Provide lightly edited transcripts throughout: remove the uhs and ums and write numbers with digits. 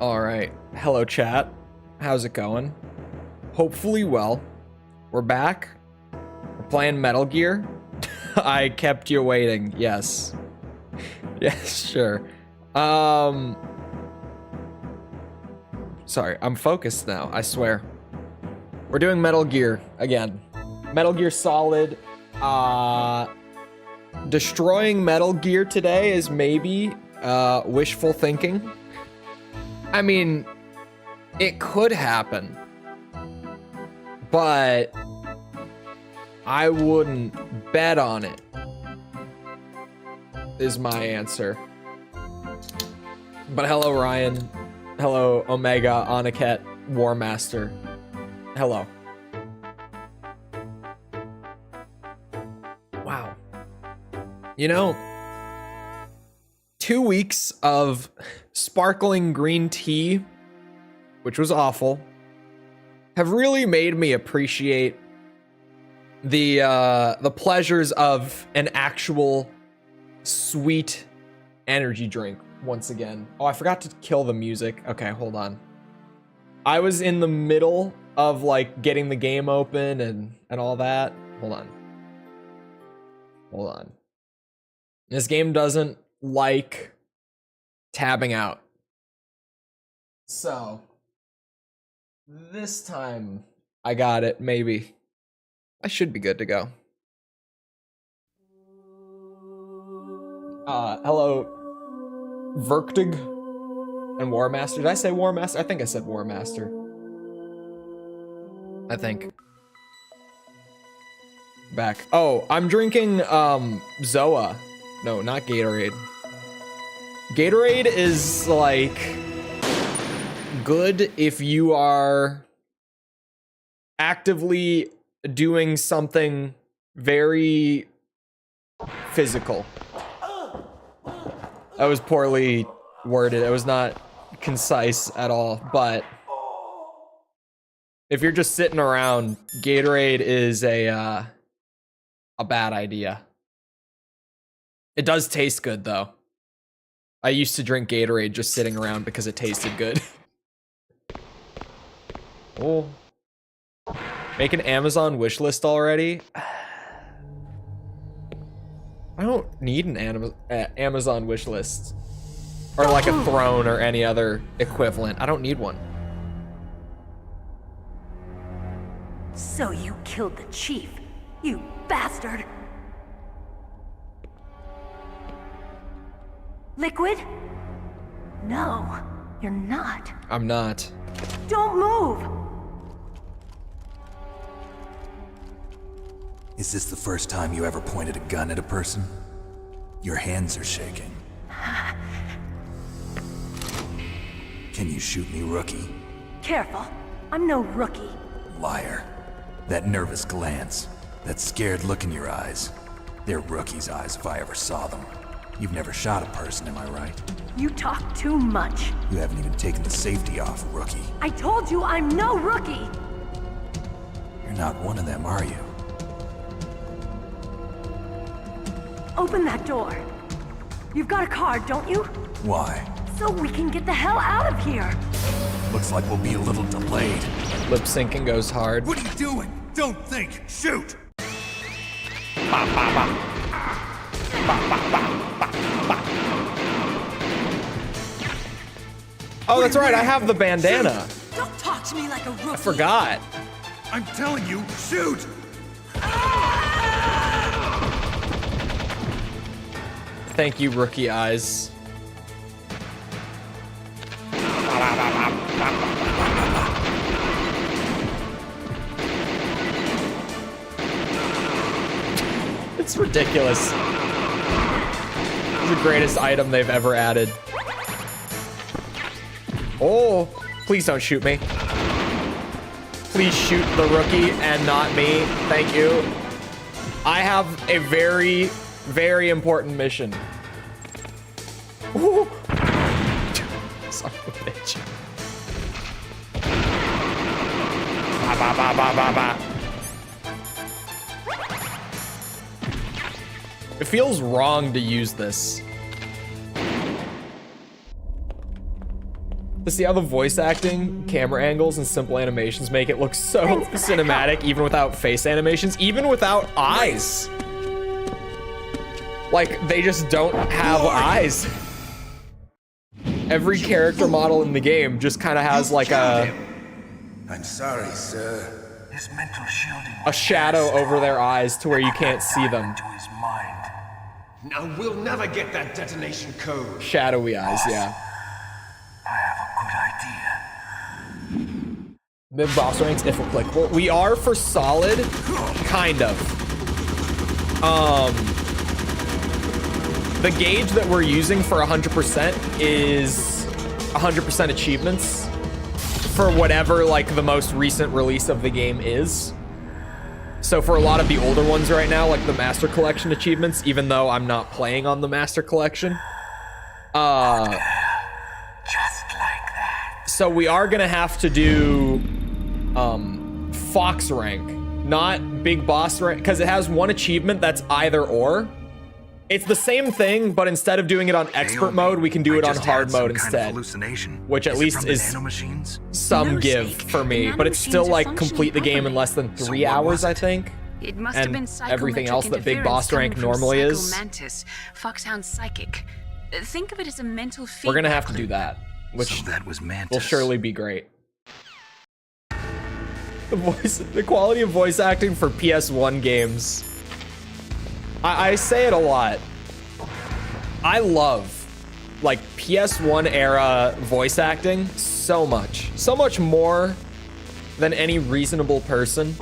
All right. Hello, chat. How's it going? Hopefully well. We're back. We're playing Metal Gear. I kept you waiting. Yes. Yes, sure. Sorry, I'm focused now, I swear. We're doing Metal Gear again. Metal Gear Solid. Destroying Metal Gear today is maybe wishful thinking. I mean, it could happen, but I wouldn't bet on it, is my answer. But hello, Ryan. Hello, Omega, Oniket, Warmaster. Hello. Wow. You know, 2 weeks of sparkling green tea, which was awful, have really made me appreciate the pleasures of an actual sweet energy drink once again. Oh, I forgot to kill the music. Okay, hold on. I was in the middle of like getting the game open and all that. Hold on. Hold on. This game doesn't like tabbing out. So this time I got it, maybe. I should be good to go. Hello, Verktig and Warmaster. Did I say Warmaster? I think I said Warmaster. I think. Back. Oh, I'm drinking, Zoa. No, not Gatorade. Gatorade is, like, good if you are actively doing something very physical. That was poorly worded. It was not concise at all, but if you're just sitting around, Gatorade is a bad idea. It does taste good, though. I used to drink Gatorade just sitting around because it tasted good. Oh. Make an Amazon wish list already? I don't need an Amazon wish list. Or like a throne or any other equivalent. I don't need one. So you killed the chief, you bastard! Liquid? No, you're not. I'm not. Don't move! Is this the first time you ever pointed a gun at a person? Your hands are shaking. Can you shoot me, rookie? Careful, I'm no rookie. Liar. That nervous glance, that scared look in your eyes. They're rookie's eyes if I ever saw them. You've never shot a person, am I right? You talk too much. You haven't even taken the safety off, rookie. I told you I'm no rookie! You're not one of them, are you? Open that door. You've got a card, don't you? Why? So we can get the hell out of here. Looks like we'll be a little delayed. Lip syncing goes hard. What are you doing? Don't think! Shoot! Oh, that's right, I have the bandana. Don't talk to me like a rookie. I forgot. I'm telling you, shoot! Thank you, rookie eyes. It's ridiculous. It's the greatest item they've ever added. Oh, please don't shoot me. Please shoot the rookie and not me. Thank you. I have a very, very important mission. Ooh. Son of a bitch. Ba, ba, ba, ba, ba, ba. It feels wrong to use this. To see how the voice acting, camera angles, and simple animations make it look so cinematic, even without face animations, even without eyes. Like, they just don't have eyes. Every character model in the game just kind of has like a... I'm sorry, sir. His mental shielding a shadow over their eyes to where you can't see them. to his mind. Now we'll never get that detonation code. Shadowy eyes, yeah. I have a good idea. Mid boss ranks if applicable. We are for solid, kind of. The gauge that we're using for 100% is 100% achievements for whatever like the most recent release of the game is. So for a lot of the older ones right now, like the Master Collection achievements, even though I'm not playing on the Master Collection, Just like that. so we are gonna have to do Fox rank, not Big Boss rank, because it has one achievement that's either or. It's the same thing, but instead of doing it on expert mode, we can do it on hard mode instead, which at least is some give for me, but it's still like complete the game in less than 3 hours, I think. It must have been And everything else that Big Boss rank coming from normally is. Mantis, Foxhound Psychic. Think of it as a mental feedback. We're gonna have to do that, which So that was Mantis. will surely be great. The quality of voice acting for PS1 games. I say it a lot. I love like PS1 era voice acting so much. So much more than any reasonable person.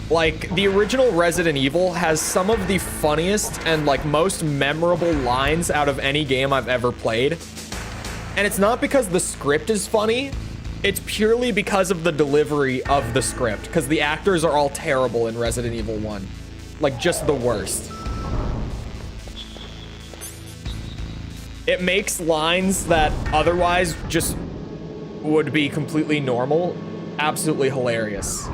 Like, the original Resident Evil has some of the funniest and like most memorable lines out of any game I've ever played. And it's not because the script is funny, it's purely because of the delivery of the script, because the actors are all terrible in Resident Evil 1. Like, just the worst. It makes lines that otherwise just would be completely normal absolutely hilarious.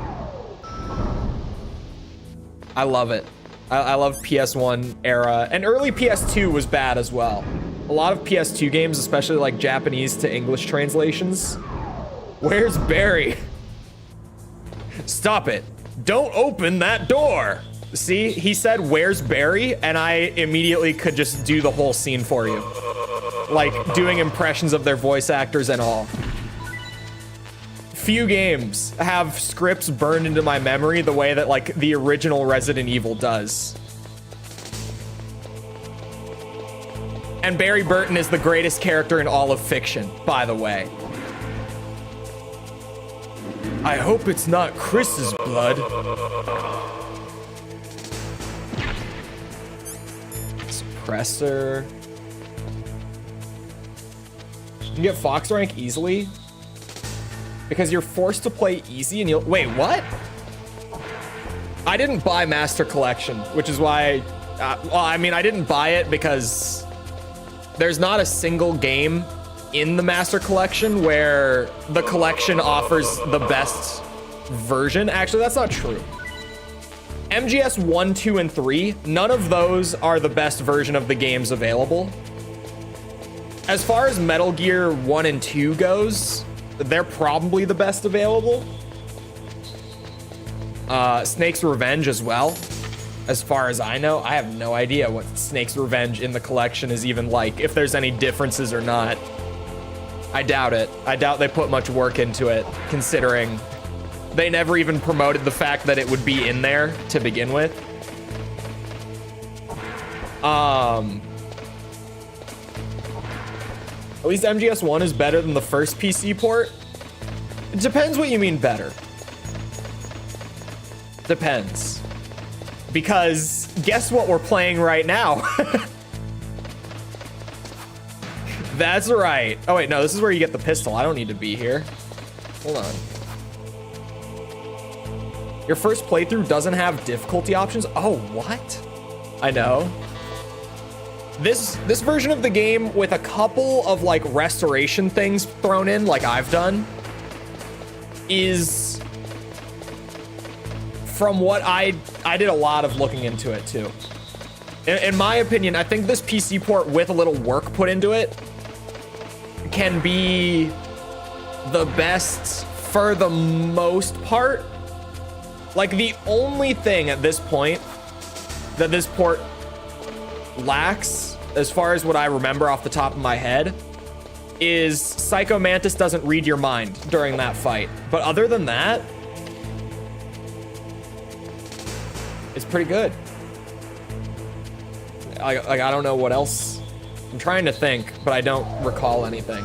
I love it. I love PS1 era, and early PS2 was bad as well. A lot of PS2 games, especially like Japanese to English translations. Where's Barry? Stop it. Don't open that door. See, he said, where's Barry? And I immediately could just do the whole scene for you. Like, doing impressions of their voice actors and all. Few games have scripts burned into my memory the way that, like, the original Resident Evil does. And Barry Burton is the greatest character in all of fiction, by the way. I hope it's not Chris's blood. Suppressor. You can get Fox rank easily because you're forced to play easy and you'll... Wait, what? I didn't buy Master Collection, which is why... well, I mean, I didn't buy it because there's not a single game in the Master Collection where the collection offers the best version. Actually, that's not true. MGS 1, 2, and 3, none of those are the best version of the games available. As far as Metal Gear 1 and 2 goes, they're probably the best available. Snake's Revenge as well. As far as I know, I have no idea what Snake's Revenge in the collection is even like, if there's any differences or not. I doubt it. I doubt they put much work into it, considering they never even promoted the fact that it would be in there to begin with. At least MGS1 is better than the first PC port. It depends what you mean better. Depends. Because guess what we're playing right now? That's right. Oh wait, no, this is where you get the pistol. I don't need to be here. Hold on. Your first playthrough doesn't have difficulty options? Oh, what? I know. This version of the game with a couple of like restoration things thrown in, like I've done, is, from what I did a lot of looking into it too. In my opinion, I think this PC port with a little work put into it can be the best for the most part. Like, the only thing at this point that this port lacks, as far as what I remember off the top of my head, is Psycho Mantis doesn't read your mind during that fight. But other than that, it's pretty good. I don't know what else. I'm trying to think, but I don't recall anything.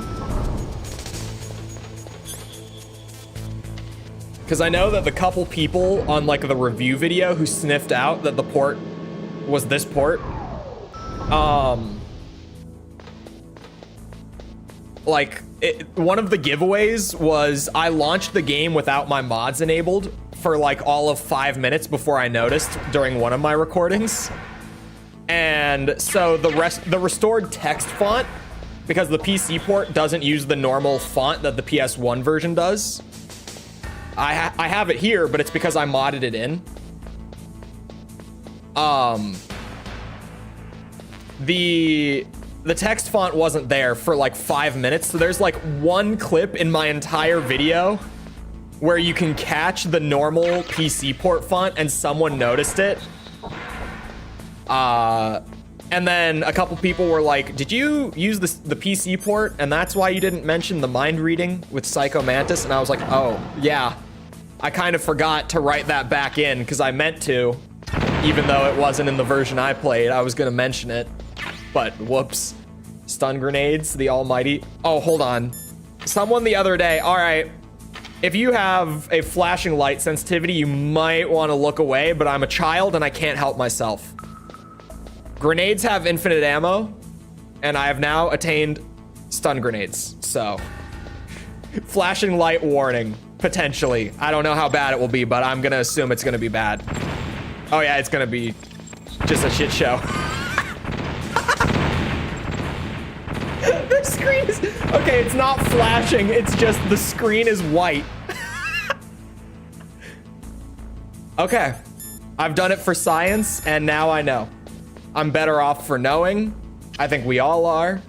Because I know that the couple people on like the review video who sniffed out that the port was this port, one of the giveaways was I launched the game without my mods enabled for like all of 5 minutes before I noticed during one of my recordings. And so the restored text font, because the PC port doesn't use the normal font that the PS1 version does, I have it here, but it's because I modded it in. The text font wasn't there for like 5 minutes, so there's like one clip in my entire video where you can catch the normal PC port font and someone noticed it. And then a couple people were like, did you use the PC port and that's why you didn't mention the mind reading with Psycho Mantis? And I was like, oh yeah, I kind of forgot to write that back in because I meant to, even though it wasn't in the version I played. I was gonna mention it, but whoops. Stun grenades, the almighty. Oh, hold on. Someone the other day, all right, if you have a flashing light sensitivity, you might want to look away, but I'm a child and I can't help myself. Grenades have infinite ammo, and I have now attained stun grenades, so. Flashing light warning, potentially. I don't know how bad it will be, but I'm gonna assume it's gonna be bad. Oh yeah, it's gonna be just a shit show. The screen is, okay, it's not flashing, it's just the screen is white. Okay, I've done it for science, and now I know. I'm better off for knowing. I think we all are.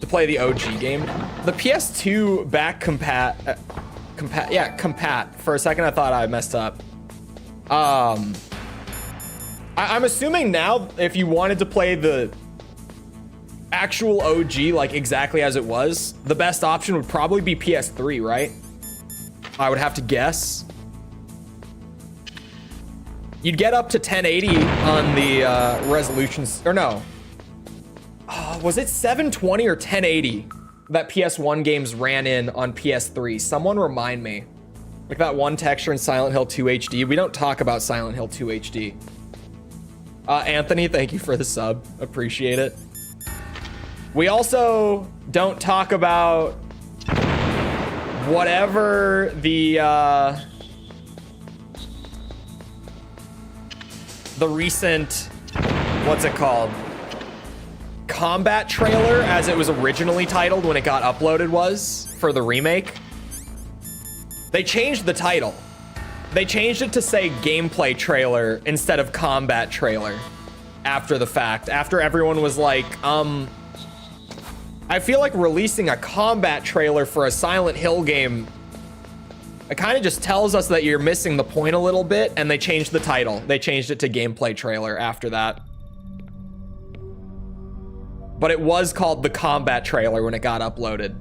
To play the OG game. The PS2 back compat. For a second, I thought I messed up. I'm assuming now, if you wanted to play the actual OG, like exactly as it was, the best option would probably be PS3, right? I would have to guess. You'd get up to 1080 on the resolutions, or no. Oh, was it 720 or 1080 that PS1 games ran in on PS3? Someone remind me. Like that one texture in Silent Hill 2 HD. We don't talk about Silent Hill 2 HD. Anthony, thank you for the sub. Appreciate it. We also don't talk about whatever the recent, what's it called? Combat trailer, as it was originally titled when it got uploaded, was for the remake. They changed the title. They changed it to say gameplay trailer instead of combat trailer after the fact. After everyone was like, I feel like releasing a combat trailer for a Silent Hill game, it kind of just tells us that you're missing the point a little bit, and they changed the title. They changed it to gameplay trailer after that. But it was called the combat trailer when it got uploaded.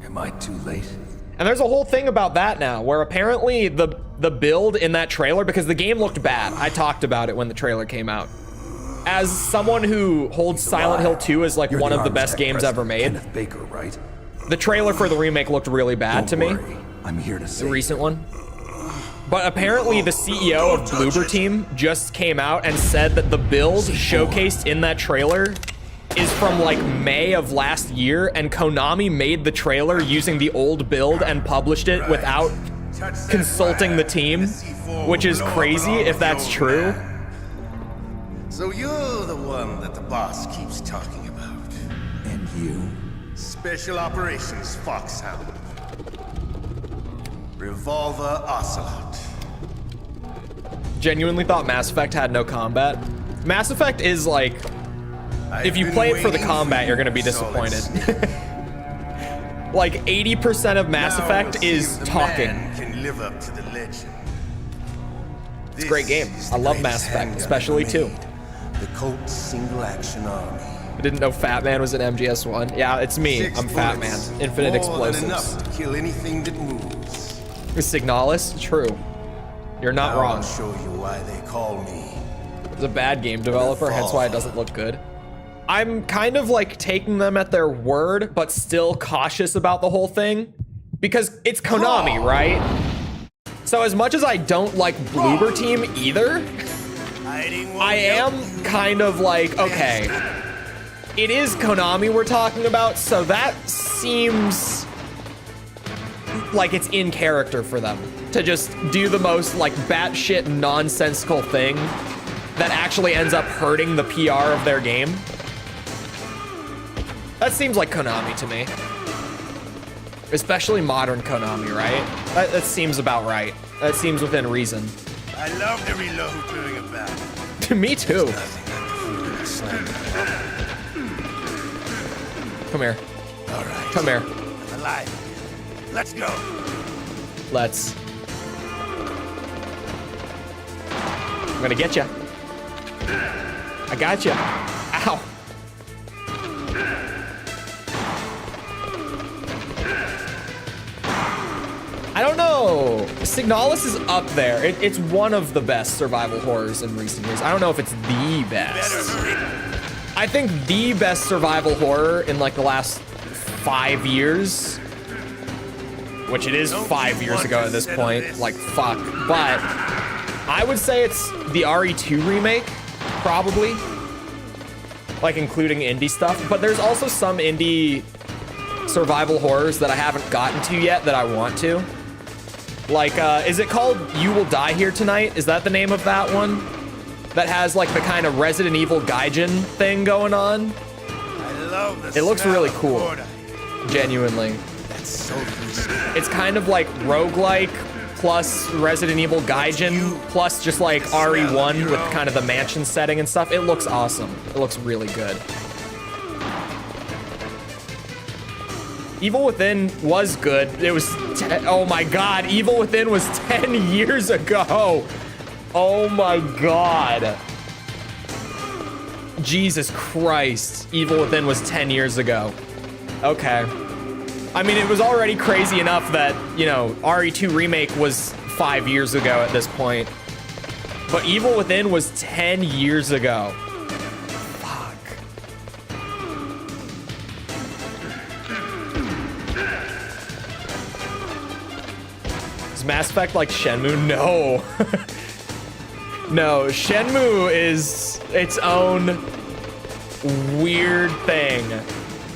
Am I too late? And there's a whole thing about that now, where apparently the build in that trailer, because the game looked bad. I talked about it when the trailer came out. As someone who holds Silent Hill 2 as like one of the best games ever made, Kenneth Baker, right? The trailer for the remake looked really bad to me. I'm here to The save recent one. But apparently the CEO of Bloober Team just came out and said that the build showcased in that trailer is from like May of last year, and Konami made the trailer using the old build and published it without consulting the team, which is crazy if that's true. So you're the one that the boss keeps talking about. And you? Special Operations Foxhound. Revolver Ocelot. Genuinely thought Mass Effect had no combat. Mass Effect is like If you play it for the combat, you're gonna be disappointed. Like 80% of Mass Effect is talking. Can live up to the legend. It's a great game. I love Mass Effect, especially 2. The Colt's single action army. I didn't know Fat Man was in MGS1. Yeah, it's me. I'm Fat Man. Infinite explosives. Enough to kill anything that moves. Signalis? True. You're not Now wrong. I'll show you why they call me. It's a bad game developer, hence why it doesn't look good. I'm kind of like taking them at their word, but still cautious about the whole thing because it's Konami, right? So as much as I don't like Bloober Team either, I am kind of like, okay, it is Konami we're talking about, so that seems like it's in character for them to just do the most like batshit nonsensical thing that actually ends up hurting the PR of their game. That seems like Konami to me. Especially modern Konami, right? That seems about right. That seems within reason. I love to reload during a battle. Me too. Come here. All right. Come here. I'm alive. Let's go. Let's. I'm gonna get you. I got you. Ow. I don't know. Signalis is up there. It's one of the best survival horrors in recent years. I don't know if it's the best. I think the best survival horror in like the last 5 years, which it is 5 years ago at this point, like fuck. But I would say it's the RE2 remake, probably. Like including indie stuff. But there's also some indie survival horrors that I haven't gotten to yet that I want to. Like, is it called You Will Die Here Tonight? Is that the name of that one? That has like the kind of Resident Evil Gaijin thing going on? I love the It looks really smell cool. of water. Genuinely. That's so tasty. It's kind of like roguelike plus Resident Evil Gaijin plus just like RE1 with kind of the mansion setting and stuff. It looks awesome. It looks really good. Evil Within was good. It was, oh my God, Evil Within was 10 years ago. Oh my God. Jesus Christ. Evil Within was 10 years ago. Okay. I mean, it was already crazy enough that, you know, RE2 Remake was 5 years ago at this point. But Evil Within was 10 years ago. Is Mass Effect like Shenmue? No. No, Shenmue is its own weird thing.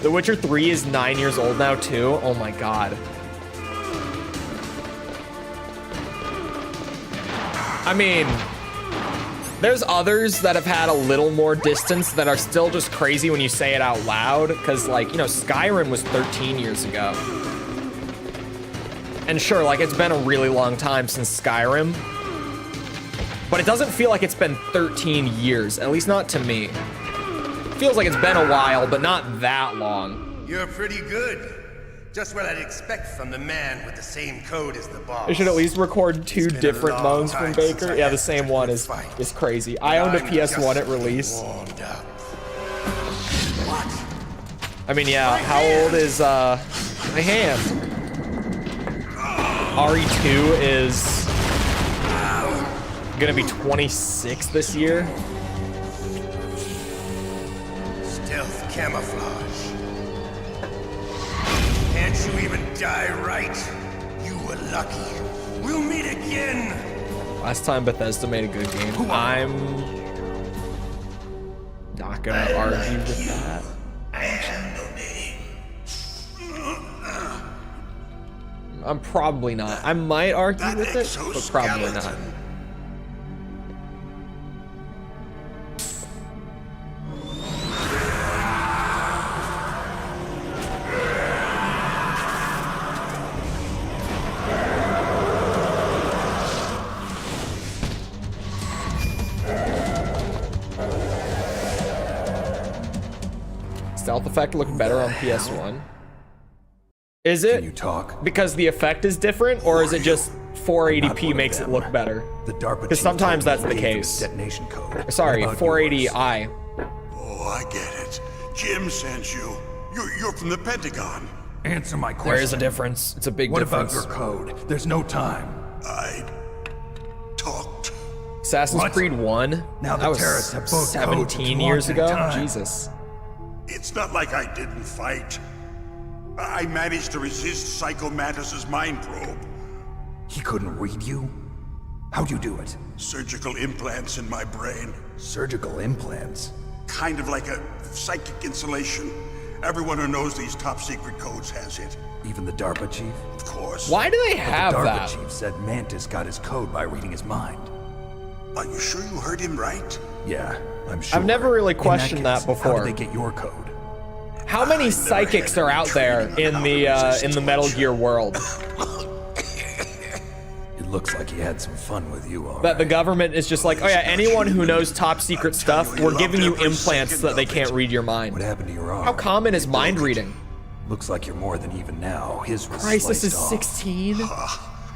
The Witcher 3 is 9 years old now too. Oh my God. I mean, there's others that have had a little more distance that are still just crazy when you say it out loud. Cause like, you know, Skyrim was 13 years ago. And sure, like it's been a really long time since Skyrim, but it doesn't feel like it's been 13 years, at least not to me. It feels like it's been a while, but not that long. You're pretty good. Just what I'd expect from the man with the same code as the boss. I should at least record two It's been a different long moans from time since Baker. I Yeah, had the same such a one good is fight. crazy. I owned a I'm PS1 just at release. warmed up. I mean, yeah, how old is my hand? RE2 is gonna be 26 this year. Stealth camouflage. Can't you even die right? You were lucky. We'll meet again. Last time Bethesda made a good game. I'm not gonna argue with that. I have no name. I'm probably not. I might argue with it, but probably not. stealth effect look better on PS1? Is it? Can you talk? Because the effect is different, or is it just I'm not 480p one makes of it them. look better? The DARPA Because chief sometimes told me that's the he gave you case. his detonation code. Sorry, What about yours? 480i. Oh, I get it. Jim sent you. You're from the Pentagon. Answer my question. There is a difference. It's a big What difference. about your code? There's no time. I talked. Assassin's What? Creed 1? Now the that was terrorists have both codes 17 that years you want ago? in time. Jesus. It's not like I didn't fight. I managed to resist Psycho Mantis's mind probe. He couldn't read you? How'd you do it? Surgical implants in my brain. Surgical implants? Kind of like a psychic insulation. Everyone who knows these top secret codes has it. Even the DARPA chief? Of course. Why do they have the DARPA that? chief said Mantis got his code by reading his mind. Are you sure you heard him right? Yeah, I'm sure. I've never really In questioned that case, before. How did they get your code? How many psychics are out there in the Metal Gear world? It looks like he had some fun with you, all That right. the government is just like, oh yeah, anyone who knows top secret stuff, we're giving you implants so that they can't read your What mind. happened to your arm? How common is mind reading? Looks like you're more than even now. His was Crisis is sliced off. 16?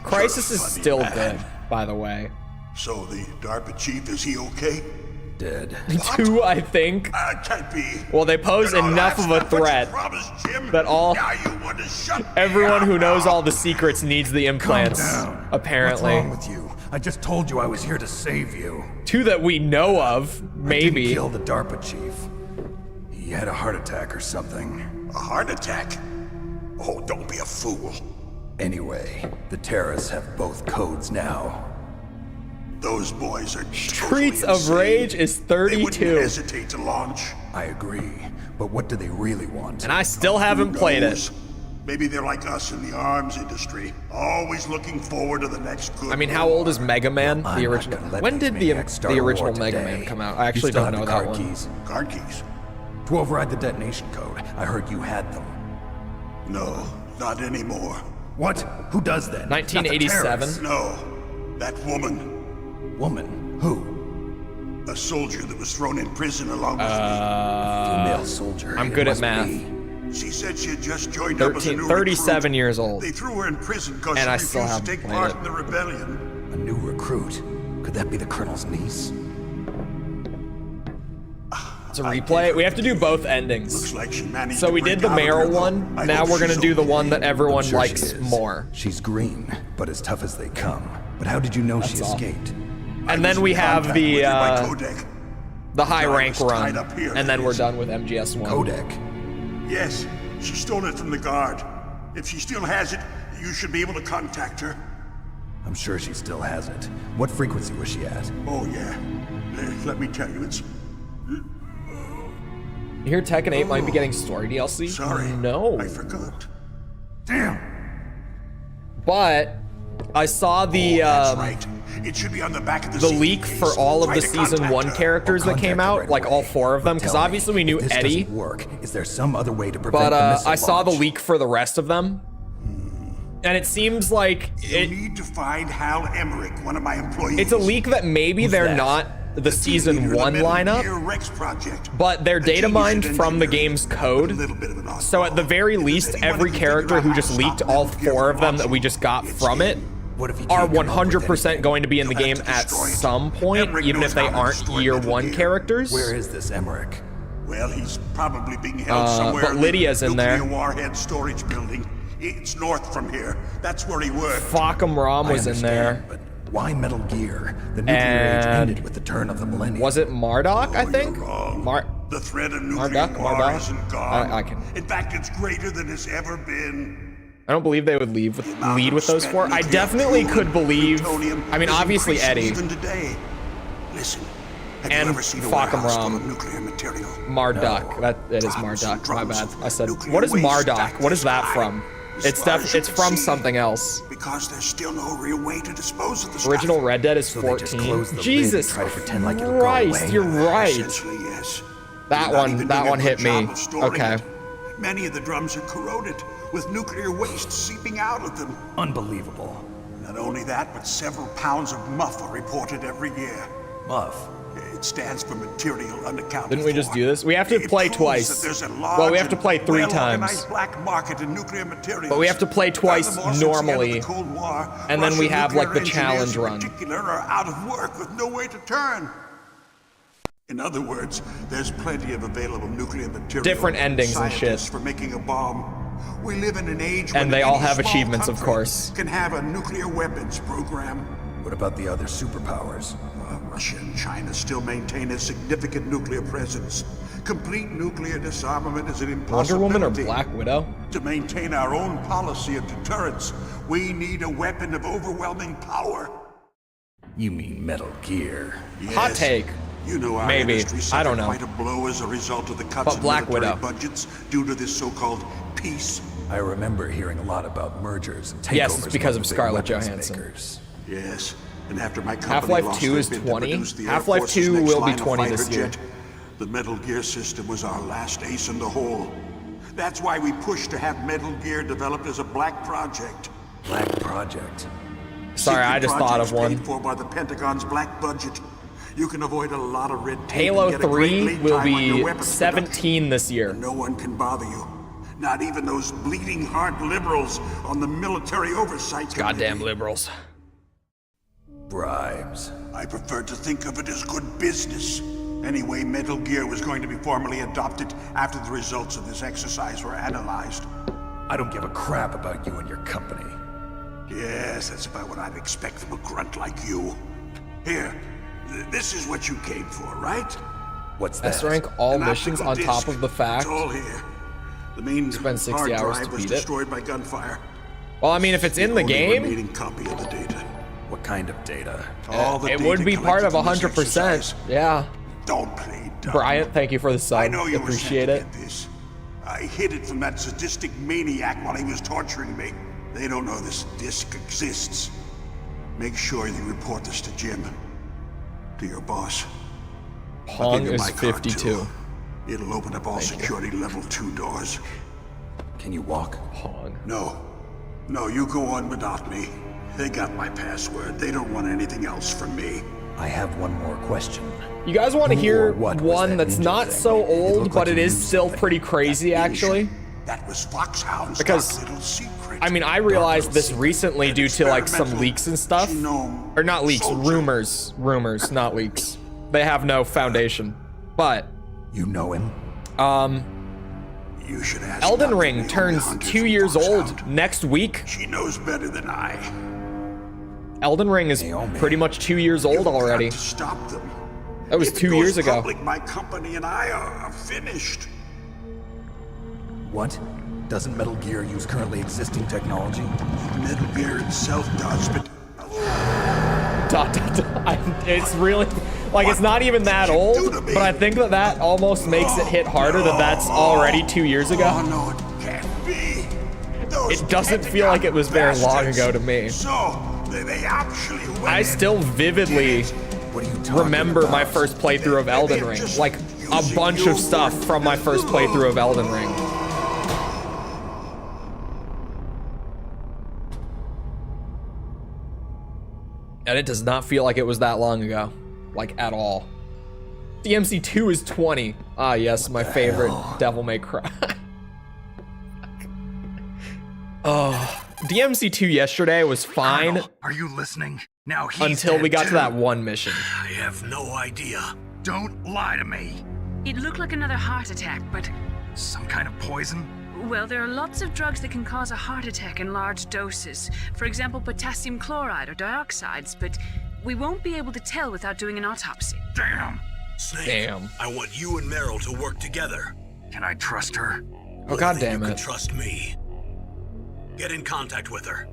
Crisis is funny still man. good, by the way. So the DARPA chief, is he okay? Dead. 2, I think. Can't be. Well, they pose You know, enough that's of a not what you threat promised, Jim. that all- Now you want to shut me Everyone who up. knows all the secrets needs the implants, Calm down. apparently. What's wrong with you? I just told you I was here to save you. 2 that we know of, I maybe. didn't kill the DARPA chief. He had a heart attack or something. A heart attack? Oh, don't be a fool. Anyway, the terrorists have both codes now. Those boys are Streets totally of insane. Rage is They wouldn't 32. hesitate to launch. I agree, but what do they really want? And I still haven't Who played it. knows? Maybe they're like us in the arms industry, always looking forward to the next good. I mean, how old is Mega Man? I'm The not original. gonna let When these did maniacs start the a war original Mega today. Man come out? I You actually still don't have know the that card one. keys Card keys? to override the detonation code. I heard you had them. No, not anymore. What? Who does that? 1987? No, that woman, Woman? Who? a soldier that was thrown in prison along with Female soldier. I'm It good at must math. be. me. She said she had just joined up as a 13, new 37 recruit. years old. They threw her in prison because And she I still refused to haven't take played part it. in the rebellion. A new recruit. Could that be the colonel's niece? It's a replay. We have to do both endings. Looks like she managed So to we break did the out of mayoral her, though. one. I Now hope we're gonna she's do the okay. one that everyone I'm sure likes she is. more. She's green, but as tough as they come. But how did you know she all. escaped? And then we have Contact the with her by codec. high I rank was run, tied up here, and then that we're is. done with MGS1. Codec. Yes, she stole it from the guard. If she still has it, you should be able to contact her. I'm sure she still has it. What frequency was she at? Oh yeah. Let me tell you, it's You hear Tekken 8 might be getting story DLC? sorry. No. I forgot. Damn! But I saw the That's right. It should be on the back of the the CD leak case. for all of Try the to season contact 1 her. characters that came Contact her out, right like all away. 4 of them, But because tell me, obviously we knew if this Eddie. doesn't work, is there some other way to prevent But the missile I saw the launch? leak for the rest of them, and it seems like You need to find Hal Emmerich, one of my employees. it's a leak that maybe they're that? not the Team season leader of the 1 Metal lineup, Gear Rex project. but they're A data genius mined in from the engineering, game's but a code. little bit of an So at the very oddball. If least, anyone every can figure character out who how to just stop leaked all Metal Gear 4 from of them that we launching, just got it's from it him. What if you are can't come up with 100% anything? going to be in the You'll game have to at destroy it. some point, Emmerich even knows if they how to aren't destroy year Metal 1 Gear. characters. Where is this Emmerich? Well, he's probably being held somewhere but in the Lydia's in there. nuclear warhead storage building. It's north from here. That's where he worked. Fakam Rom I was in there. understand, but why Metal Gear? The nuclear age And ended with the turn of the millennium. Was it Marduk, I Oh, think? you're wrong. The threat of nuclear Marduk? war Marduk? isn't gone. I can- In fact, it's greater than it's ever been. I don't believe they would lead with those Spent 4. I nuclear definitely fuel could and believe. plutonium I mean, is obviously increasing Eddie, Even today. Listen, have you and ever seen a Fakam warehouse full Rom. of nuclear material? Marduk. That is Drums and Marduk. My drums bad. of I said, nuclear what is waste Marduk? stacked What is that high. from? As It's far as you it's can from see, something else. Because there's still no real way to dispose of the stuff. Original Red Dead is So they just 14. close the lid Jesus and try to pretend like it'll go Christ, away? you're right. Essentially, yes. That They're not one- even that doing a one good hit me. job of storing Okay. it. Many of the drums are corroded, with nuclear waste seeping out of them. Unbelievable. Not only that, but several pounds of muff are reported every year. Muff. It stands for material unaccounted Didn't we just for. do this? We have to It play proves twice. that there's a large Well, we have to and play 3 well-organized times. black market in nuclear materials. But we have to play twice Furthermore, since the end of the normally, Cold War, and then we Russian have, like, the nuclear challenge engineers in run. particular are out of work with no way to turn. In other words, there's plenty of available nuclear material. Different endings and shit. scientists for making a bomb. We live in an age And when they all any have small achievements, of country course. can have a nuclear weapons program. What about the other superpowers? Russia and China still maintain a significant nuclear presence. Complete nuclear disarmament is an Wonder impossibility. Woman or Black Widow? To maintain our own policy of deterrence, we need a weapon of overwhelming power. You mean Metal Gear. Hot Yes. take. You know our Maybe. industry I don't suffered know. quite a blow as a result of the cuts But in Black military Widow. budgets due to this so-called peace. I remember hearing a lot about mergers and takeovers. Yes, it's because among of the big Scarlett weapons Johansson. makers. Yes, and after my company Half-Life lost 2 their is bid to 20. produce the Air Half-Life Force's 2 next will be line of 20 fighter this year. jet, the Metal Gear system was our last ace in the hole. That's why we pushed to have Metal Gear developed as a black project. Black Project. Sorry, I Secret just thought of projects one. paid for by the Pentagon's black budget. You can avoid a lot of red tape. Halo and get a great 3 lead will time on your be weapons 17 this year. production. No one can bother you. Not even those bleeding heart liberals on the military oversight committee. Goddamn liberals. Bribes. I prefer to think of it as good business. Anyway, Metal Gear was going to be formally adopted after the results of this exercise were analyzed. I don't give a crap about you and your company. Yes, that's about what I'd expect from a grunt like you. Here, this is what you came for, right? What's that? S rank all An missions optical on top disc. of the fact. It's all here. The main Spend 60 hard hours drive to was beat it. destroyed by gunfire. Well, I mean, if it's in the only game, remaining copy of the data. What kind of data? All the it data would be part of collected in this 100%. exercise. Yeah. Don't play dumb. Bryant, thank you for the sub. I know you Appreciate were it. sent to get this. I hid it from that sadistic maniac while he was torturing me. They don't know this disc exists. Make sure you report this to Jim. To your boss. I'll Pong give you is my card, 52. too. It'll open up all security level 2 doors. Can you walk? Pong. No. No, you go on without me. They got my password. They don't want anything else from me. I have one more question. You guys want to Who hear or what was one that that's ninja not thing? so It old, looked but like it you is knew still something. pretty crazy, actually? That was Foxhound's Because, dark little secret. I mean, I realized this recently due to like some leaks and stuff. Genome Or not leaks, soldier. rumors, not leaks. They have no foundation. But, You know him? You should ask Elden Dr. Ring Naomi turns Hunters 2 from years old Foxhound. next week. She knows better than I. Elden Ring is Naomi. pretty much 2 years old You've already. got to stop them. That was If it 2 goes years ago. public, my company and I are finished. What? Doesn't Metal Gear use currently existing technology? Metal Gear itself does, but It's really, like, it's not even that old, but I think that almost makes it hit harder that that's already 2 years oh ago. no, it can't be. Those It doesn't feel like it was very long bastards. ago to me. So they actually went I in. still vividly What are you talking remember about? my first playthrough of Elden Ring. Like, a bunch of stuff from my first playthrough of Elden Ring. And it does not feel like it was that long ago. Like, at all. DMC2 is 20. Ah, yes, my favorite Devil May Cry. Oh, DMC2 yesterday was fine Colonel, are you listening? Now he's until we dead got to too. that one mission. I have no idea. Don't lie to me. It looked like another heart attack, but, Some kind of poison? well, there are lots of drugs that can cause a heart attack in large doses. For example, potassium chloride or dioxides, but we won't be able to tell without doing an autopsy. Damn. Snake, Damn. I want you and Meryl to work together. Can I trust her? Oh, God Then damn you can it. trust me. Get in contact with her.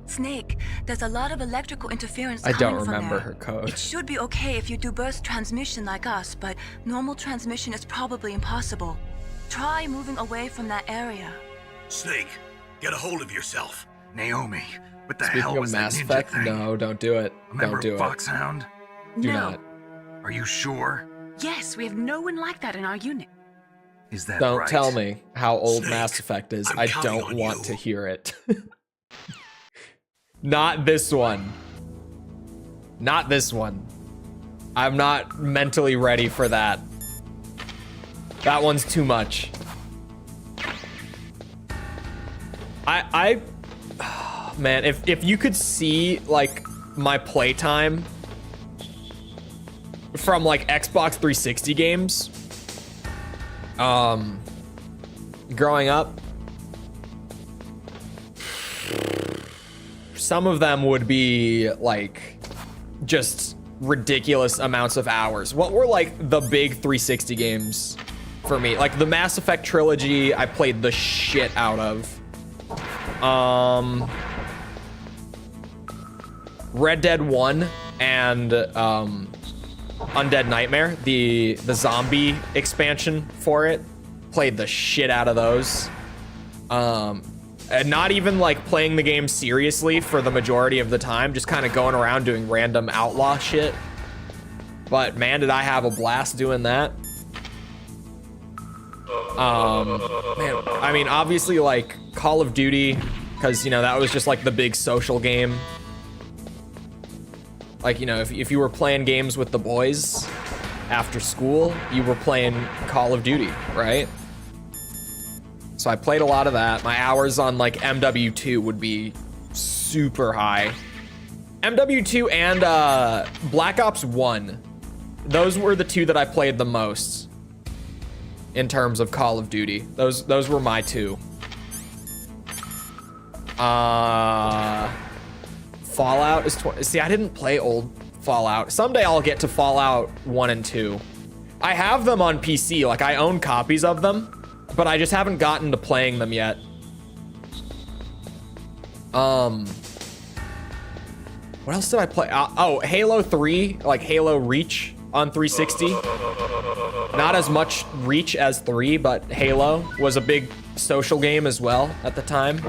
Snake, there's a lot of electrical interference I coming don't from remember there. her code. It should be okay if you do burst transmission like us, but normal transmission is probably impossible. Try moving away from that area. Snake, get a hold of yourself. Naomi, what the hell Speaking of was that Mass ninja Effect, thing? no, don't do it. Remember Don't do it. Foxhound? Do No. not. Are you sure? Yes, we have no one like that in our unit. Is that Don't right? tell me how old Snake, Mass Effect is. I'm I counting don't on want you. to hear it. Not this one. Not this one. I'm not mentally ready for that. That one's too much. Man, if you could see like my playtime from like Xbox 360 games, growing up, some of them would be like just ridiculous amounts of hours. What were like the big 360 games for me? Like the Mass Effect trilogy, I played the shit out of. Red Dead 1 and Undead Nightmare, the zombie expansion for it, played the shit out of those. And not even like playing the game seriously for the majority of the time, just kind of going around doing random outlaw shit. But man, did I have a blast doing that. Man, I mean, obviously like Call of Duty, because, you know, that was just like the big social game. Like, you know, if you were playing games with the boys after school, you were playing Call of Duty, right? So I played a lot of that. My hours on like MW2 would be super high. MW2 and Black Ops 1. Those were the two that I played the most in terms of Call of Duty. Those were my two. Fallout is 20. See, I didn't play old Fallout. Someday I'll get to Fallout 1 and 2. I have them on PC, like I own copies of them, but I just haven't gotten to playing them yet. What else did I play? Oh, Halo 3, like Halo Reach on 360. Not as much Reach as 3, but Halo was a big social game as well at the time.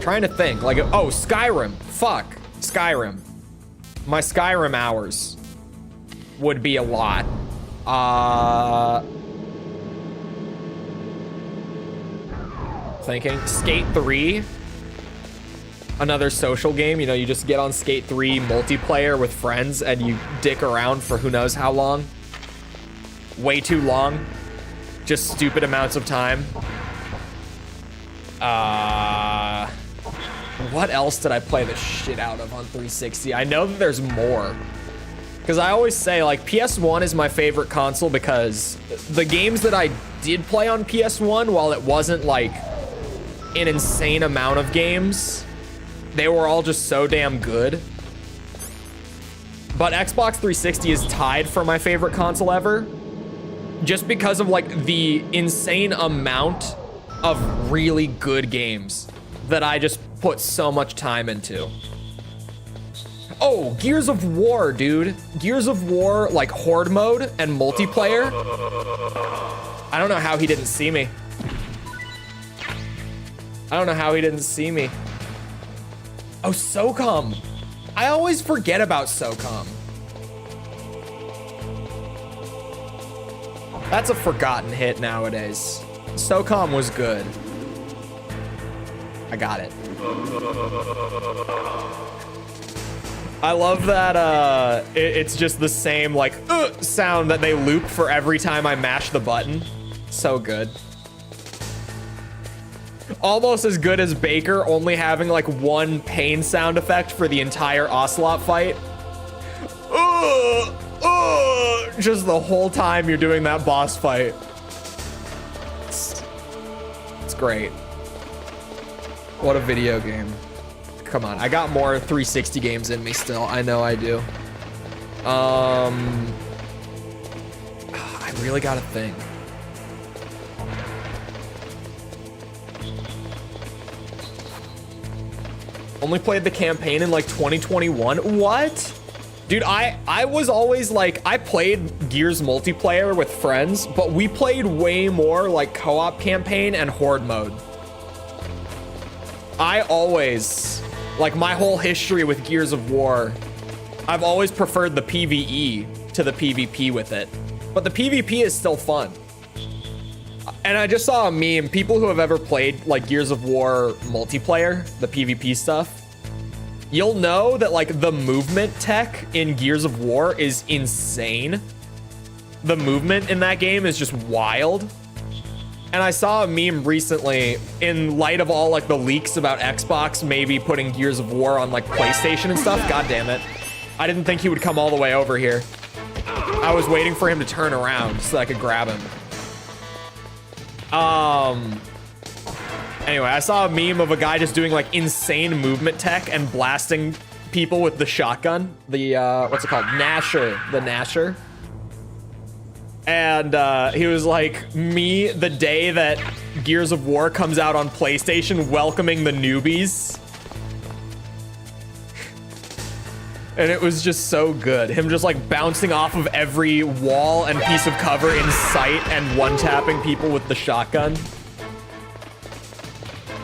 Trying to think, like, oh, Skyrim. Fuck, Skyrim. My Skyrim hours would be a lot. Thinking Skate 3, another social game. You know, you just get on Skate 3 multiplayer with friends and you dick around for who knows how long. Way too long. Just stupid amounts of time. What else did I play the shit out of on 360? I know that there's more. Because I always say, like, PS1 is my favorite console because the games that I did play on PS1, while it wasn't, like, an insane amount of games, they were all just so damn good. But Xbox 360 is tied for my favorite console ever. Just because of, like, the insane amount of really good games that I just put so much time into. Oh, Gears of War, dude. Gears of War, like horde mode and multiplayer. I don't know how he didn't see me. I don't know how he didn't see me. Oh, SOCOM. I always forget about SOCOM. That's a forgotten hit nowadays. SOCOM was good. I got it. I love that it's just the same like sound that they loop for every time I mash the button. So good. Almost as good as Baker only having like one pain sound effect for the entire Ocelot fight. Just the whole time you're doing that boss fight. It's great. What a video game. Come on, I got more 360 games in me still. I know I do. I really gotta think. Only played the campaign in like 2021. What? Dude, I was always like, I played Gears multiplayer with friends, but we played way more like co-op campaign and horde mode. I always, like my whole history with Gears of War, I've always preferred the PvE to the PvP with it. But the PvP is still fun. And I just saw a meme. People who have ever played like Gears of War multiplayer, the PvP stuff, you'll know that like the movement tech in Gears of War is insane. The movement in that game is just wild. And I saw a meme recently in light of all like the leaks about Xbox maybe putting Gears of War on like PlayStation and stuff. God damn it. I didn't think he would come all the way over here. I was waiting for him to turn around so I could grab him. Anyway, I saw a meme of a guy just doing like insane movement tech and blasting people with the shotgun. The, what's it called? Nasher. The Nasher. And he was like, me, the day that Gears of War comes out on PlayStation, welcoming the newbies. And it was just so good. Him just like bouncing off of every wall and piece of cover in sight and one-tapping people with the shotgun.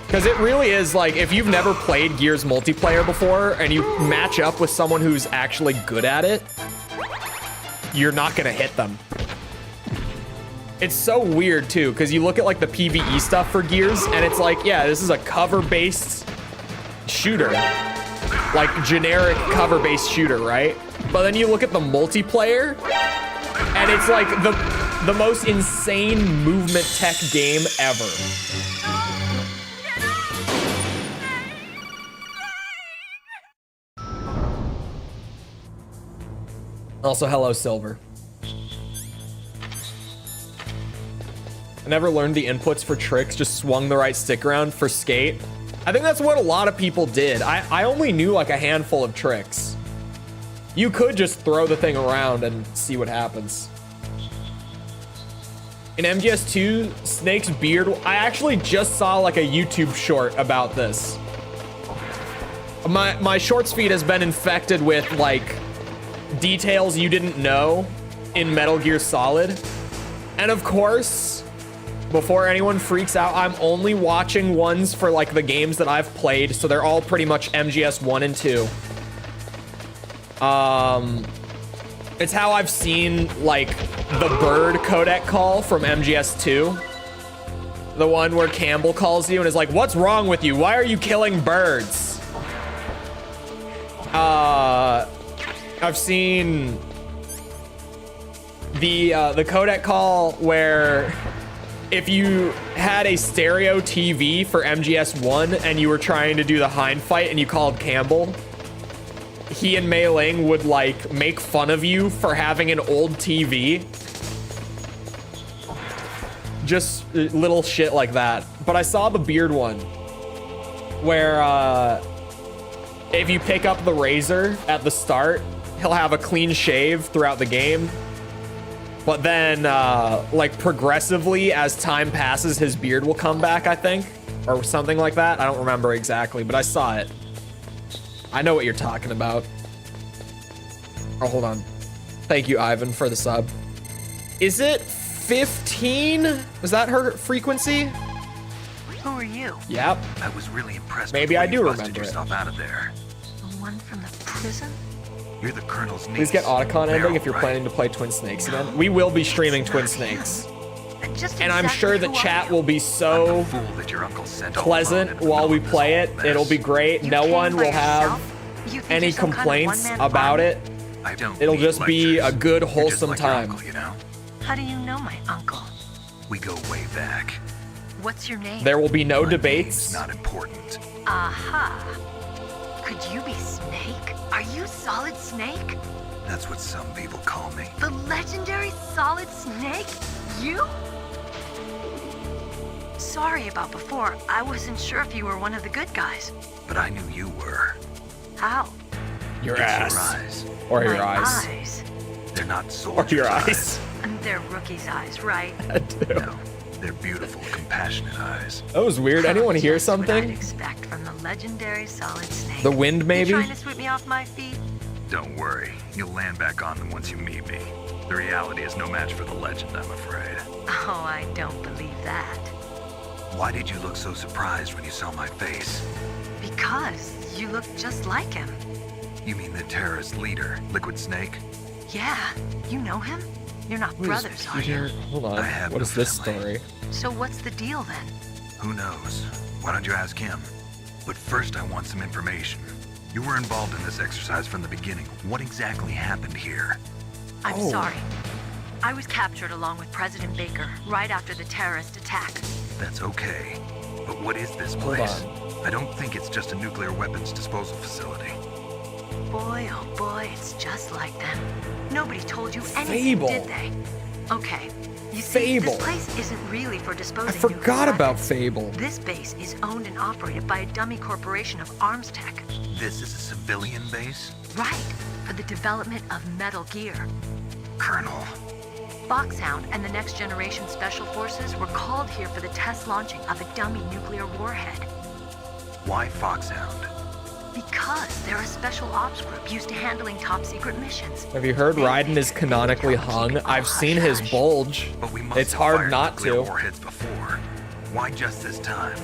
Because it really is like, if you've never played Gears multiplayer before and you match up with someone who's actually good at it, you're not gonna hit them. It's so weird too, because you look at like the PvE stuff for Gears and it's like, yeah, this is a cover-based shooter. Like generic cover-based shooter, right? But then you look at the multiplayer and it's like the most insane movement tech game ever. Also, hello, Silver. I never learned the inputs for tricks, just swung the right stick around for skate. I think that's what a lot of people did. I only knew like a handful of tricks. You could just throw the thing around and see what happens. In MGS2, Snake's beard, I actually just saw like a YouTube short about this. My shorts feed has been infected with like details you didn't know in Metal Gear Solid. And of course, before anyone freaks out, I'm only watching ones for like the games that I've played, so they're all pretty much MGS 1 and 2. It's how I've seen like the bird codec call from MGS 2. The one where Campbell calls you and is like, "What's wrong with you? Why are you killing birds?" I've seen the codec call where if you had a stereo TV for MGS1 and you were trying to do the hind fight and you called Campbell, he and Mei Ling would like make fun of you for having an old TV. Just little shit like that. But I saw the beard one where if you pick up the razor at the start, he'll have a clean shave throughout the game. But then, like, progressively, as time passes, his beard will come back, I think. Or something like that. I don't remember exactly, but I saw it. I know what you're talking about. Oh, hold on. Thank you, Ivan, for the sub. Is it 15? Was that her frequency? Who are you? Yep. I was really impressed. Maybe I do remember it. Yourself out of there. The one from the prison? You're the Colonel's niece. Please get Otacon ending if you're right? planning to play Twin Snakes again. We will be streaming Twin Snakes. And I'm sure the chat will be so pleasant while we play it. It'll be great. No one will have any complaints about it. It'll just be a good, wholesome time. Uncle, you know? How do you know my uncle? We go way back. What's your name? There will be no My debates. name's not important. Aha. Could you be Snake? Are you Solid Snake? That's what some people call me. The legendary Solid Snake? You? Sorry about before. I wasn't sure if you were one of the good guys. But I knew you were. How? Your It's ass. your eyes. Or your My eyes. eyes. They're not Or soldiers' your eyes. And they're rookie's eyes, right? I do. No, they're beautiful, compassionate eyes. That was weird. Anyone hear Just what I'd something? expect from the legendary Solid Snake. The wind, maybe? You trying to sweep me off my feet? Don't worry, you'll land back on them once you meet me. The reality is no match for the legend, I'm afraid. Oh, I don't believe that. Why did you look so surprised when you saw my face? Because you look just like him. You mean the terrorist leader, Liquid Snake? Yeah, you know him? You're not brothers, are Peter? you? Hold on. I have What no is this family. story? So what's the deal then? Who knows? Why don't you ask him? But first I want some information. You were involved in this exercise from the beginning. What exactly happened here? I'm Oh. sorry. I was captured along with President Baker right after the terrorist attack. That's okay. But what is this Hold place? on. I don't think it's just a nuclear weapons disposal facility. Boy, oh boy, it's just like them. Nobody told you anything, Fable. did they? Okay. You see, Fable. this place isn't really for disposing I nuclear forgot about weapons. Fable. This base is owned and operated by a dummy corporation of arms tech. This is a civilian base? Right, for the development of Metal Gear. Colonel. Foxhound and the Next Generation Special Forces were called here for the test launching of a dummy nuclear warhead. Why Foxhound? Because they're a special ops group used to handling top secret missions. Have you heard They Raiden is figure canonically they'll keep hung? it all I've seen his hush-hush. bulge. But we must It's have hard fired not nuclear to. warheads before. Why just this time?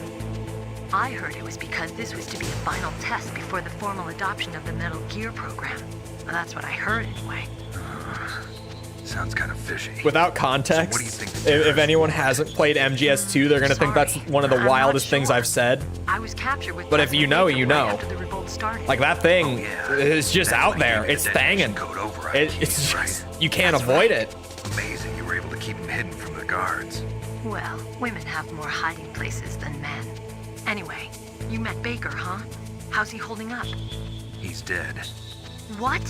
I heard it was because this was to be a final test before the formal adoption of the Metal Gear program. Well, that's what I heard anyway. Sounds kind of fishy. Without context, So what do you think the if terrorists- anyone hasn't played MGS2, they're gonna think that's Sorry, one of the I'm not wildest things sure. I've said. I was captured with But if you President know, Baker you right know. after the revolt started. Like that thing Oh, yeah. is just That's out why there. you gave It's the detonation banging. code override It's keys, just right? you can't That's avoid right. it. Amazing you were able to keep him hidden from the guards. Well, women have more hiding places than men. Anyway, you met Baker, huh? How's he holding up? He's dead. What?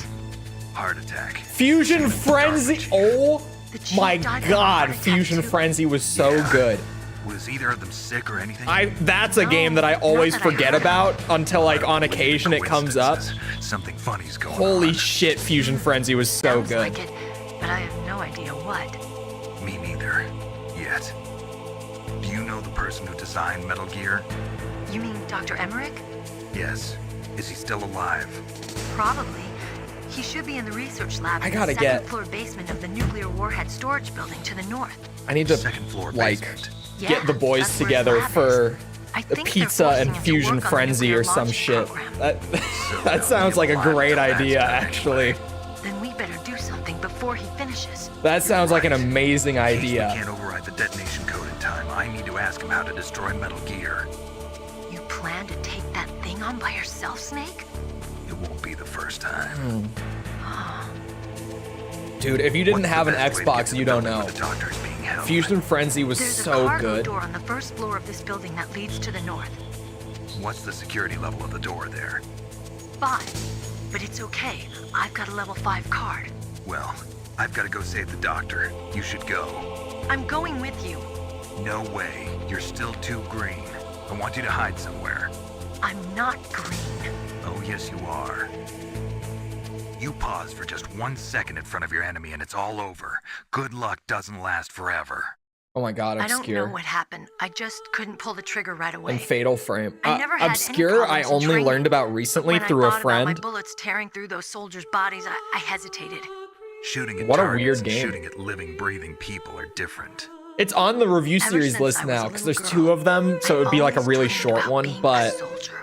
Heart attack. Fusion Human Frenzy. garbage. Oh The chief my died from a god, heart attack, Fusion too. Frenzy was so Yeah. good. Was either of them sick or anything? That's a No, game that I not always that I forget heard of. about until like on With the occasion it comes up. coincidences, Something funny's going Holy on. shit, Fusion Frenzy was so Sounds good. like it, but I have no idea what. Me neither. Yet. Do you know the person who designed Metal Gear? You mean Dr. Emmerich? Yes. Is he still alive? Probably. He should be in the research lab I in the gotta second get- floor basement of the nuclear warhead storage building to the north. I need to Second floor like basement. Yeah, get the boys that's where his together lab for is. I the think they're pizza forcing and him to Fusion work on the Frenzy nuclear or some launching shit. program. That So that they'll sounds be like a alive great till that's idea, done actually. anyway. Then we better do something before he finishes. That sounds like an Right. amazing In case we idea. can't override the detonation code in time, I need to ask him how to destroy Metal Gear. You plan to take that thing on by yourself, Snake? It won't be the first time. Dude, if you didn't What's the have an best way to get Xbox, to you the don't building know. where the doctor is being held? Fusion Frenzy was There's a so cargo good. door on the first floor of this building that leads to the north. What's the security level of the door there? 5. But it's okay. I've got a level 5 card. Well, I've got to go save the doctor. You should go. I'm going with you. No way. You're still too green. I want you to hide somewhere. I'm not green. Oh, yes, you are. You pause for just 1 second in front of your enemy and it's all over. Good luck doesn't last forever. Oh my god, I don't Obscure. know what happened. I just couldn't pull the trigger right away. And Fatal Frame. I never had any Obscure, I problems in only training, learned about recently when through I a thought about my friend. bullets tearing through those soldiers' bodies, I hesitated. Shooting at What a targets weird and game. shooting at living, breathing people are different. It's on the review Ever series since list I was now a because little there's girl, 2 of them, so it would be like a I've really always short dreamed one, about being a but soldier.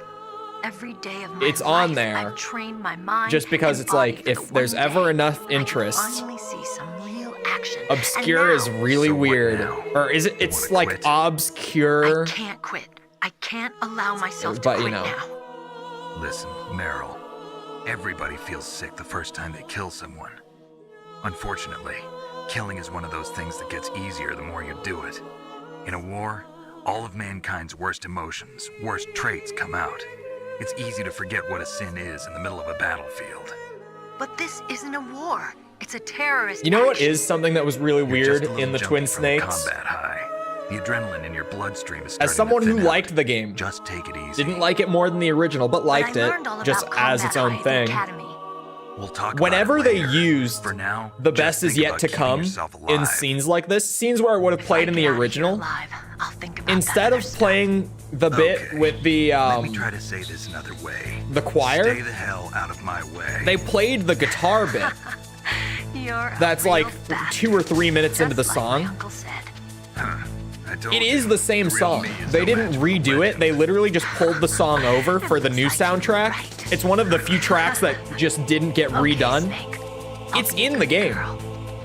Every day of my it's on life, there. I've trained my mind just because and it's body like for if the there's one ever day enough I interest, finally see some real action. Obscure And is now, really So what weird. now? Or is it? You It's wanna like quit? Obscure. I can't quit. I can't allow myself to But, you quit know. now. Listen, Meryl. Everybody feels sick the first time they kill someone. Unfortunately, killing is one of those things that gets easier the more you do it. In a war, all of mankind's worst emotions, worst traits come out. It's easy to forget what a sin is in the middle of a battlefield. But this isn't a war. It's a terrorist. You know what action. is something that was really You're weird just a little in the jumpy Twin from the Snakes? combat high. The adrenaline in your bloodstream is As starting someone to who thin out. liked the game, Just take it easy. didn't like it more than the original, but liked But I it learned all just about as combat its own high at the thing. academy. We'll talk Whenever about it they later. used For now, the just best is think yet about to keeping come yourself in alive. scenes like this, scenes where it would have played in the If I get out of original, here alive, I'll think about instead that of other playing the bit Okay, with the Let me try to say this another way. the choir, Stay the hell out of my way. they played the guitar bit. stuff. You're a That's real like bastard. 2 or 3 minutes into the Just like song. my uncle said. I told It you, is the same real song. me is They no didn't match for the redo it. legend. They literally just pulled the song over for the new Looks like you're soundtrack. right. It's one of the few tracks that just didn't get Okay, redone. Snake. I'll It's be a in the good game. girl.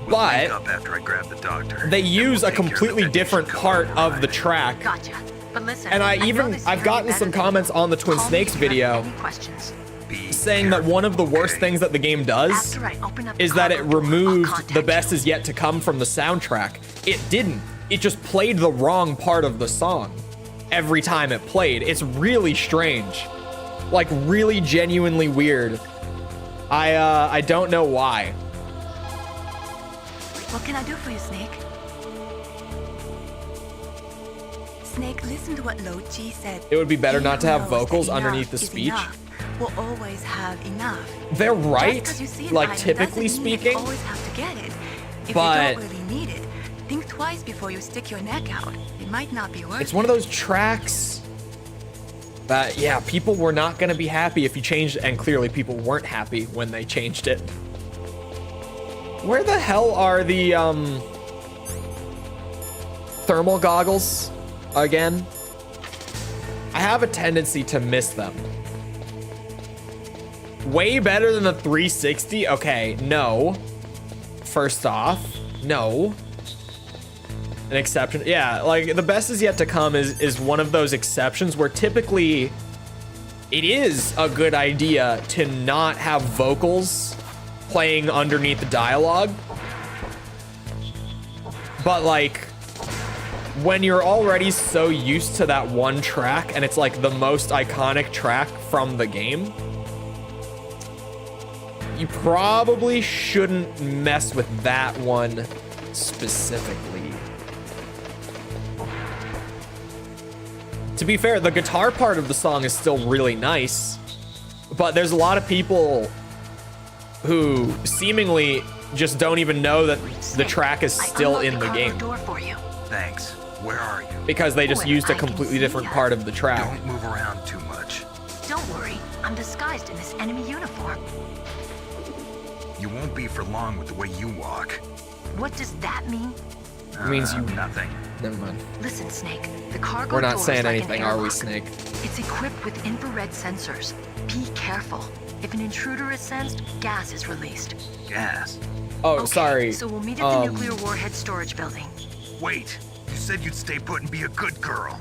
But Up after I grab the doctor. they and use we'll a take care of the completely detonation different code part on of the arrival. track. Gotcha. But listen, And I know this I've area gotten better some than comments you. on the Twin Call me Snakes if you have video any questions. Be saying that one of the worst okay? things that the game does After I open up the is that it cargo door, I'll removed contact The Best you. Is Yet to Come from the soundtrack. It didn't. It just played the wrong part of the song every time it played. It's really strange. Like, really genuinely weird. I don't know why. What can I do for you, Snake? Snake, listen to what Lo Chi said. It would be better He not to who have knows that vocals enough underneath the is speech. enough will always have enough. They're Just right, 'cause you see an like item typically doesn't mean that speaking, you always have to get it. If but- you don't really need it, think twice before you stick your neck out. It might not be worth it's one of those tracks that, yeah, people were not going to be happy if you changed it, and clearly people weren't happy when they changed it. Where the hell are the thermal goggles again? I have a tendency to miss them. Way better than the 360? Okay, no. First off, no. An exception. Yeah, like The Best Is Yet to Come is one of those exceptions where typically it is a good idea to not have vocals playing underneath the dialogue. But like, when you're already so used to that one track and it's like the most iconic track from the game, you probably shouldn't mess with that one specifically. To be fair, the guitar part of the song is still really nice, but there's a lot of people who seemingly just don't even know that the track is still in the game Door for you. Thanks. Where are you? because they just Where used a I can completely see different ya. part of the track. Don't move around too much. Don't worry, I'm disguised in this enemy uniform. You won't be for long with the way you walk. What does that mean? It means you. Nothing. Never mind. Listen, Snake. The cargo We're not door saying is like anything, an are we, airlock. Snake? It's equipped with infrared sensors. Be careful. If an intruder is sensed, gas is released. Gas. Oh, Okay, sorry. So we'll meet at the nuclear warhead storage building. Wait. You said you'd stay put and be a good girl.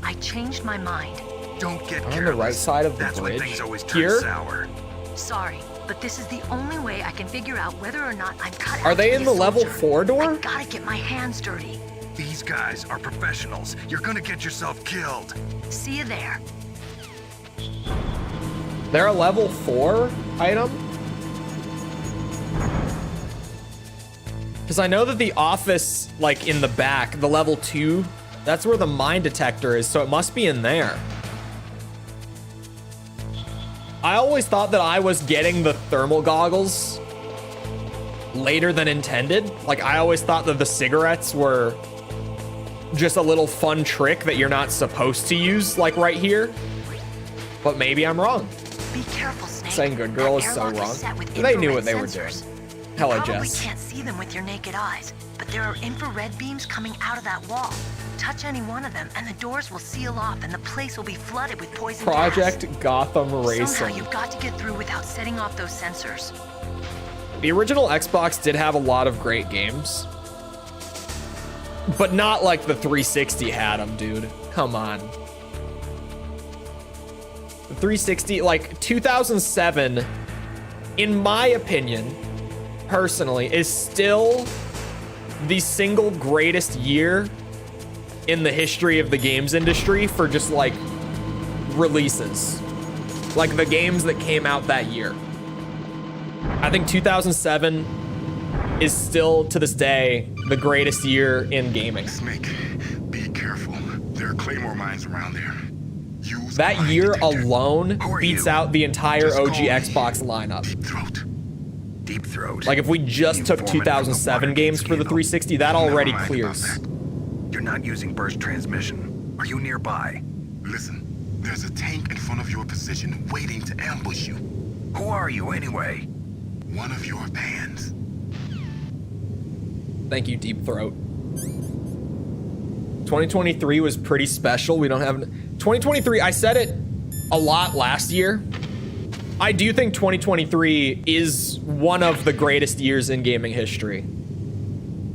I changed my mind. Don't get On careless. the right side of the That's when bridge? things always turn Here? sour. Sorry, but this is the only way I can figure out whether or not I'm cut out Are they to in be the a level soldier. 4 door? I gotta get my hands dirty. These guys are professionals. You're gonna get yourself killed. See you there. They're a level 4 item? Because I know that the office, like in the back, the level 2, that's where the mine detector is, so it must be in there. I always thought that I was getting the thermal goggles later than intended. Like, I always thought that the cigarettes were just a little fun trick that you're not supposed to use, like right here. But maybe I'm wrong. Be careful, Snake. Saying good girl That is so airlock wrong. set with They knew infrared what they were sensors. doing. You Hella probably Jess. can't see them with your naked eyes, but there are infrared beams coming out of that wall. Touch any one of them, and the doors will seal off, and the place will be flooded with poison Project Gotham gas. Racing. Somehow you've got to get through without setting off those sensors. The original Xbox did have a lot of great games, but not like the 360 had them, dude. Come on. The 360, like 2007, in my opinion, personally, is still the single greatest year in the history of the games industry for just like releases. Like the games that came out that year. I think 2007 is still, to this day, the greatest year in gaming. Snake, be careful. There are claymore mines around there. Use That mine year detector. alone Who are beats you? out the entire Just OG call me Xbox lineup. Deep Throat. Deep Throat. Like if we just You took foreman from the 2007 Watergate games for the scandal. 360, that Never already mind clears. about that. You're not using burst transmission. Are you nearby? Listen, there's a tank in front of your position waiting to ambush you. Who are you anyway? One of your fans. Thank you, Deep Throat. 2023 was pretty special. We don't have 2023. I said it a lot last year. I do think 2023 is one of the greatest years in gaming history.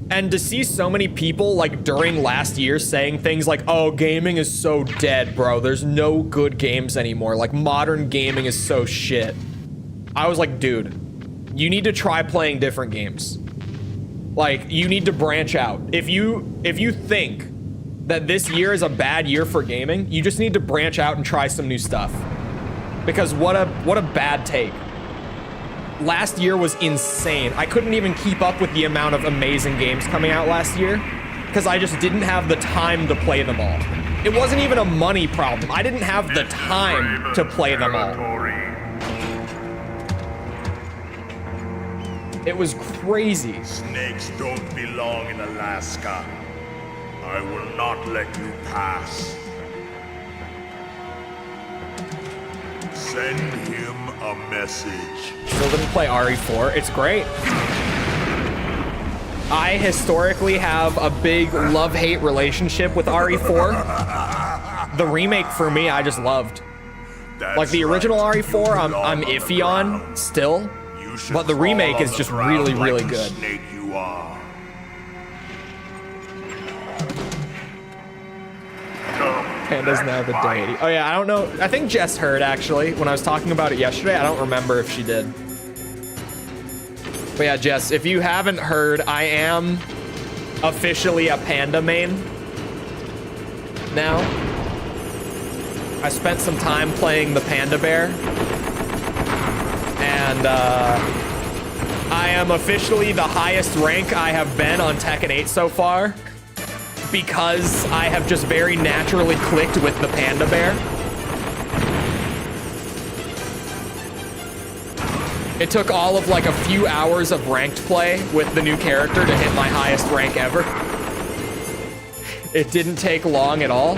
And to see so many people like during last year saying things like, oh, gaming is so dead, bro. There's no good games anymore. Like modern gaming is so shit. I was like, dude, you need to try playing different games. Like you need to branch out. If you think that this year is a bad year for gaming, you just need to branch out and try some new stuff. Because what a bad take. Last year was insane. I couldn't even keep up with the amount of amazing games coming out last year because I just didn't have the time to play them all. It wasn't even a money problem. I didn't have the time to play them all. It was crazy. Snakes don't belong in Alaska. I will not let you pass. Send him a message. Still didn't play RE4. It's great. I historically have a big love-hate relationship with RE4. The remake for me, I just loved. Like the original RE4, I'm iffy on still, but the remake is just really, really good. Panda's now the deity. Oh yeah, I don't know. I think Jess heard actually when I was talking about it yesterday. I don't remember if she did. But yeah, Jess, if you haven't heard, I am officially a Panda main now. I spent some time playing the Panda Bear. And I am officially the highest rank I have been on Tekken 8 so far. Because I have just very naturally clicked with the Panda Bear. It took all of like a few hours of ranked play with the new character to hit my highest rank ever. It didn't take long at all.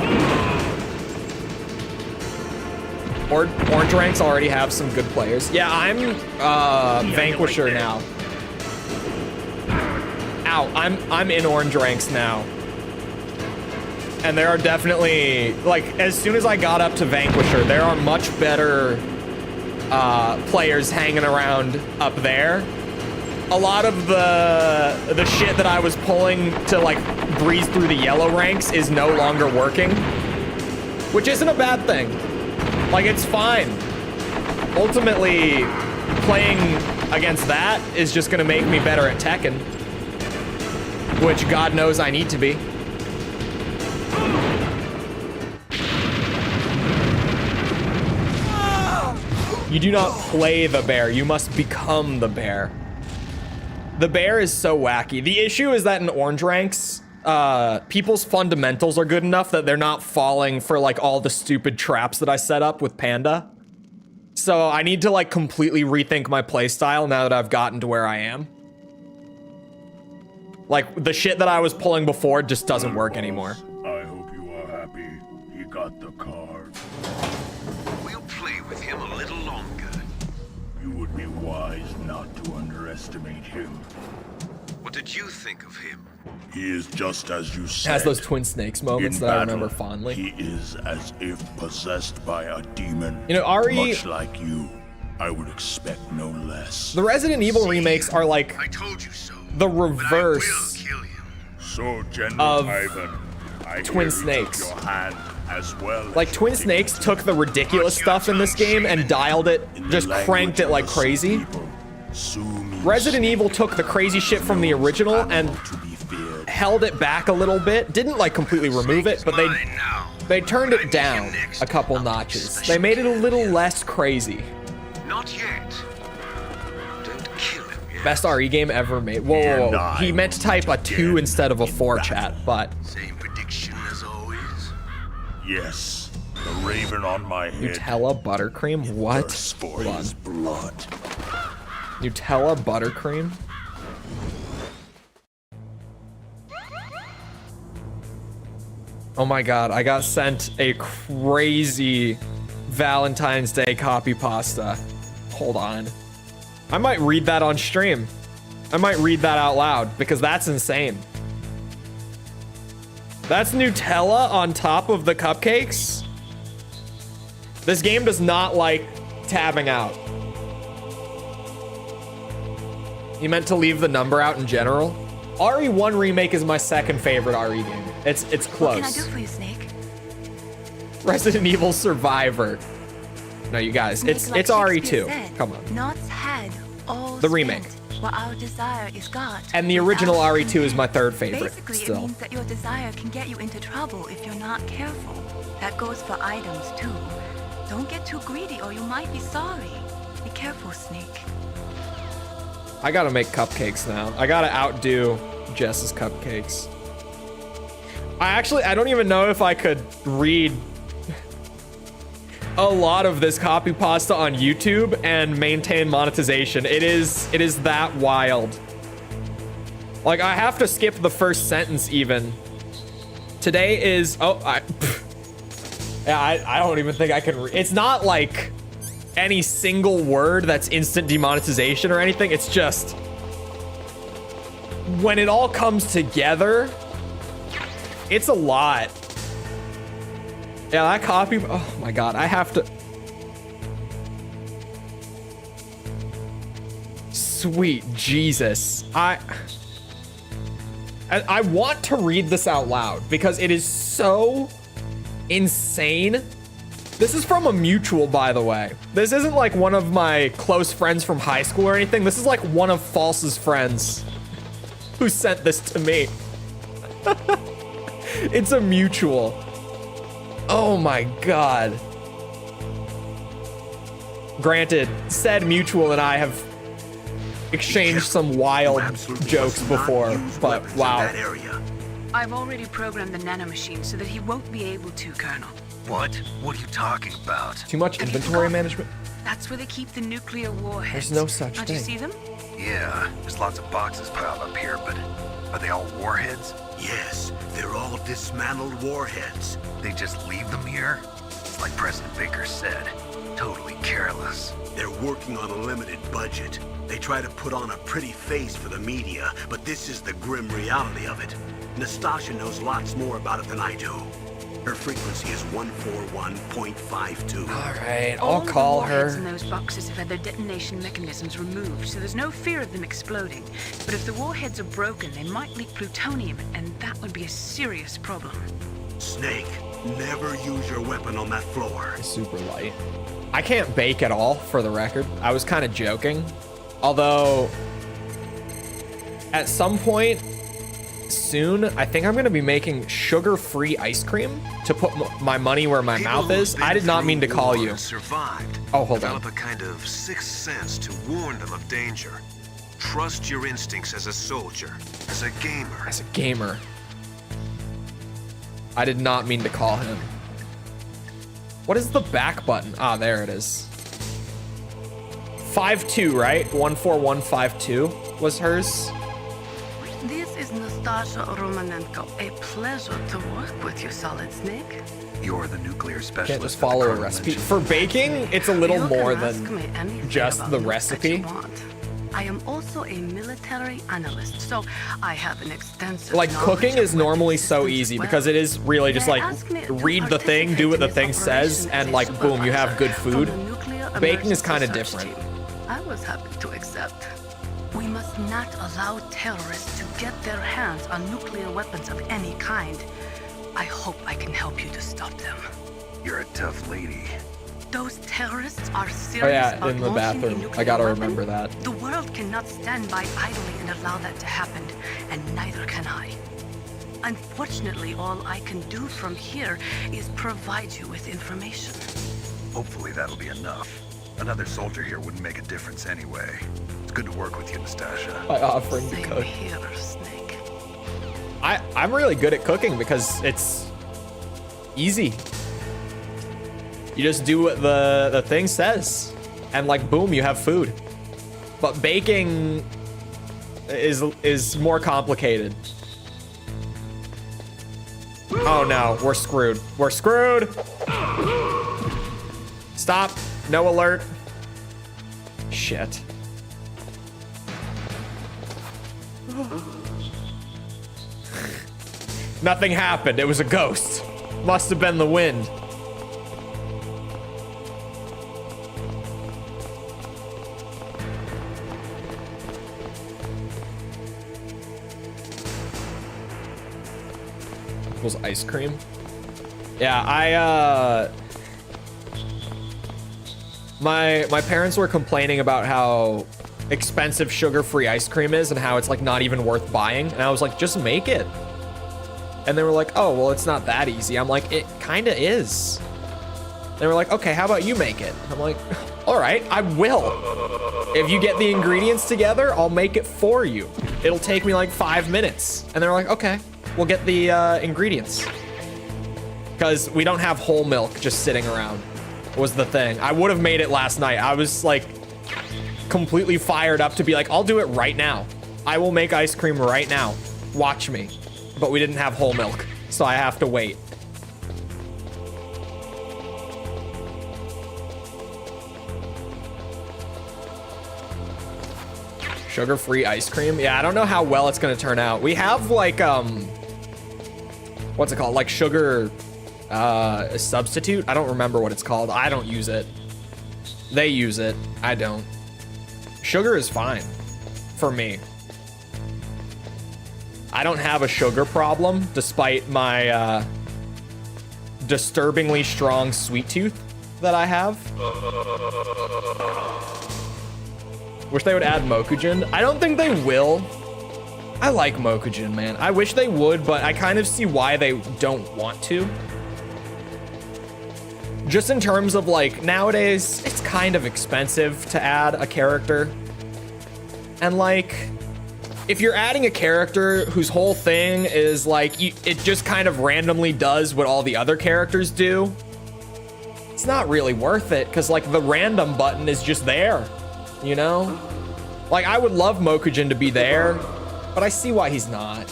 Orange ranks already have some good players. Yeah, I'm Vanquisher now. Ow, I'm in orange ranks now. And there are definitely, like, as soon as I got up to Vanquisher, there are much better players hanging around up there. A lot of the shit that I was pulling to, like, breeze through the yellow ranks is no longer working. Which isn't a bad thing. Like, it's fine. Ultimately, playing against that is just gonna make me better at Tekken. Which God knows I need to be. You do not play the bear, you must become the bear. The bear is so wacky. The issue is that in orange ranks, people's fundamentals are good enough that they're not falling for like all the stupid traps that I set up with Panda. So I need to like completely rethink my playstyle now that I've gotten to where I am. Like the shit that I was pulling before just doesn't work anymore. I hope you are happy. He got the card. We'll play with him a little longer. You would be wise not to underestimate him. What did you think of him? He is just as you said. Has those Twin Snakes moments In that I battle, remember fondly. He is as if possessed by a demon. You know, RE... Much like you, I would expect no less. The Resident Evil remakes are like... I told you so. The reverse So, General of Ivan, I Twin Snakes. your hand as well Like, Twin Snakes took the ridiculous stuff in this game and dialed it, just cranked it like crazy. Resident Evil took the crazy shit from the original and held it back a little bit. Didn't, like, completely remove it, but they turned it down a couple notches. They made it a little less crazy. Not yet. Don't kill him yet. Best RE game ever made. Whoa, whoa, whoa. He meant to type a 2 instead of a 4, chat, but... Same prediction as always. Yes, the raven on my head. Nutella buttercream? What? For his blood. Nutella buttercream? Oh my god, I got sent a crazy Valentine's Day copy pasta. Hold on. I might read that on stream. I might read that out loud because that's insane. That's Nutella on top of the cupcakes? This game does not like tabbing out. You meant to leave the number out in general? RE1 Remake is my second favorite RE game. It's close. What can I do for you, Snake? Resident Evil Survivor. No, you guys, Snake, it's like RE2. Shakespeare said, Come on. Knots had all The remake. spent, while our desire is God. And the original without RE2 is my third favorite. Basically, it Still. means that your desire can get you into trouble if you're not careful. That goes for items too. Don't get too greedy or you might be sorry. Be careful, Snake. I gotta make cupcakes now. I gotta outdo Jess's cupcakes. I don't even know if I could read a lot of this copy pasta on YouTube and maintain monetization. It is that wild. Like, I have to skip the first sentence even. Today is, I don't even think I can read. It's not like any single word that's instant demonetization or anything. It's just when it all comes together, it's a lot. Yeah, that copy, oh my God, I have to. Sweet Jesus. I want to read this out loud because it is so insane. This is from a mutual, by the way. This isn't like one of my close friends from high school or anything. This is like one of False's friends who sent this to me. It's a mutual. Oh my God. Granted, said mutual and I have exchanged some wild jokes before, but wow. I've already programmed the nanomachine so that he won't be able to, Colonel. What? What are you talking about? Too much inventory management? That's where they keep the nuclear warheads. There's no such Don't thing. you see them? Yeah, there's lots of boxes piled up here, but are they all warheads? Yes, they're all dismantled warheads. They just leave them here? It's like President Baker said, totally careless. They're working on a limited budget. They try to put on a pretty face for the media, but this is the grim reality of it. Nastasha knows lots more about it than I do. Her frequency is 141.52. All right, All I'll the call warheads her. in those boxes have had their detonation mechanisms removed, so there's no fear of them exploding. But if the warheads are broken, they might leak plutonium, and that would be a serious problem. Snake, never use your weapon on that floor. Super light. I can't bake at all, for the record. I was kind of joking. Although, at some point soon, I think I'm going to be making sugar-free ice cream to put my money where my mouth is. I did not mean to call you. Survived. Oh, hold on. Develop a kind of sixth sense to warn them of danger. Trust your instincts as a soldier, as a gamer. As a gamer. I did not mean to call him. What is the back button? Ah, there it is. 52, right? 14152 was hers. This is Nastasha Romanenko. A pleasure to work with you, Solid Snake. You're the nuclear specialist. Can't just that the follow a Colonel recipe. mentioned. For baking, it's a little You more can ask me than anything just about the nuke that recipe. you want. I am also a military analyst, so I have an extensive Like, knowledge cooking of is normally weapons so systems as easy well. because it is really just They like asked me to read the thing, do what the thing participate in says, this and operation like boom, you have good from food. the nuclear Baking is emergency kind of search different. team. I was happy to accept. We must not allow terrorists to get their hands on nuclear weapons of any kind. I hope I can help you to stop them. You're a tough lady. Those terrorists are serious Oh yeah, about in the launching a bathroom. nuclear I gotta weapon. remember that. The world cannot stand by idly and allow that to happen, and neither can I. Unfortunately, all I can do from here is provide you with information. Hopefully that'll be enough. Another soldier here wouldn't make a difference anyway. It's good to work with you, Nastasha. By offering to Same cook. here, Snake. I'm really good at cooking because it's easy. You just do what the thing says, and like boom, you have food. But baking is more complicated. Oh no, we're screwed. We're screwed. Stop. No alert. Shit. Nothing happened. It was a ghost. Must have been the wind. equals ice cream. Yeah, my parents were complaining about how expensive sugar-free ice cream is and how it's like not even worth buying. And I was like, just make it. And they were like, oh, well, it's not that easy. I'm like, it kind of is. They were like, okay, how about you make it? I'm like, all right, I will. If you get the ingredients together, I'll make it for you. It'll take me like 5 minutes. And they're like, okay, we'll get the ingredients. Because we don't have whole milk just sitting around, was the thing. I would have made it last night. I was like completely fired up to be like, I'll do it right now. I will make ice cream right now. Watch me. But we didn't have whole milk, so I have to wait. Sugar-free ice cream? Yeah, I don't know how well it's gonna turn out. We have like, what's it called? Like sugar substitute? I don't remember what it's called. I don't use it. They use it. I don't. Sugar is fine for me. I don't have a sugar problem despite my disturbingly strong sweet tooth that I have. Wish they would add Mokujin. I don't think they will. I like Mokujin, man. I wish they would, but I kind of see why they don't want to. Just in terms of like, nowadays, it's kind of expensive to add a character. And like, if you're adding a character whose whole thing is like, it just kind of randomly does what all the other characters do, it's not really worth it, because like the random button is just there, you know? Like, I would love Mokujin to be there, but I see why he's not.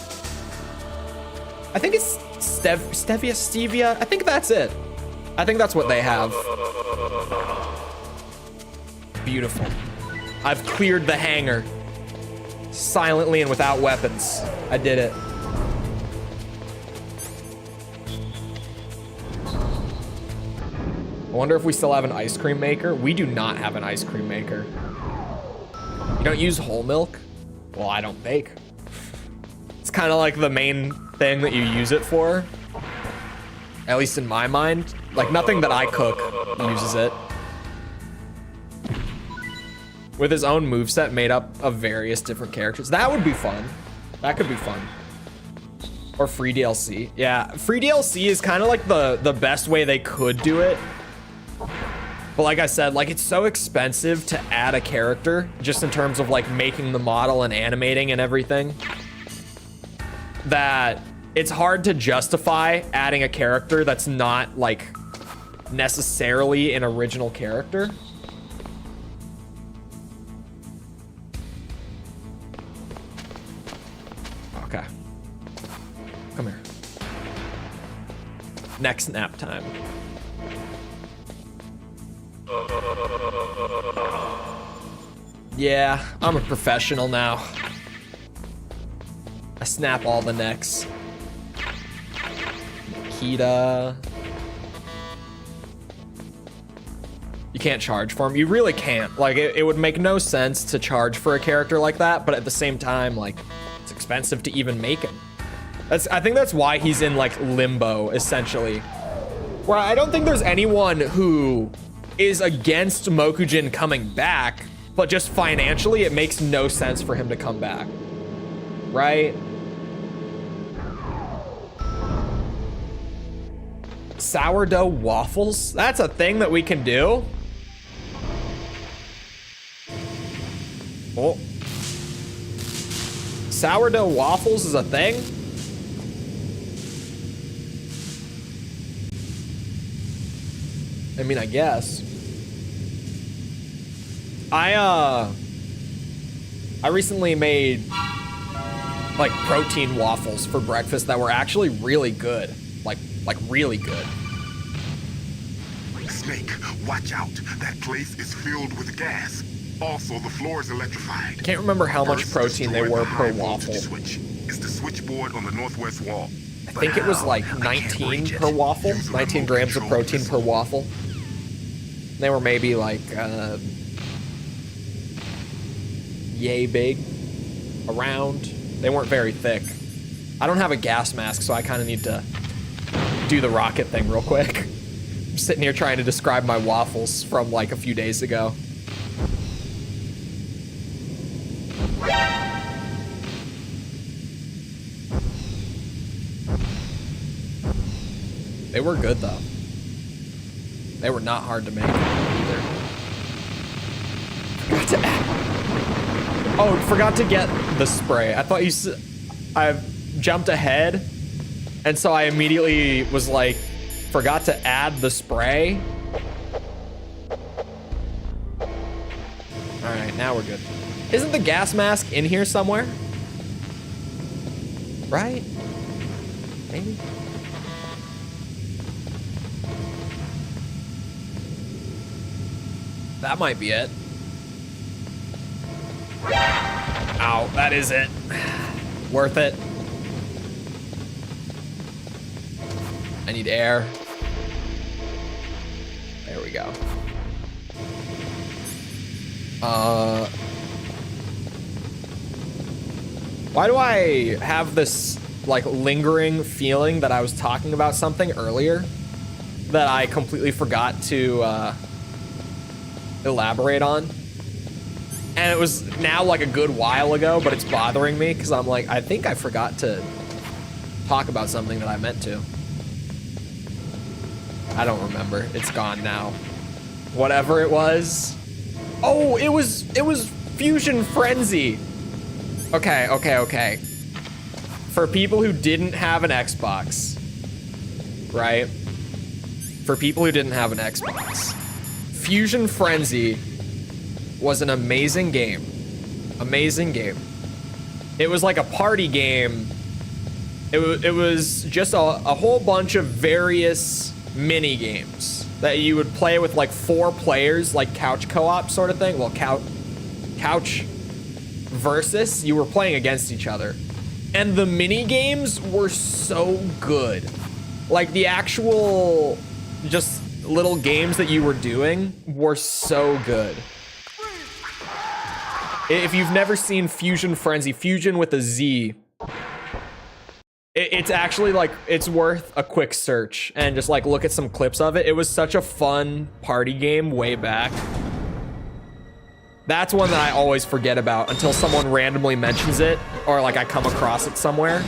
I think it's Stevia? I think that's it. I think that's what they have. Beautiful. I've cleared the hangar. Silently and without weapons. I did it. I wonder if we still have an ice cream maker. We do not have an ice cream maker. You don't use whole milk? Well, I don't bake. It's kind of like the main thing that you use it for. At least in my mind. Like, nothing that I cook uses it. With his own moveset made up of various different characters. That would be fun. That could be fun. Or free DLC. Yeah, free DLC is kind of like the best way they could do it. But like I said, like, it's so expensive to add a character, just in terms of like making the model and animating and everything, that it's hard to justify adding a character that's not like necessarily an original character. Okay. Come here. Next nap time. Yeah, I'm a professional now. I snap all the necks. Kita. You can't charge for him. You really can't. Like, it would make no sense to charge for a character like that, but at the same time, like, it's expensive to even make him. I think that's why he's in, like, limbo, essentially. Where I don't think there's anyone who is against Mokujin coming back, but just financially, it makes no sense for him to come back. Right? Sourdough waffles? That's a thing that we can do? Oh. Sourdough waffles is a thing? I mean, I guess. I recently made like protein waffles for breakfast that were actually really good. Like really good. Snake, watch out. That place is filled with gas. Also, the floor is electrified. Can't remember how much protein they were per waffle. Switch. It's the switchboard on the northwest wall. I think it was like 19 per waffle. 19 grams of protein per waffle. They were maybe like yay big, around. They weren't very thick. I don't have a gas mask, so I kind of need to do the rocket thing real quick. I'm sitting here trying to describe my waffles from like a few days ago. They were good though. They were not hard to make either. Forgot to get the spray. I thought I jumped ahead, and so I immediately was like, forgot to add the spray. All right, now we're good. Isn't the gas mask in here somewhere? Right? Maybe. That might be it. Ow, that is it. Worth it. I need air. There we go. Why do I have this like lingering feeling that I was talking about something earlier that I completely forgot to elaborate on? And it was now like a good while ago, but it's bothering me because I'm like, I think I forgot to talk about something that I meant to. I don't remember. It's gone now. Whatever it was. Oh, it was Fusion Frenzy. Okay. For people who didn't have an Xbox, right? For people who didn't have an Xbox, Fusion Frenzy was an amazing game. Amazing game. It was like a party game. It was just a whole bunch of various mini games that you would play with like 4 players, like couch co-op sort of thing. Well, couch versus, you were playing against each other. And the mini games were so good. Like the actual just little games that you were doing were so good. If you've never seen Fusion Frenzy, Fusion with a Z, it's actually like, it's worth a quick search and just like look at some clips of it. It was such a fun party game way back. That's one that I always forget about until someone randomly mentions it or like I come across it somewhere.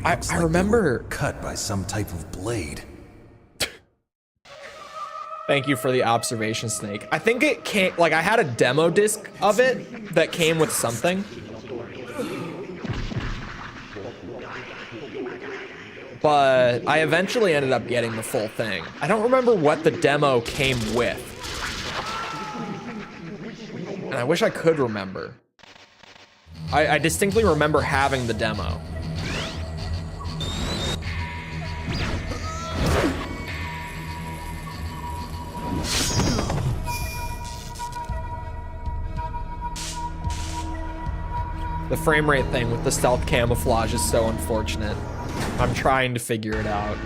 I remember cut by some type of blade. Thank you for the observation, Snake. I think it came, like I had a demo disc of it that came with something. But I eventually ended up getting the full thing. I don't remember what the demo came with. And I wish I could remember. I distinctly remember having the demo. The frame rate thing with the stealth camouflage is so unfortunate. I'm trying to figure it out.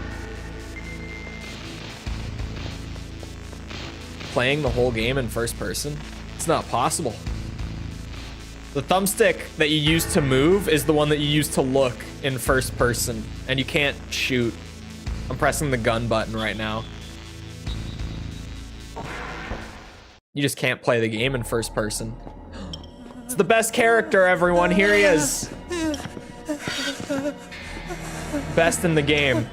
Playing the whole game in first person? It's not possible. The thumbstick that you use to move is the one that you use to look in first person, and you can't shoot. I'm pressing the gun button right now. You just can't play the game in first person. It's the best character, everyone. Here he is. Best in the game.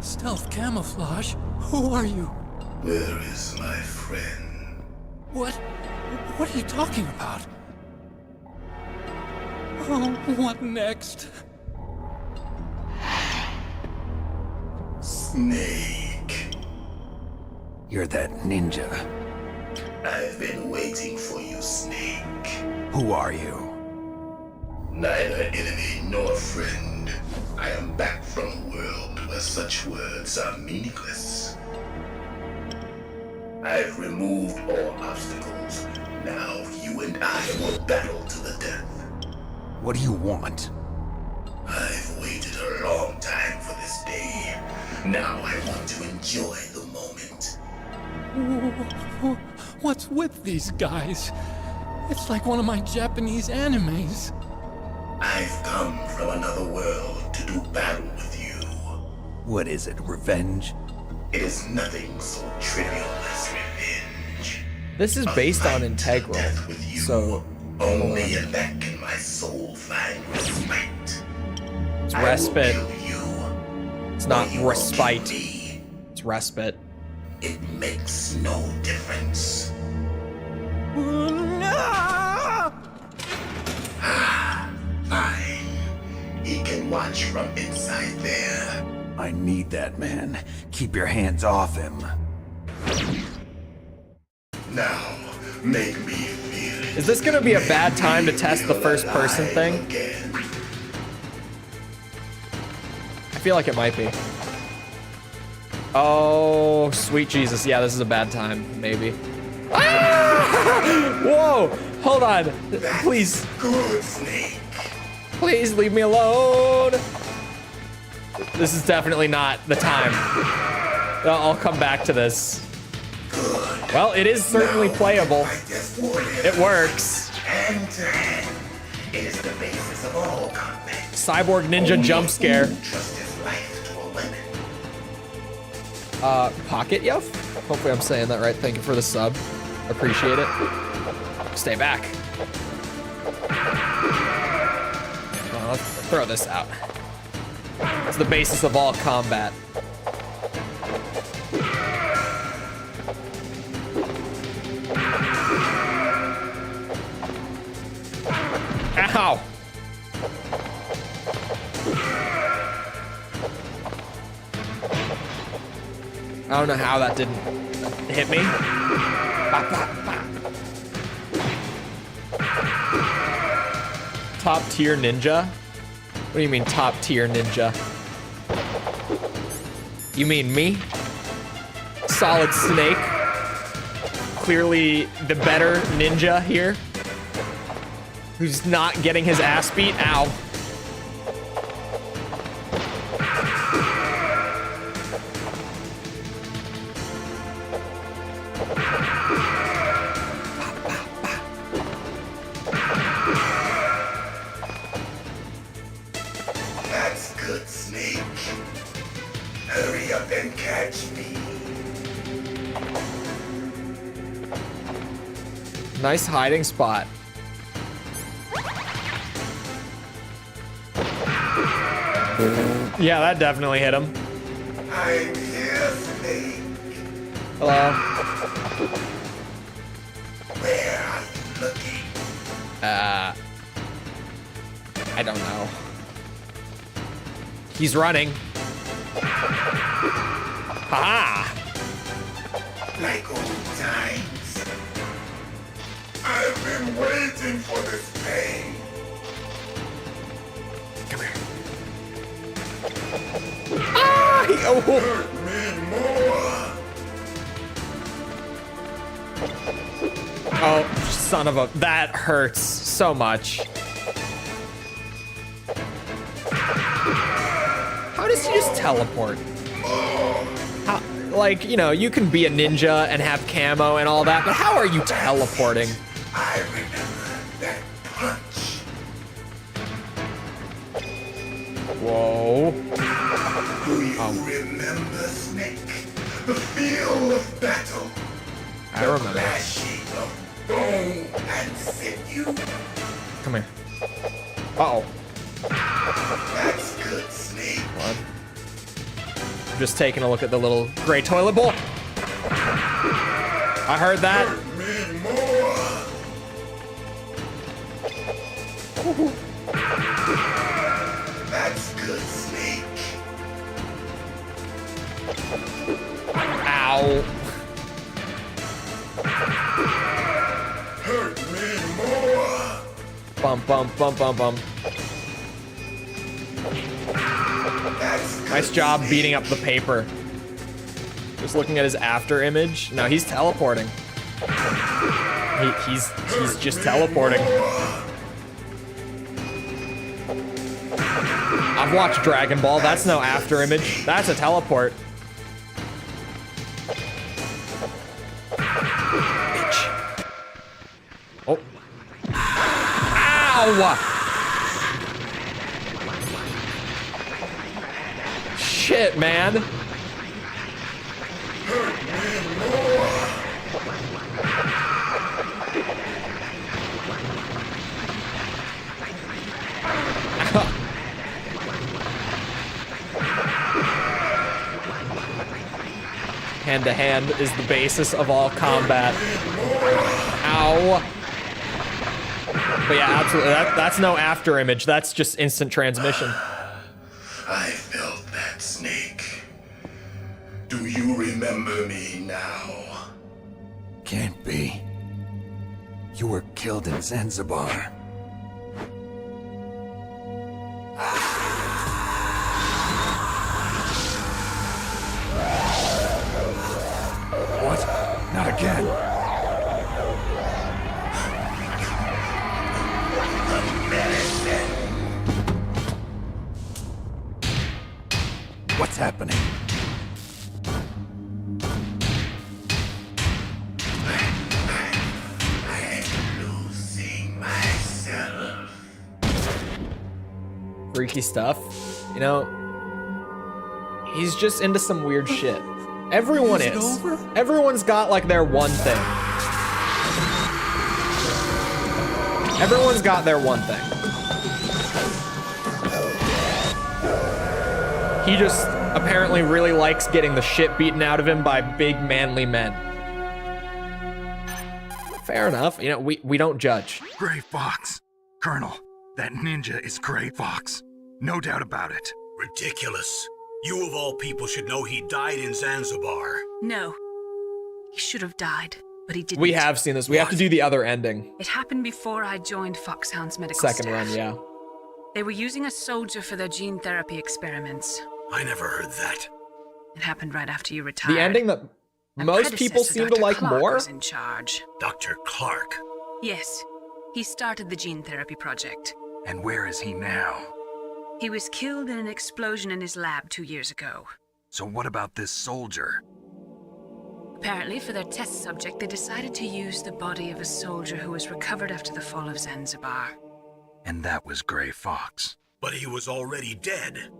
Stealth camouflage? Who are you? Where is my friend? What are you talking about? Oh, what next? Snake. You're that ninja. I've been waiting for you, Snake. Who are you? Neither enemy nor friend. I am back from a world where such words are meaningless. I've removed all obstacles. Now you and I will battle to the death. What do you want? I've waited a long time for this day. Now I want to enjoy the moment. What What's with these guys? It's like one of my Japanese animes. I've come from another world to do battle with you. What is it, revenge? It is nothing so trivial as revenge. This is based on Integral, so only in that can my soul find respite. It's respite. I will kill you. It's not You will respite. kill me. It's respite. It makes no difference. Fine. He can watch from inside there. I need that man. Keep your hands off him. Now, make me feel it. Is this gonna be a bad time to test the first person thing? Again. I feel like it might be. Oh, sweet Jesus. Yeah, this is a bad time, maybe. Ah! Whoa, hold on. Please. Good, Snake. Please leave me alone. This is definitely not the time. I'll come back to this. Good. Well, it is certainly playable. Fight this warrior. It works. Hand to hand. It is the basis of all combat. Cyborg ninja jump scare. Trust his life to a weapon. Pocket Yuff? Hopefully I'm saying that right. Thank you for the sub. Appreciate it. Stay back. Well, let's throw this out. It's the basis of all combat. Ow! I don't know how that didn't hit me. Bop, bop, bop. Top tier ninja? What do you mean top tier ninja? You mean me? Solid Snake? Clearly the better ninja here. Who's not getting his ass beat? Ow. That's good, Snake. Hurry up and catch me. Nice hiding spot. Yeah, that definitely hit him. I'm here, Snake. Hello. Where are you looking? I don't know. He's running. Ha! Like old times. I've been waiting for this pain. Come here. Ah! Oh. Hurt me more. Oh, son of a... That hurts so much. How does he just teleport? How, like, you know, you can be a ninja and have camo and all that, but how are you teleporting? I remember that punch. Whoa. Do you remember, Snake? The feel of battle. I remember. The clashing of bone and sinew. Come here. Uh-oh. That's good, Snake. What? I'm just taking a look at the little gray toilet bowl. I heard that. Hurt me more. That's good, Snake. Ow. Hurt me more. Bum, bum, bum, bum, bum. That's good, Nice job Snake. beating up the paper. Just looking at his after image. No, he's teleporting. He's just teleporting. I've watched Dragon Ball. That's no after image. That's a teleport. Bitch. Ow! Shit, man. Hand to hand is the basis of all combat. Ow. But yeah, absolutely. That's no after image. That's just instant transmission. I felt that, Snake. Do you remember me now? Can't be. You were killed in Zanzibar. What? Not again. What's happening? I'm losing myself. Freaky stuff. You know, he's just into some weird shit. Everyone is. Everyone's got like their one thing. Everyone's got their one thing. He just apparently really likes getting the shit beaten out of him by big manly men. Fair enough. You know, we don't judge. Gray Fox. Colonel, that ninja is Gray Fox. No doubt about it. Ridiculous. You of all people should know he died in Zanzibar. No. He should have died, but he didn't. We have seen this. We have to do the other ending. It happened before I joined Foxhound's medical Second staff. run, yeah. They were using a soldier for their gene therapy experiments. I never heard that. It happened right after you retired. The ending that most people seem to like Clark more. was in charge. Dr. Clark. Yes. He started the gene therapy project. And where is he now? He was killed in an explosion in his lab 2 years ago. So what about this soldier? Apparently, for their test subject, they decided to use the body of a soldier who was recovered after the fall of Zanzibar. And that was Gray Fox. But he was already dead.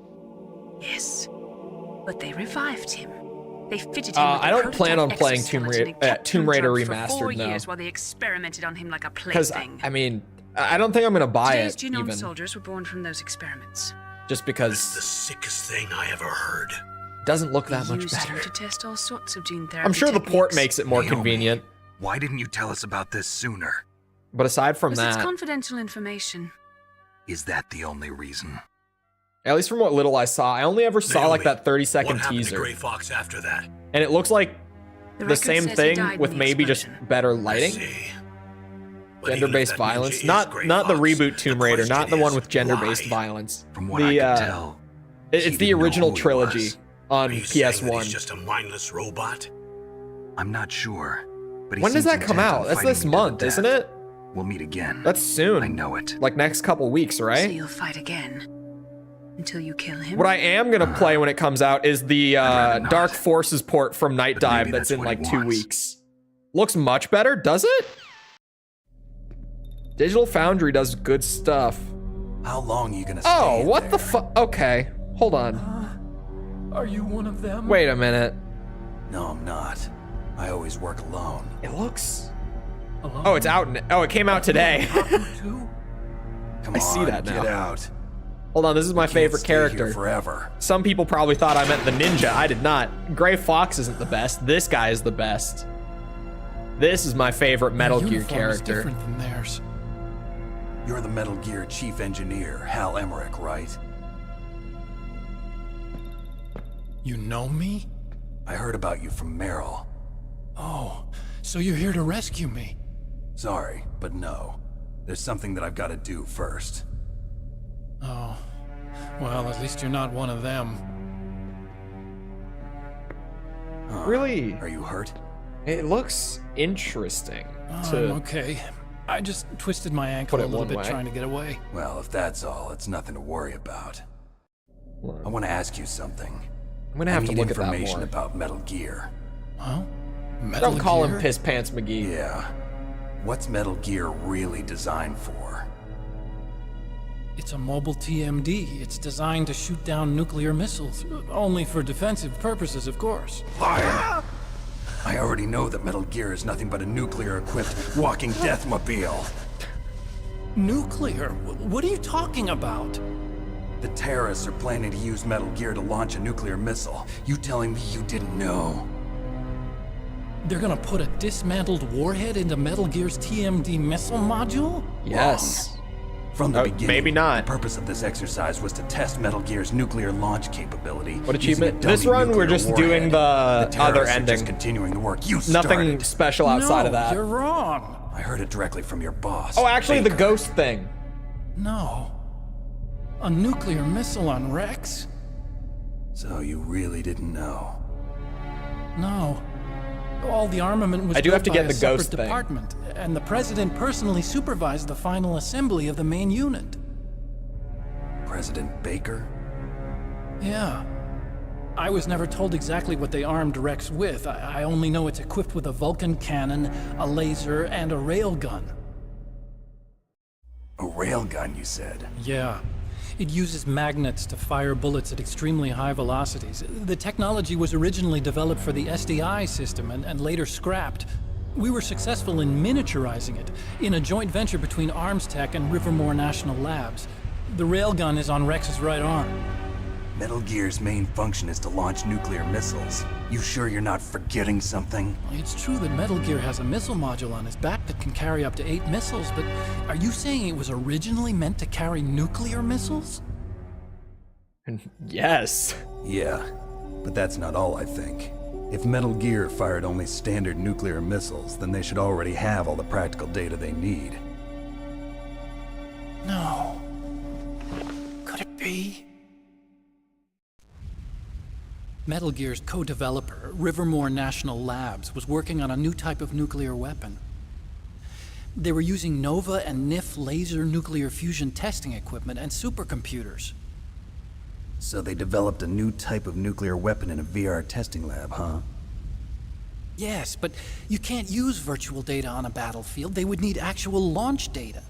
Yes. But they revived him. They fitted him with I don't plan on playing Tomb Raider for 4 Remastered, no. years while they experimented on him like a Because, plaything. I mean, I don't think I'm going to buy Today's it, genome even. soldiers were born from those experiments. Just That's because the sickest thing I ever heard. it doesn't look that They much used him better. to test all sorts of gene therapy I'm sure the port techniques. makes it more Naomi, convenient. Why didn't you tell us about this sooner? But aside from It's that, confidential information. Is that the only reason? at least from what little I saw, I only ever saw like Naomi, that 30-second what happened to teaser. Gray Fox after that? And it looks like The the record same says he thing died with in the maybe just explosion. better I lighting. see. But even if Gender-based that violence. ninja is Not Gray the Fox, reboot Tomb Raider, question not the one is, with gender-based why? violence. From what The, I can tell, it's he the didn't know original who he trilogy was. on Are you saying that PS1. he's just a mindless robot? I'm not sure. But he When does seems that come intent out? on That's fighting this me to the month, death. isn't it? We'll meet again. That's soon. I know it. Like next couple weeks, So right? you'll fight again. Until you kill him. What I am gonna play when it comes out is the rather not. Dark Forces port from Night But Dive maybe that's that's in what he like 2 wants. weeks. Looks much better, does it? Digital Foundry does good stuff. How long are you gonna stay Oh, in what there? the fuck? Okay, hold on. Are you one of them? Wait a minute. No, I'm not. I always work alone. It looks. Alone? Oh, it's out. Oh, it came out today. Too? Come I on, see that now. get out. Hold on, this is my Can't favorite stay here character. forever. Some people probably thought I meant the ninja. I did not. Gray Fox isn't the best. This guy is the best. This is my favorite Metal Your Gear uniform is character. different than theirs. You're the Metal Gear chief engineer, Hal Emmerich, right? You know me? I heard about you from Meryl. Oh, so you're here to rescue me. Sorry, but no. There's something that I've got to do first. Oh, well, at least you're not one of them. Really? Are you hurt? It looks interesting. I'm okay. I just twisted my ankle Put a it little one bit way. trying to get away. Well, if that's all, it's nothing to worry about. I want to ask you something. I'm gonna have I to need look at that information more. about Metal Gear. Huh? Metal Don't call Gear? him Piss Pants McGee. Yeah. What's Metal Gear really designed for? It's a mobile TMD. It's designed to shoot down nuclear missiles. Only for defensive purposes, of course. Fire! I already know that Metal Gear is nothing but a nuclear-equipped walking deathmobile. Nuclear? What are you talking about? The terrorists are planning to use Metal Gear to launch a nuclear missile. You telling me you didn't know? They're gonna put a dismantled warhead into Metal Gear's TMD missile module? Yes. Wrong. From the beginning, maybe not. The purpose of this exercise was to test Metal Gear's nuclear launch capability. What using a achievement? dummy This run, we're nuclear just warhead. doing the other terrorists are ending. just continuing the work you started. Nothing special outside of that. You're wrong. I heard it directly from your boss. Oh, actually, the Baker. ghost thing. No. A nuclear missile on Rex? So you really didn't know? No. All the armament was I do have to built get by the a separate ghost thing. department, and the president personally supervised the final assembly of the main unit. President Baker? Yeah. I was never told exactly what they armed Rex with. I only know it's equipped with a Vulcan cannon, a laser, and a railgun. A railgun, you said? Yeah. It uses magnets to fire bullets at extremely high velocities. The technology was originally developed for the SDI system and later scrapped. We were successful in miniaturizing it in a joint venture between Arms Tech and Rivermore National Labs. The railgun is on Rex's right arm. Metal Gear's main function is to launch nuclear missiles. You sure you're not forgetting something? It's true that Metal Gear has a missile module on his back that can carry up to 8 missiles, but are you saying it was originally meant to carry nuclear missiles? Yes. Yeah, but that's not all I think. If Metal Gear fired only standard nuclear missiles, then they should already have all the practical data they need. No. Could it be? Metal Gear's co-developer, Rivermore National Labs, was working on a new type of nuclear weapon. They were using NOVA and NIF laser nuclear fusion testing equipment and supercomputers. So they developed a new type of nuclear weapon in a VR testing lab, huh? Yes, but you can't use virtual data on a battlefield. They would need actual launch data.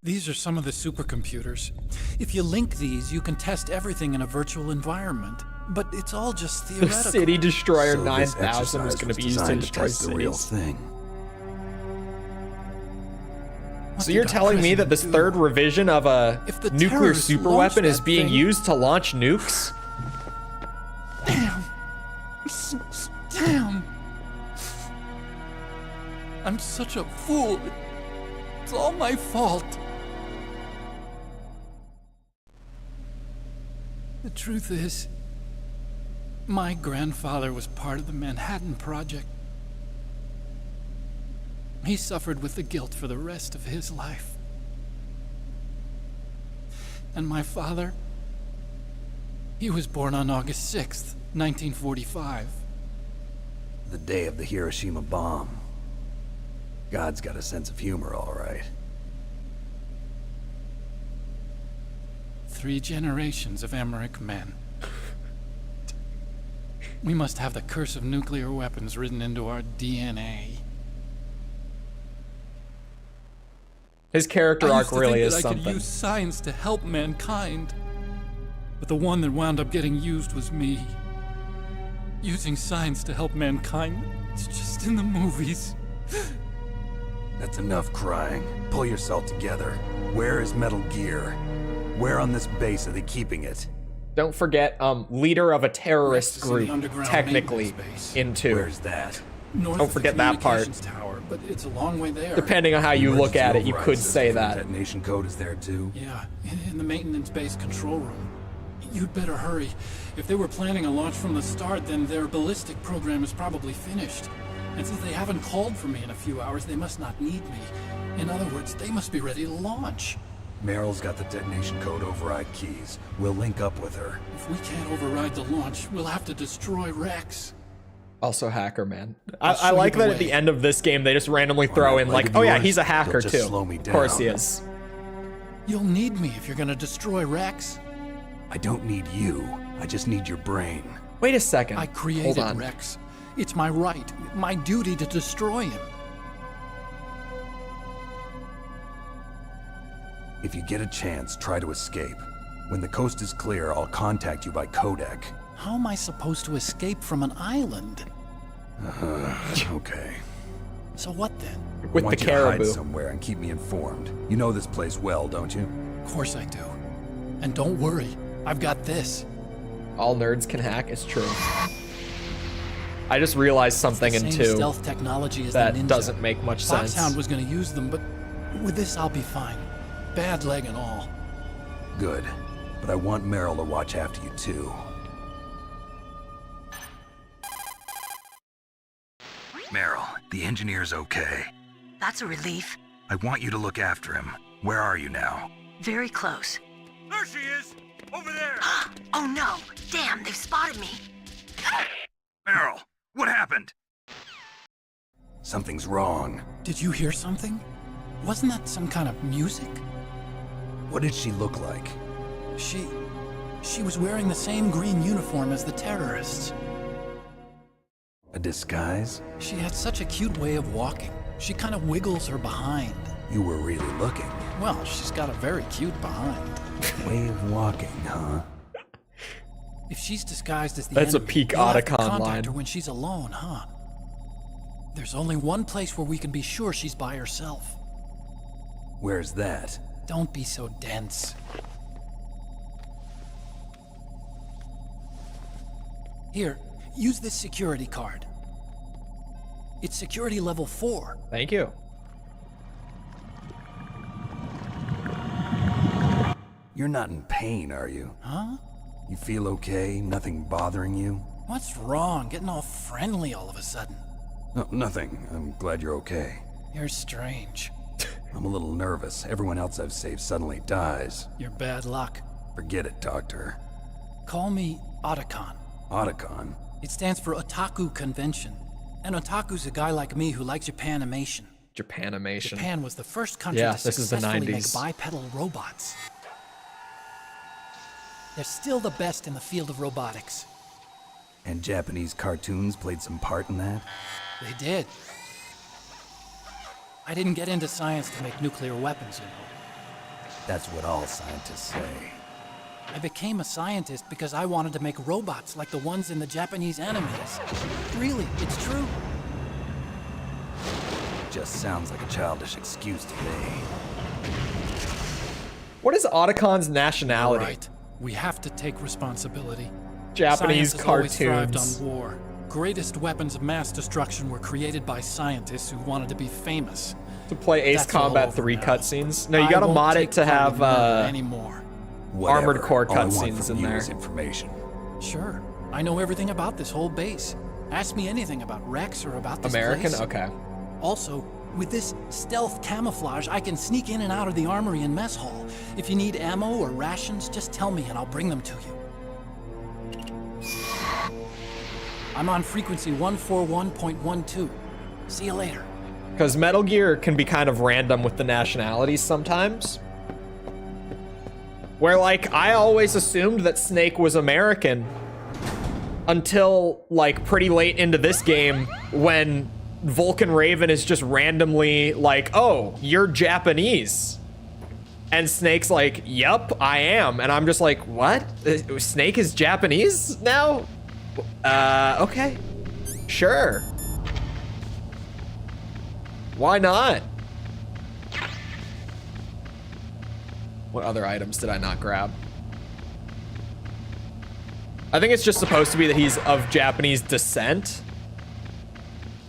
These are some of the supercomputers. If you link these, you can test everything in a virtual environment. But it's all just The theoretical. City Destroyer So this 9000 was exercise going to be used to designed destroy test the real cities. thing. What So you're did our telling me that president this do? third revision of a If the nuclear terrorists launch superweapon is that being thing- used to launch nukes? Damn. Damn. I'm such a fool. It's all my fault. The truth is, my grandfather was part of the Manhattan Project. He suffered with the guilt for the rest of his life. And my father, he was born on August 6th, 1945. The day of the Hiroshima bomb. God's got a sense of humor, all right. 3 generations of Emmerich men. We must have the curse of nuclear weapons written into our DNA. His character I arc used to really think is that I something. could use science to help mankind. But the one that wound up getting used was me. Using science to help mankind, it's just in the movies. That's enough crying. Pull yourself together. Where is Metal Gear? Where on this base are they keeping it? Don't forget, leader of a terrorist This is in the group, underground technically, maintenance base. in 2. Where's that? North Don't of the forget that part. communications tower, but it's a long way there. Depending on how you look Emergency at it, you override could system say for the that. Detonation code is there too. Yeah, in the maintenance base control room. You'd better hurry. If they were planning a launch from the start, then their ballistic program is probably finished. And since they haven't called for me in a few hours, they must not need me. In other words, they must be ready to launch. Meryl's got the detonation code override keys. We'll link up with her. If we can't override the launch, we'll have to destroy Rex. Also hacker, man. I'll I show like you the that at the way. end of this game, they just randomly throw that in leg like, of oh yeah, yours, he's a hacker he'll just too. slow me Of course he down. is. You'll need me if you're gonna destroy Rex. I don't need you. I just need your brain. Wait a second. I Hold created on. Rex. It's my right, my duty to destroy him. If you get a chance, try to escape. When the coast is clear, I'll contact you by codec. How am I supposed to escape from an island? Okay. So what then? With I want the you to hide caribou. somewhere and keep me informed. You know this place well, don't you? Of course I do. And don't worry, I've got this. All nerds can hack. It's true. I just realized something in Same 2 stealth technology as that the ninja. doesn't make much sense. Foxhound was gonna use them, but with this I'll be fine. Bad leg and all. Good. But I want Meryl to watch after you too. Meryl, the engineer's okay. That's a relief. I want you to look after him. Where are you now? Very close. There she is! Over there! Oh no! Damn, they've spotted me. Meryl, what happened? Something's wrong. Did you hear something? Wasn't that some kind of music? What did she look like? She was wearing the same green uniform as the terrorists. A disguise? She had such a cute way of walking. She kind of wiggles her behind. You were really looking. Well, she's got a very cute behind. Way of walking, huh? If she's disguised as the That's a enemy, peak you'll have to Otacon contact line. her when she's alone, huh? There's only one place where we can be sure she's by herself. Where's that? Don't be so dense. Here, use this security card. It's security level 4. Thank you. You're not in pain, are you? Huh? You feel okay? Nothing bothering you? What's wrong? Getting all friendly all of a sudden. No, nothing. I'm glad you're okay. You're strange. I'm a little nervous. Everyone else I've saved suddenly dies. You're bad luck. Forget it, Doctor. Call me Otacon. Otacon? It stands for Otaku Convention. And Otaku's a guy like me who likes Japanimation. Japanimation. Japan was the first country Yeah, to this is the successfully make 90s. bipedal robots. They're still the best in the field of robotics. And Japanese cartoons played some part in that? They did. I didn't get into science to make nuclear weapons, you know. That's what all scientists say. I became a scientist because I wanted to make robots like the ones in the Japanese animes. Really, it's true. Just sounds like a childish excuse to me. What is Otacon's nationality? Right. We have to take responsibility. Japanese Science has always thrived cartoons. on war. Greatest weapons of mass destruction were created by scientists who wanted to be famous. To play Ace That's all Combat over 3 now. cutscenes? No, you I gotta won't mod take it to part in have murder anymore. Whatever. Armored Core All I want cutscenes from in you there. is information. Sure. I know everything about this whole base. Ask me anything about Rex or about this American? place. Okay. Also, with this stealth camouflage, I can sneak in and out of the armory and mess hall. If you need ammo or rations, just tell me and I'll bring them to you. I'm on frequency 141.12. See you later. Because Metal Gear can be kind of random with the nationalities sometimes. Where, like, I always assumed that Snake was American until, like, pretty late into this game when Vulcan Raven is just randomly like, oh, you're Japanese. And Snake's like, yup, I am. And I'm just like, what? Snake is Japanese now? Okay. Sure. Why not? What other items did I not grab? I think it's just supposed to be that he's of Japanese descent.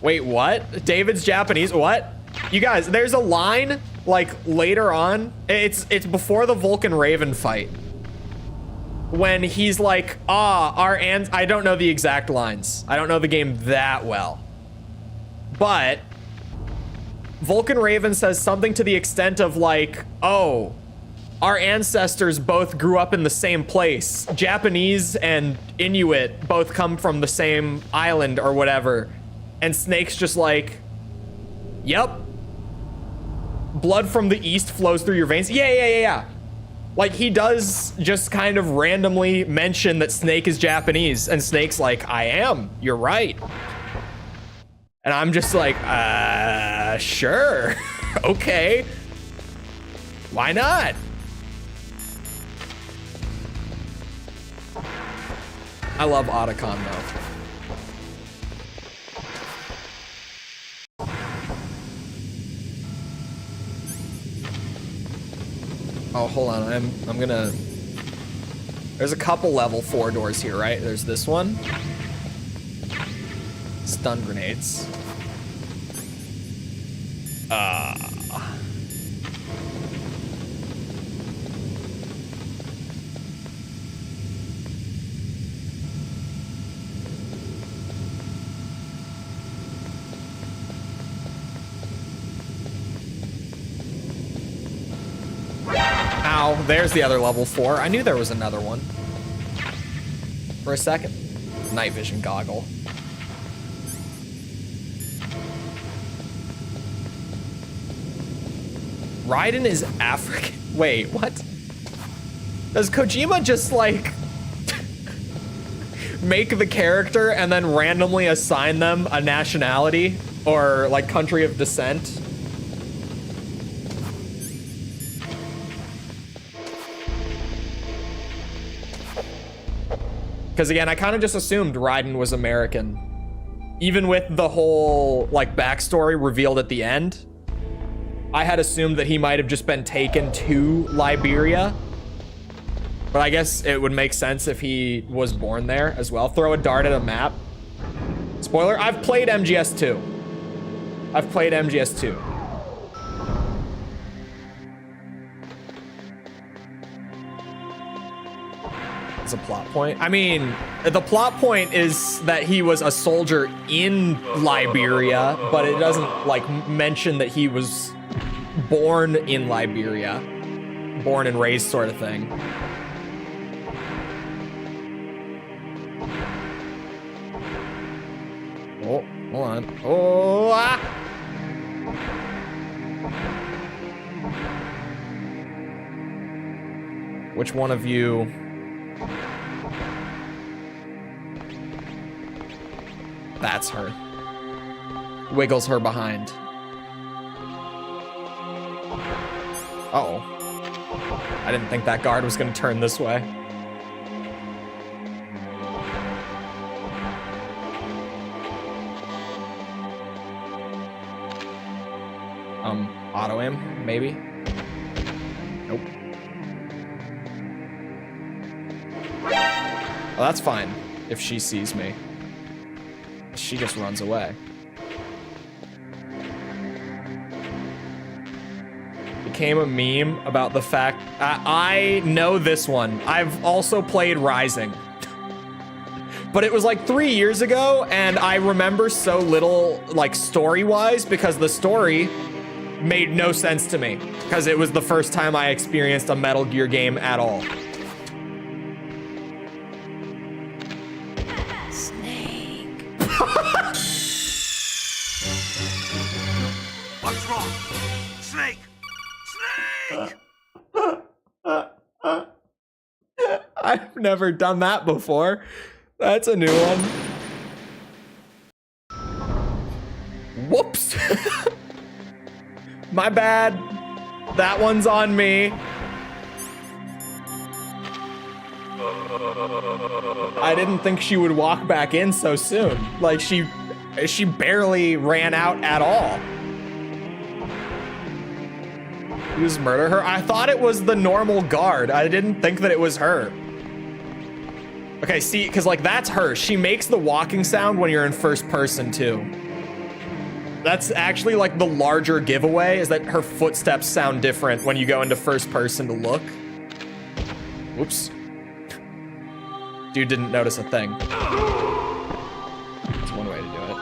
Wait, what? David's Japanese? What? You guys, there's a line, like, later on. It's before the Vulcan Raven fight. When he's like, I don't know the exact lines. I don't know the game that well. But Vulcan Raven says something to the extent of like, oh, our ancestors both grew up in the same place. Japanese and Inuit both come from the same island or whatever. And Snake's just like, yep. Blood from the east flows through your veins. Yeah. Like, he does just kind of randomly mention that Snake is Japanese. And Snake's like, I am. You're right. And I'm just like, sure. Okay. Why not? I love Otacon though. Oh, hold on. I'm gonna. There's a couple level 4 doors here, right? There's this one. Stun grenades. Ow, there's the other level 4. I knew there was another one. For a second. Night vision goggle. Raiden is African. Wait, what? Does Kojima just like make the character and then randomly assign them a nationality or like country of descent? Because again, I kind of just assumed Raiden was American. Even with the whole like backstory revealed at the end, I had assumed that he might have just been taken to Liberia. But I guess it would make sense if he was born there as well. Throw a dart at a map. Spoiler, I've played MGS2. I've played MGS2. It's a plot point. I mean, the plot point is that he was a soldier in Liberia, but it doesn't like mention that he was born in Liberia. Born and raised sort of thing. Oh, hold on. Oh, ah! Which one of you? That's her. Wiggles her behind. Uh-oh. I didn't think that guard was gonna turn this way. Auto aim, maybe? Nope. Well, that's fine if she sees me. She just runs away. Became a meme about the fact I know this one. I've also played Rising. But it was like 3 years ago, and I remember so little, like, story-wise, because the story made no sense to me. Because it was the first time I experienced a Metal Gear game at all. Snake. What's wrong? Snake! Snake! I've never done that before. That's a new one. Whoops. My bad. That one's on me. I didn't think she would walk back in so soon. Like she barely ran out at all. You just murder her? I thought it was the normal guard. I didn't think that it was her. Okay, see, because like that's her. She makes the walking sound when you're in first person too. That's actually like the larger giveaway, is that her footsteps sound different when you go into first person to look. Whoops. Dude didn't notice a thing. That's one way to do it.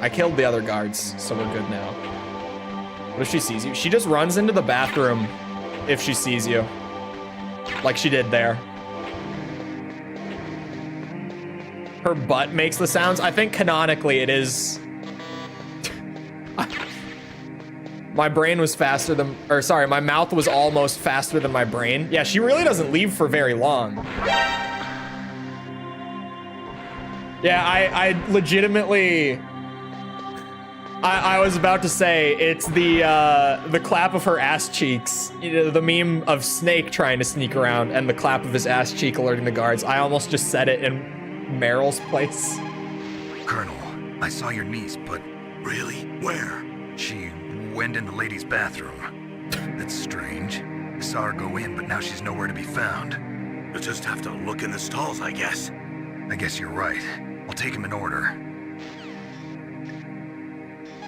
I killed the other guards, so we're good now. What if she sees you? She just runs into the bathroom if she sees you. Like she did there. Her butt makes the sounds. I think canonically it is. My brain was faster than, or sorry, my mouth was almost faster than my brain. Yeah, she really doesn't leave for very long. Yeah, I legitimately I was about to say it's the clap of her ass cheeks. You know, the meme of Snake trying to sneak around and the clap of his ass cheek alerting the guards. I almost just said it in Meryl's place. Colonel, I saw your niece, but... Really? Where? She went in the ladies' bathroom. That's strange. I saw her go in, but now she's nowhere to be found. You'll just have to look in the stalls, I guess. I guess you're right. I'll take him in order.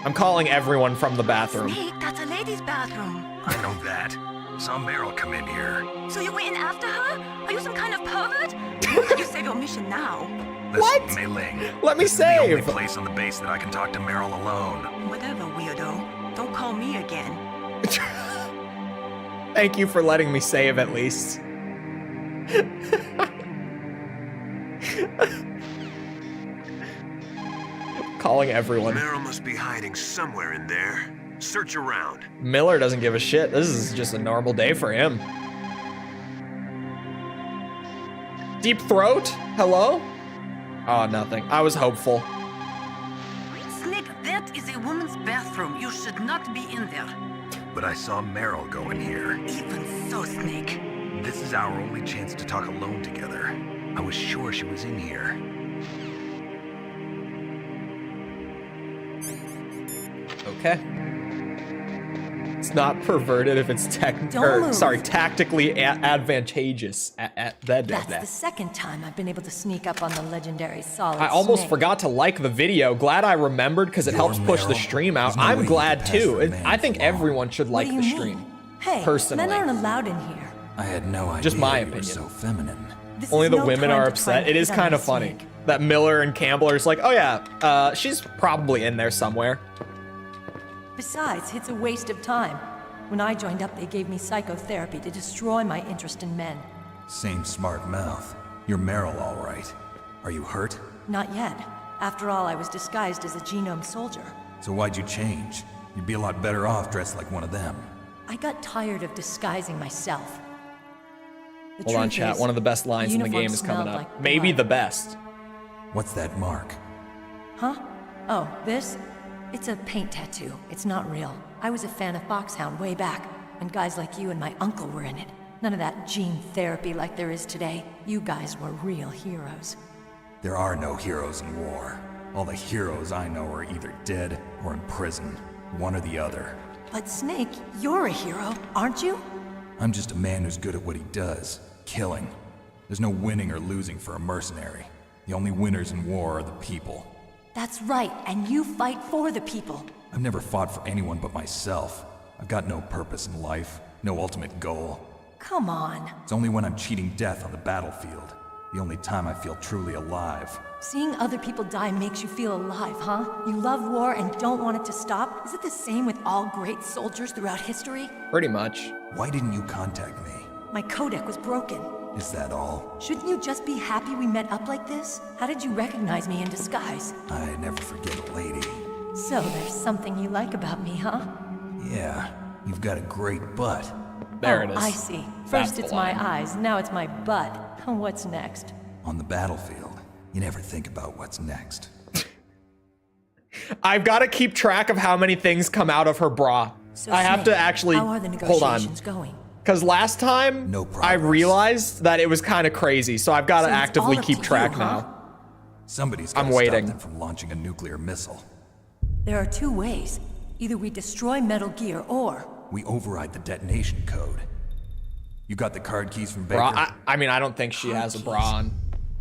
I'm calling everyone from the bathroom. Snake, that's a lady's bathroom. I know that. Saw Meryl come in here. So you went in after her? Are you some kind of pervert? You save your mission now. This What? Mei Ling. Let me This is the only save. place on the base that I can talk to Meryl alone. Whatever, weirdo. Don't call me again. Thank you for letting me save at least. Calling everyone. Meryl must be hiding somewhere in there. Search around. Miller doesn't give a shit. This is just a normal day for him. Deep Throat? Hello? Oh, nothing. I was hopeful. Snake, that is a woman's bathroom. You should not be in there. But I saw Meryl go in here. Even so, Snake. This is our only chance to talk alone together. I was sure she was in here. Okay. It's not perverted if it's Don't move. tactically advantageous. That's the second time I've been able to sneak up on the legendary Solid I almost Snake. forgot to like the video. Glad I remembered because it helps push the Meryl. stream out. There's no I'm way you glad can pass too. for a man I think for long. everyone should like What do the you stream. mean? Hey, Personally. men aren't allowed in here. I had no idea Just my you were opinion. so feminine. This Only is the no women time are to upset. try and It is hit on kind my of funny Snake. that Miller and Campbell are just like, oh yeah, she's probably in there somewhere. Besides, it's a waste of time. When I joined up, they gave me psychotherapy to destroy my interest in men. Same smart mouth. You're Meryl, all right. Are you hurt? Not yet. After all, I was disguised as a genome soldier. So why'd you change? You'd be a lot better off dressed like one of them. I got tired of disguising myself. The Hold on, truth chat. is, One of the best lines in the uniform game is coming smelled up. like Maybe blood. the best. What's that mark? Huh? Oh, this? It's a paint tattoo. It's not real. I was a fan of Foxhound way back, when guys like you and my uncle were in it. None of that gene therapy like there is today. You guys were real heroes. There are no heroes in war. All the heroes I know are either dead or in prison. One or the other. But Snake, you're a hero, aren't you? I'm just a man who's good at what he does. Killing. There's no winning or losing for a mercenary. The only winners in war are the people. That's right, and you fight for the people. I've never fought for anyone but myself. I've got no purpose in life, no ultimate goal. Come on. It's only when I'm cheating death on the battlefield. The only time I feel truly alive. Seeing other people die makes you feel alive, huh? You love war and don't want it to stop? Is it the same with all great soldiers throughout history? Pretty much. Why didn't you contact me? My codec was broken. Is that all? Shouldn't you just be happy we met up like this? How did you recognize me in disguise? I never forget a lady. So there's something you like about me, huh? Yeah, you've got a great butt. There Oh, it is. I see. That's First the it's line. my eyes, now it's my butt. What's next? On the battlefield, you never think about what's next. I've got to keep track of how many things come out of her bra. So I have Snake, to actually how are the hold on. negotiations going? Because last time No I progress. realized that it was kind of crazy, so I've got to So it's actively all up keep to track you, huh? now. Somebody's I'm got to waiting. stop them from launching a nuclear missile. There are two ways. Either we destroy Metal Gear or... We override the detonation code. You got the card keys from Baker? Bra. I mean, I don't think she has a bra on.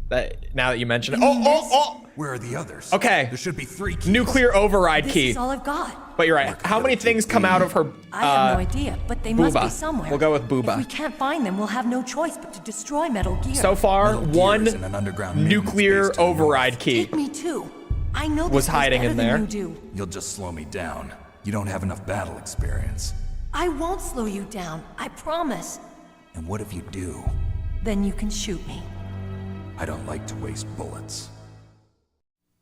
That now that you mention it. You mean this? Oh! Where are the others? Okay. There should be 3 keys. Nuclear override This key. is all I've got. But you're right. How many things come out of her? I have no idea, but they must Booba. be somewhere. We'll go with Booba. If we can't find them, we'll have no choice but to destroy Metal Gear. So far, Metal Gear one is in an underground maintenance nuclear base to the override north. key. Take me too. I know this Was place hiding better in than there. You do. You'll just slow me down. You don't have enough battle experience. I won't slow you down. I promise. And what if you do? Then you can shoot me. I don't like to waste bullets.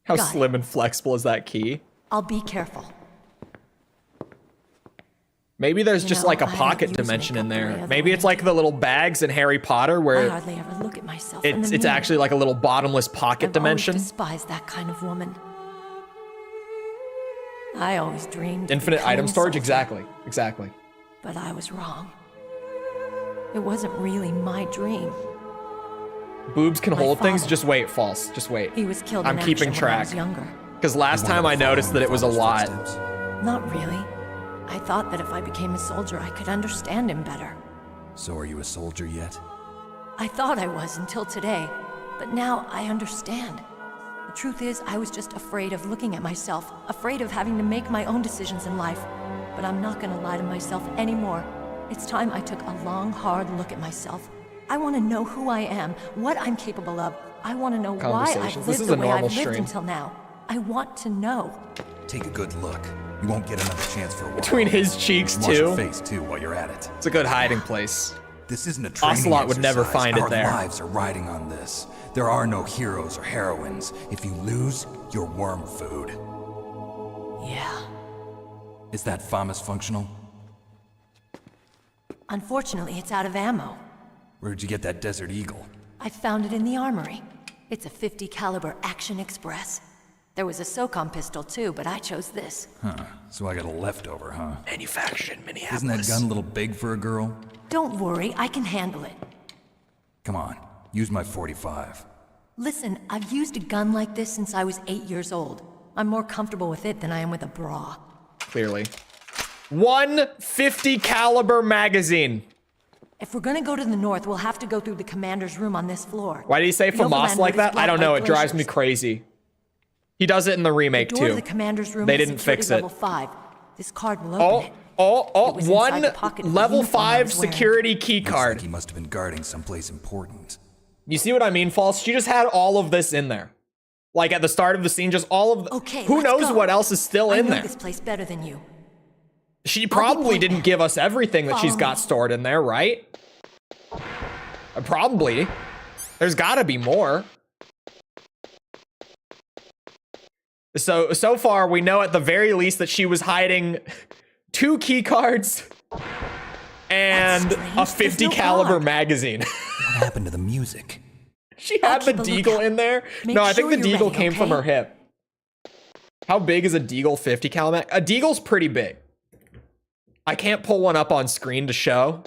How Got it. slim and flexible is that key? I'll be careful. Maybe there's You just know, like a I don't pocket use dimension in makeup the way there. other Maybe it's women like the little bags in Harry Potter I where hardly ever look at myself in it's the it's mirror. actually like a little bottomless pocket I've dimension. always despised that kind of woman. I always dreamed of Infinite becoming item a storage? soldier. Exactly. But I was wrong. It wasn't really my dream. Boobs can My hold things? father. Just wait, false. Just wait. He was killed I'm in keeping action when I was track. younger. Because last time I noticed that it was a lot. Not really. I thought that if I became a soldier, I could understand him better. So are you a soldier yet? I thought I was until today, but now I understand. The truth is, I was just afraid of looking at myself, afraid of having to make my own decisions in life. But I'm not gonna lie to myself anymore. It's time I took a long, hard look at myself. I want to know who I am, what I'm capable of. I want to know why I've This lived is the a way I've normal lived stream. until now. I want to know. Take a good look. You won't get another chance for a while. Between his cheeks, Wash your too. face, too, while you're at it. It's a good hiding place. This isn't a training Ocelot would never exercise. find it there. Our lives are riding on this. There are no heroes or heroines. If you lose, you're worm food. Yeah. Is that FAMAS functional? Unfortunately, it's out of ammo. Where'd you get that Desert Eagle? I found it in the armory. It's a .50 caliber Action Express. There was a SOCOM pistol too, but I chose this. Huh. So I got a leftover, huh? Manufactured in Minneapolis. Isn't that gun a little big for a girl? Don't worry, I can handle it. Come on, use my .45. Listen, I've used a gun like this since I was 8 years old. I'm more comfortable with it than I am with a bra. Clearly. 150 caliber magazine. If we're gonna go to the north, we'll have to go through the commander's room on this floor. Why did he say The FAMAS overland like route is that? I don't blocked know. by It drives me glaciers. crazy. He does it in the remake The door too. to the commander's room They is didn't security fix it. level 5. This card will open it. It Oh, was inside one the pocket of the level uniform I 5 was wearing. security key Looks card. like he must have been guarding someplace important. You see what I mean, False? She just had all of this in there. Like at the start of the scene, just all of the, Okay, who let's knows go. what else is still I in know there. this place better than you. She probably point didn't give us everything that she's Follow got me. stored in there, right? Probably. There's gotta be more. So far, we know at the very least that she was hiding 2 key cards and That's a strange. 50 There's no caliber card. magazine. What happened to the music? She had the keep a deagle lookout. in there. Make No, I think sure the you're deagle ready, came from okay? her hip. How big is a deagle 50 caliber? A deagle's pretty big. I can't pull one up on screen to show.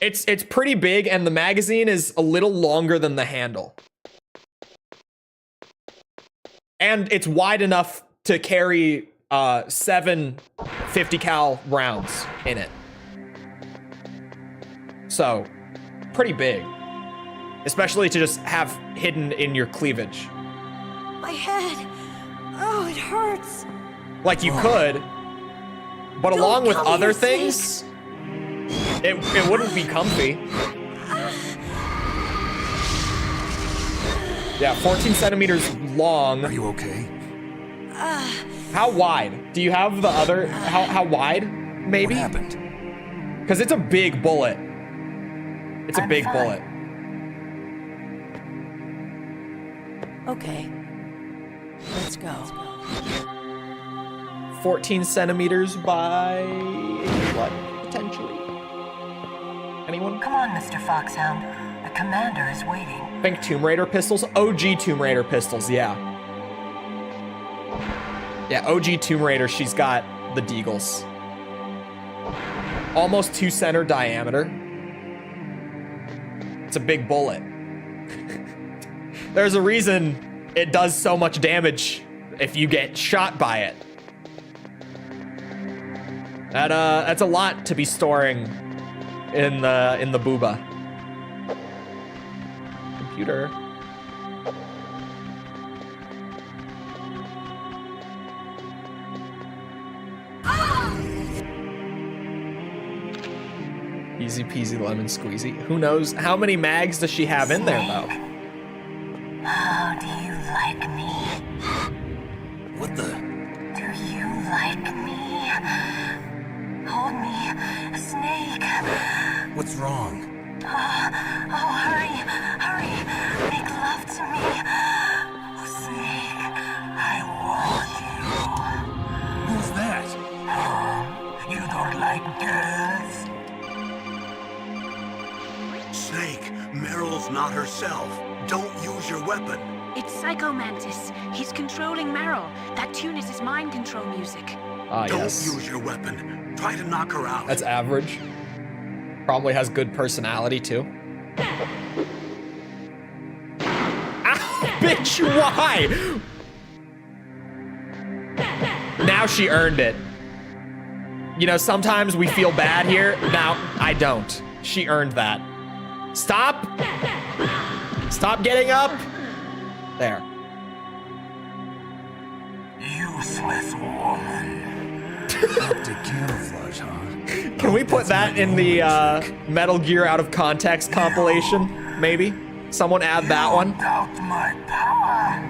It's pretty big, and the magazine is a little longer than the handle. And it's wide enough to carry 7 50 cal rounds in it. So, pretty big. Especially to just have hidden in your cleavage. My head. Oh, it hurts. Like you could, but Don't along with come other here, things, it wouldn't be comfy. Yeah, 14 centimeters long. Are you okay? How wide? Do you have the other? How wide? Maybe? What happened? Because it's a big bullet. It's a I'm big fine. bullet. Okay. Let's go. 14 centimeters by what? Potentially. Anyone? Come on, Mr. Foxhound. The commander is waiting. I think Tomb Raider pistols? OG Tomb Raider pistols, yeah. Yeah, OG Tomb Raider, she's got the deagles. Almost 2 center diameter. It's a big bullet. There's a reason it does so much damage if you get shot by it. That's a lot to be storing in the booba. Computer. Easy peasy lemon squeezy. Who knows? How many mags does she have in there, though? How do you like me? What the? Do you like me? Hold me, Snake. What's wrong? Oh, hurry, hurry. Make love to me. Oh, Snake, I want you. Who's that? You don't like girls? Snake, Meryl's not herself. Don't use your weapon. It's Psycho Mantis. He's controlling Meryl. That tune is his mind control music. Don't Yes. use your weapon. Try to knock her out. That's average. Probably has good personality too. Ow, bitch, why? Now she earned it. You know, sometimes we feel bad here. Now, I don't. She earned that. Stop. Stop getting up. There. Useless woman. Optic camouflage, huh? Can we put that in the Metal Gear Out of Context compilation? Maybe? Someone add that one? Doubt my power.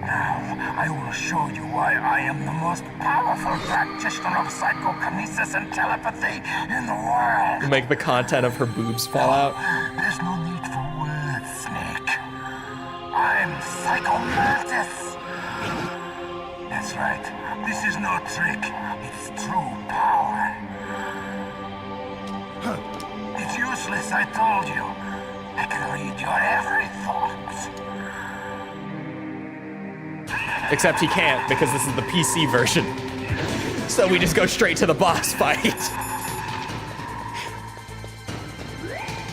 Now, I will show you why I am the most powerful practitioner of psychokinesis and telepathy in the world. Make the content of her boobs fall out. There's no need for words, Snake. I'm Psycho Mantis. That's right. This is no trick. It's true power. It's useless, I told you. I can read your every thought. Except he can't, because this is the PC version. So we just go straight to the boss fight.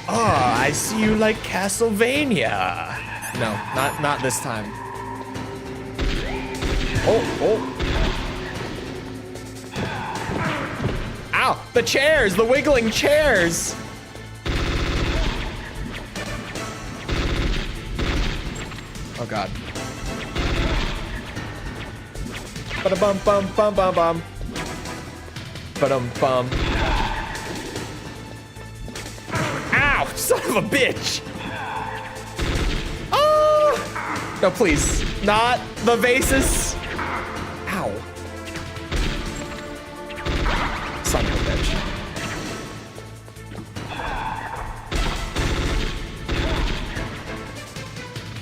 Oh, I see you like Castlevania. No, not this time. Oh. Ow, the chairs, the wiggling chairs. Oh God. Ba-da-bum bum bum bum bum. Ba-dum bum. Ow, son of a bitch. Oh! No, please, not the vases. Ow. Son of a bitch.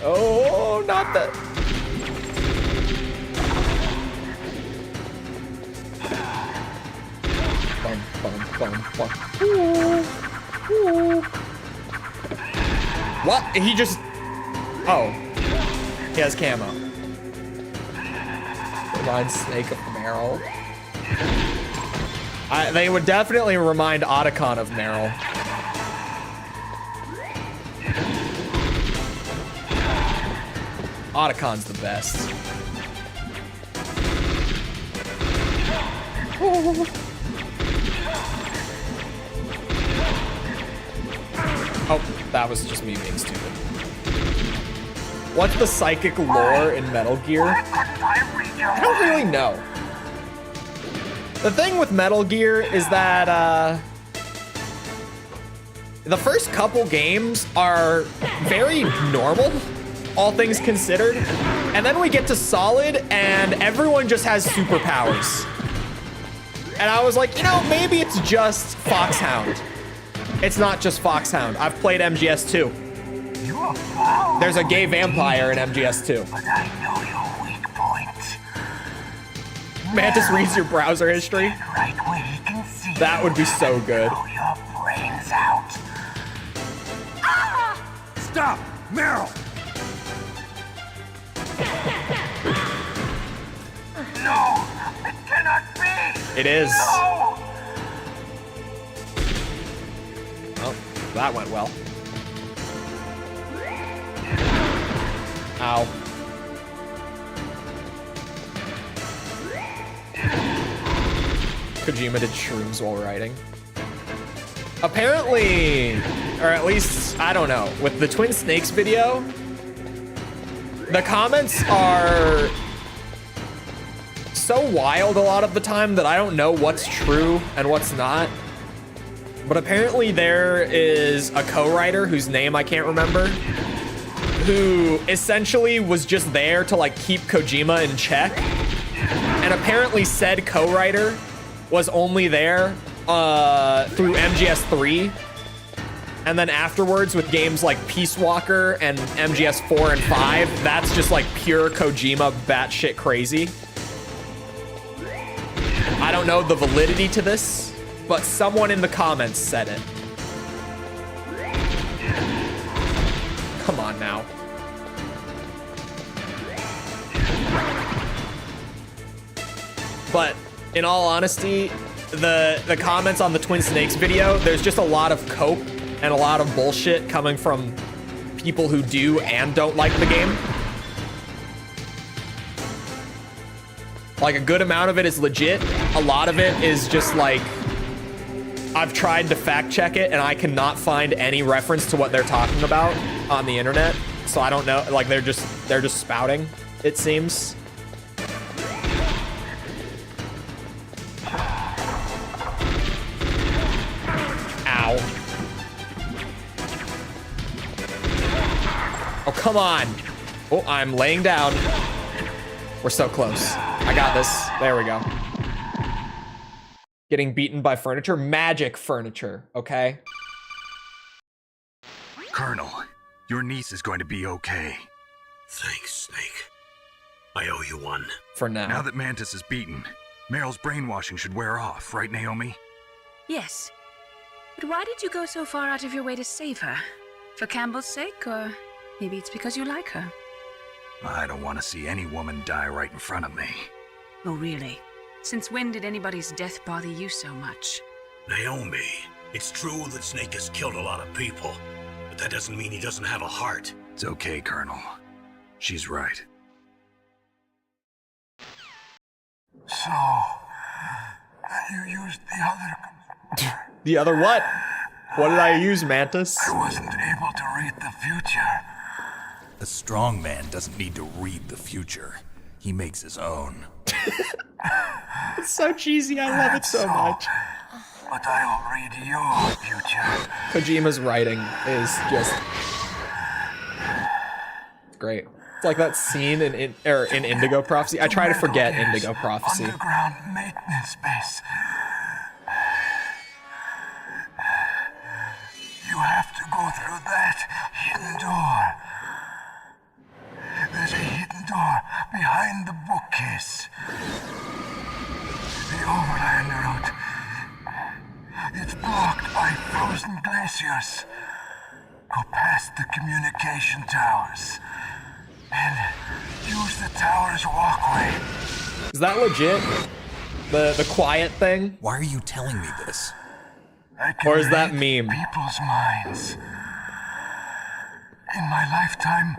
Oh, not that. Bum, bum, bum, bum. Ooh. Ooh. What? He just... Oh. He has camo. Remind Snake of Meryl. They would definitely remind Otacon of Meryl. Otacon's the best. Oh, that was just me being stupid. What's the psychic lore in Metal Gear? I don't really know. The thing with Metal Gear is that the first couple games are very normal, all things considered. And then we get to Solid and everyone just has superpowers. And I was like, you know, maybe it's just Foxhound. It's not just Foxhound. I've played MGS2. There's a gay vampire in MGS2. But I know your weak point. Mantis reads your browser history. Right where he can see That would be so good. blow your brains out. Stop! Meryl! No! It cannot be! It is. No! Oh, that went well. Ow. Kojima did shrooms while writing. Apparently, or at least, I don't know, with the Twin Snakes video, the comments are so wild a lot of the time that I don't know what's true and what's not. But apparently there is a co-writer whose name I can't remember, who essentially was just there to like keep Kojima in check. And apparently said co-writer was only there through MGS3. And then afterwards with games like Peace Walker and MGS 4 and 5, that's just like pure Kojima batshit crazy. I don't know the validity to this, but someone in the comments said it. come on now. But in all honesty, the comments on the Twin Snakes video, there's just a lot of cope and a lot of bullshit coming from people who do and don't like the game. Like, a good amount of it is legit. A lot of it is just like, I've tried to fact check it and I cannot find any reference to what they're talking about on the internet. So I don't know, like they're just spouting, it seems. Ow. Oh, come on. Oh, I'm laying down. We're so close. I got this. There we go. Getting beaten by furniture. Magic furniture, okay? Colonel, your niece is going to be okay. Thanks, Snake. I owe you one. For now. Now that Mantis is beaten, Meryl's brainwashing should wear off, right, Naomi? Yes. But why did you go so far out of your way to save her? For Campbell's sake, or maybe it's because you like her? I don't want to see any woman die right in front of me. Oh, really? Since when did anybody's death bother you so much? Naomi, it's true that Snake has killed a lot of people, but that doesn't mean he doesn't have a heart. It's okay, Colonel. She's right. So, you used the other... The other what? What did I use, Mantis? I wasn't able to read the future. A strong man doesn't need to read the future. He makes his own. It's so cheesy, I love it so much. But I will read your future. Kojima's writing is just great. It's like that scene in Indigo Prophecy. I try to forget Indigo Prophecy. Underground maintenance base. You have to go through that hidden door. There's a hidden door behind the bookcase. The overland route. It's blocked by frozen glaciers. Go past the communication towers and use the tower's walkway. Is that legit? The quiet thing? Why are you telling me this? Or is that meme? People's minds. In my lifetime,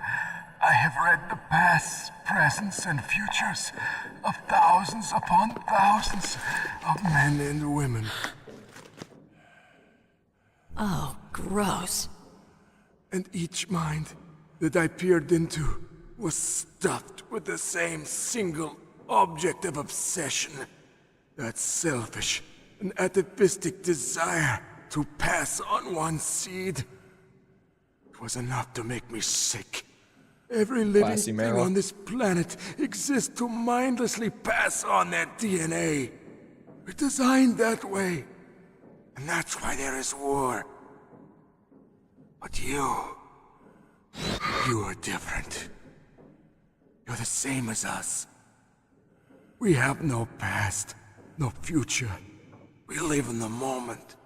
I have read the pasts, presents, and futures of thousands upon thousands of men and women. Oh, gross. And each mind that I peered into was stuffed with the same single object of obsession. That selfish and atavistic desire to pass on one seed. It was enough to make me sick. Every living Classy, thing Meryl. on this planet exists to mindlessly pass on their DNA. We're designed that way. And that's why there is war. But you are different. You're the same as us. We have no past, no future. We live in the moment.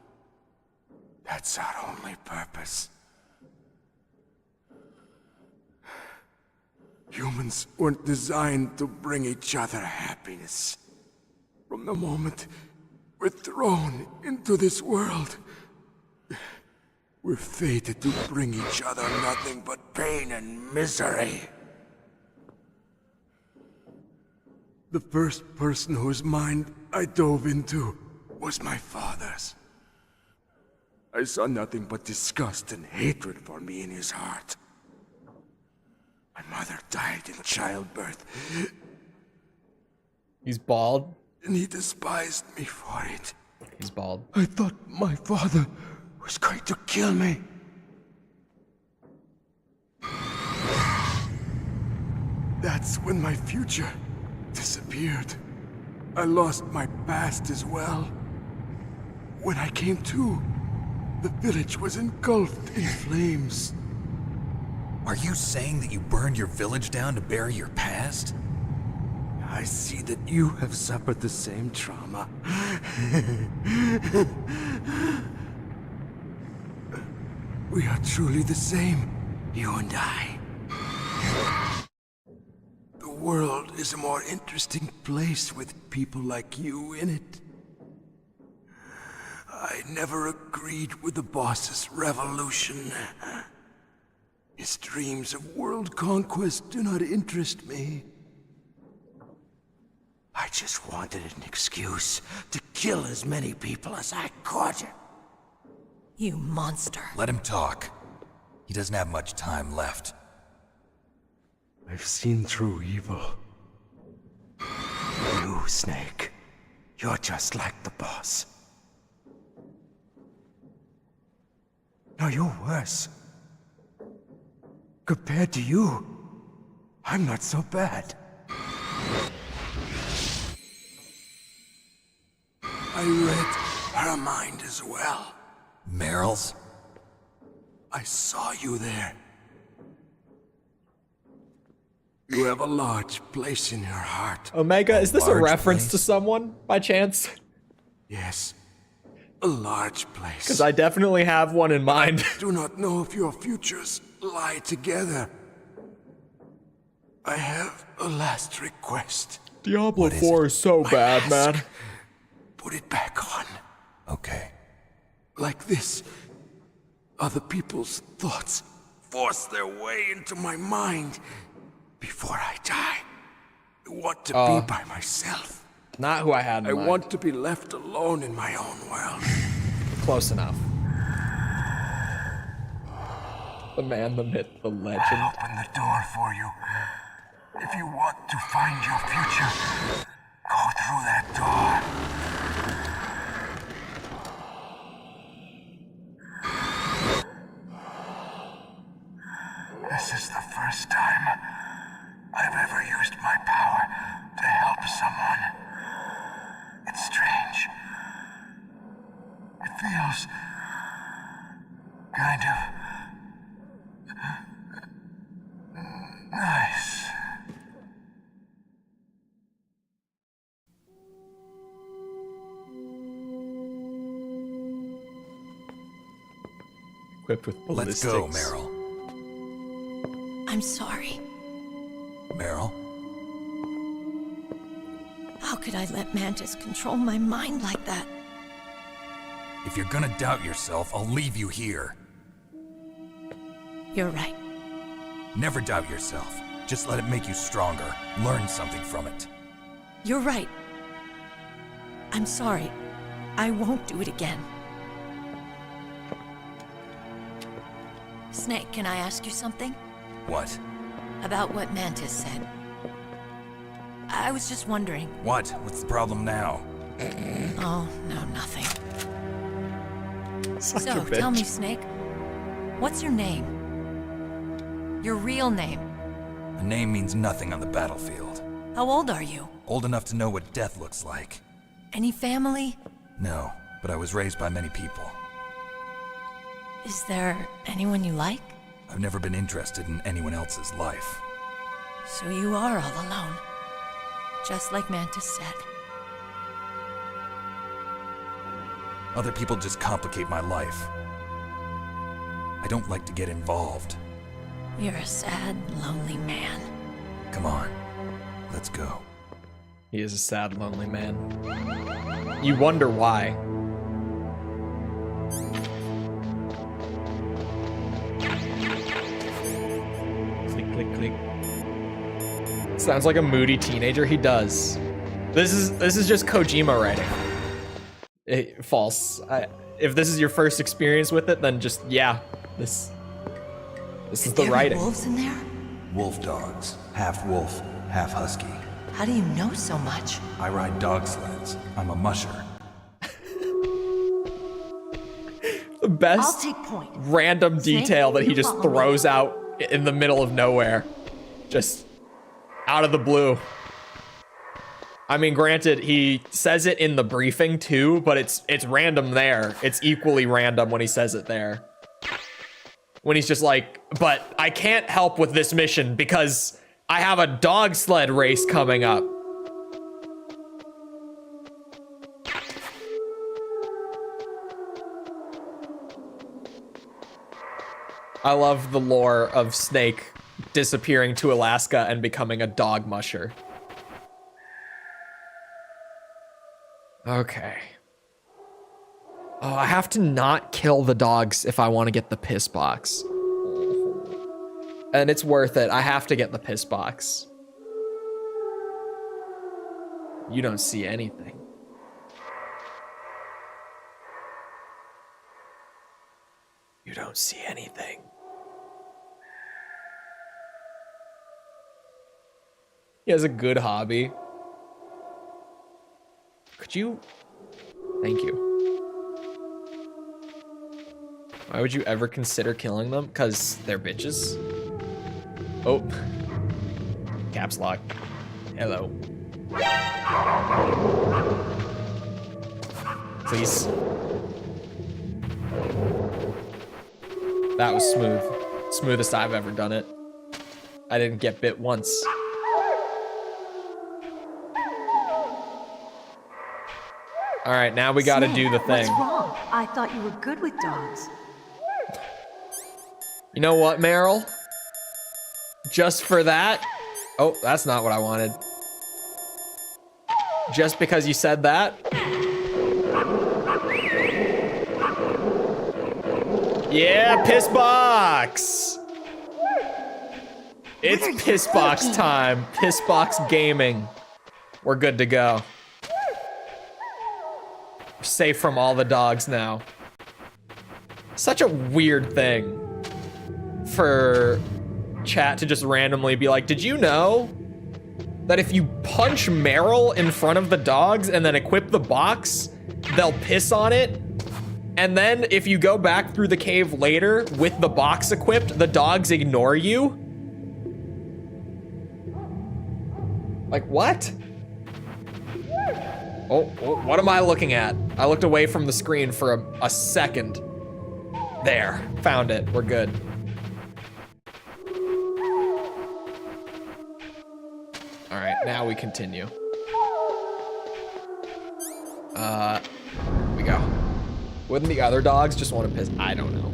That's our only purpose. Humans weren't designed to bring each other happiness. From the moment we're thrown into this world, we're fated to bring each other nothing but pain and misery. The first person whose mind I dove into was my father's. I saw nothing but disgust and hatred for me in his heart. My mother died in childbirth. He's bald. And he despised me for it. He's bald. I thought my father was going to kill me. That's when my future disappeared. I lost my past as well. When I came to, the village was engulfed in flames. Are you saying that you burned your village down to bury your past? I see that you have suffered the same trauma. We are truly the same. You and I. The world is a more interesting place with people like you in it. I never agreed with the boss's revolution. His dreams of world conquest do not interest me. I just wanted an excuse to kill as many people as I could. You monster. Let him talk. He doesn't have much time left. I've seen through evil. You, Snake. You're just like the boss. No, you're worse. Compared to you, I'm not so bad. I read her mind as well. Meryl's? I saw you there. You have a large place in your heart. Omega, is this a large reference place? to someone by chance? Yes, a large place. Because I definitely have one in mind. Do not know if your futures lie together. I have a last request. Diablo 4 is so bad, man. Put it back on. Okay. Like this, other people's thoughts force their way into my mind. Before I die, I want to be by myself. Not who I had in I mind. want to be left alone in my own world. Close enough. The man, the myth, the legend. I'll open the door for you. If you want to find your future, go through that door. This is the first time I've ever used my power to help someone. It's strange. It feels kind of nice. Equipped with ballistics. Let's go, Meryl. I'm sorry. Meryl? How could I let Mantis control my mind like that? If you're gonna doubt yourself, I'll leave you here. You're right. Never doubt yourself. Just let it make you stronger. Learn something from it. You're right. I'm sorry. I won't do it again. Snake, can I ask you something? What? About what Mantis said. I was just wondering. What? What's the problem now? Oh, no, nothing. Such So, a bitch. tell me, Snake, what's your name? Your real name? A name means nothing on the battlefield. How old are you? Old enough to know what death looks like. Any family? No, but I was raised by many people. Is there anyone you like? I've never been interested in anyone else's life. So you are all alone. Just like Mantis said. Other people just complicate my life. I don't like to get involved. You're a sad, lonely man. Come on, let's go. He is a sad, lonely man. You wonder why. Click, click, click. Sounds like a moody teenager. He does. This is just Kojima writing. False. If this is your first experience with it, then just yeah, this is the writing. Wolves in there? Wolf dogs. Half wolf, half husky. How do you know so much? I ride dog sleds. I'm a musher. The best I'll take point. random Snake, detail that he you just follow throws out in the middle of nowhere. Just out of the blue. I mean, granted, he says it in the briefing too, but it's random there. It's equally random when he says it there. When he's just like, but I can't help with this mission because I have a dog sled race coming up. I love the lore of Snake disappearing to Alaska and becoming a dog musher. Okay. Oh, I have to not kill the dogs if I want to get the piss box. And it's worth it. I have to get the piss box. You don't see anything. You don't see anything. He has a good hobby. Could you? Thank you. Why would you ever consider killing them? Because they're bitches. Oh. Caps lock. Hello. Please. That was smooth. Smoothest I've ever done it. I didn't get bit once. All right, now we gotta do the thing. What's wrong? I thought you were good with dogs. You know what, Meryl? Just for that? Oh, that's not what I wanted. Just because you said that? Yeah, piss box! It's piss box time. Piss box gaming. We're good to go. We're safe from all the dogs now. Such a weird thing for chat to just randomly be like, did you know that if you punch Meryl in front of the dogs and then equip the box, they'll piss on it? And then if you go back through the cave later with the box equipped, the dogs ignore you? Like, what? Oh, what am I looking at? I looked away from the screen for a second. There, found it, we're good. All right, now we continue. We go. Wouldn't the other dogs just want to piss? I don't know.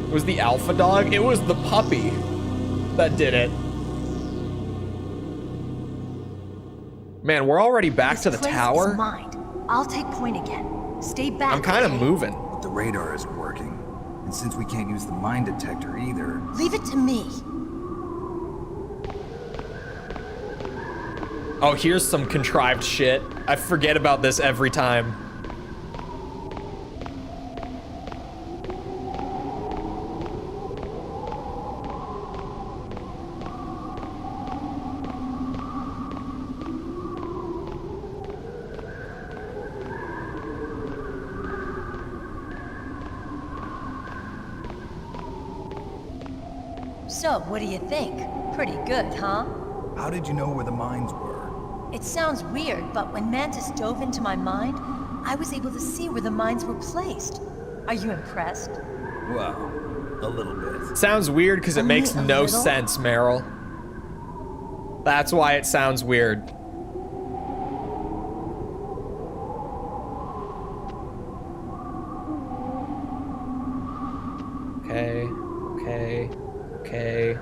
It was the alpha dog? It was the puppy that did it. Man, we're already back to the tower. Is mine. I'll take point again. Stay back. I'm kind of moving. But the radar isn't working. And since we can't use the mine detector either... Leave it to me. Oh, here's some contrived shit. I forget about this every time. So, what do you think? Pretty good, huh? How did you know where the mines were? It sounds weird, but when Mantis dove into my mind, I was able to see where the mines were placed. Are you impressed? Well, a little bit. Sounds weird because it makes no sense, Meryl. That's why it sounds weird. Okay.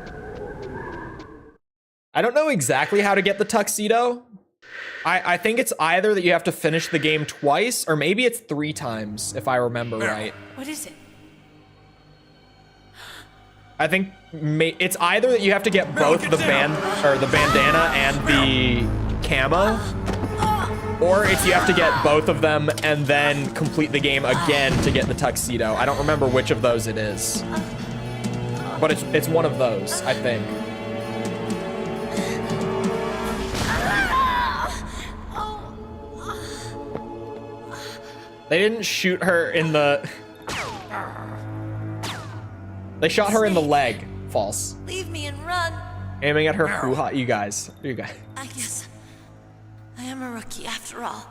I don't know exactly how to get the tuxedo. I think it's either that you have to finish the game twice, or maybe it's 3 times, if I remember right. What is it? I think it's either that you have to get both the bandana and the camo, or it's you have to get both of them and then complete the game again to get the tuxedo. I don't remember which of those it is, but it's one of those, I think. They didn't shoot her in the... They shot her in the leg. False. Leave me and run. Aiming at her hoo-ha. You guys. I guess I am a rookie after all.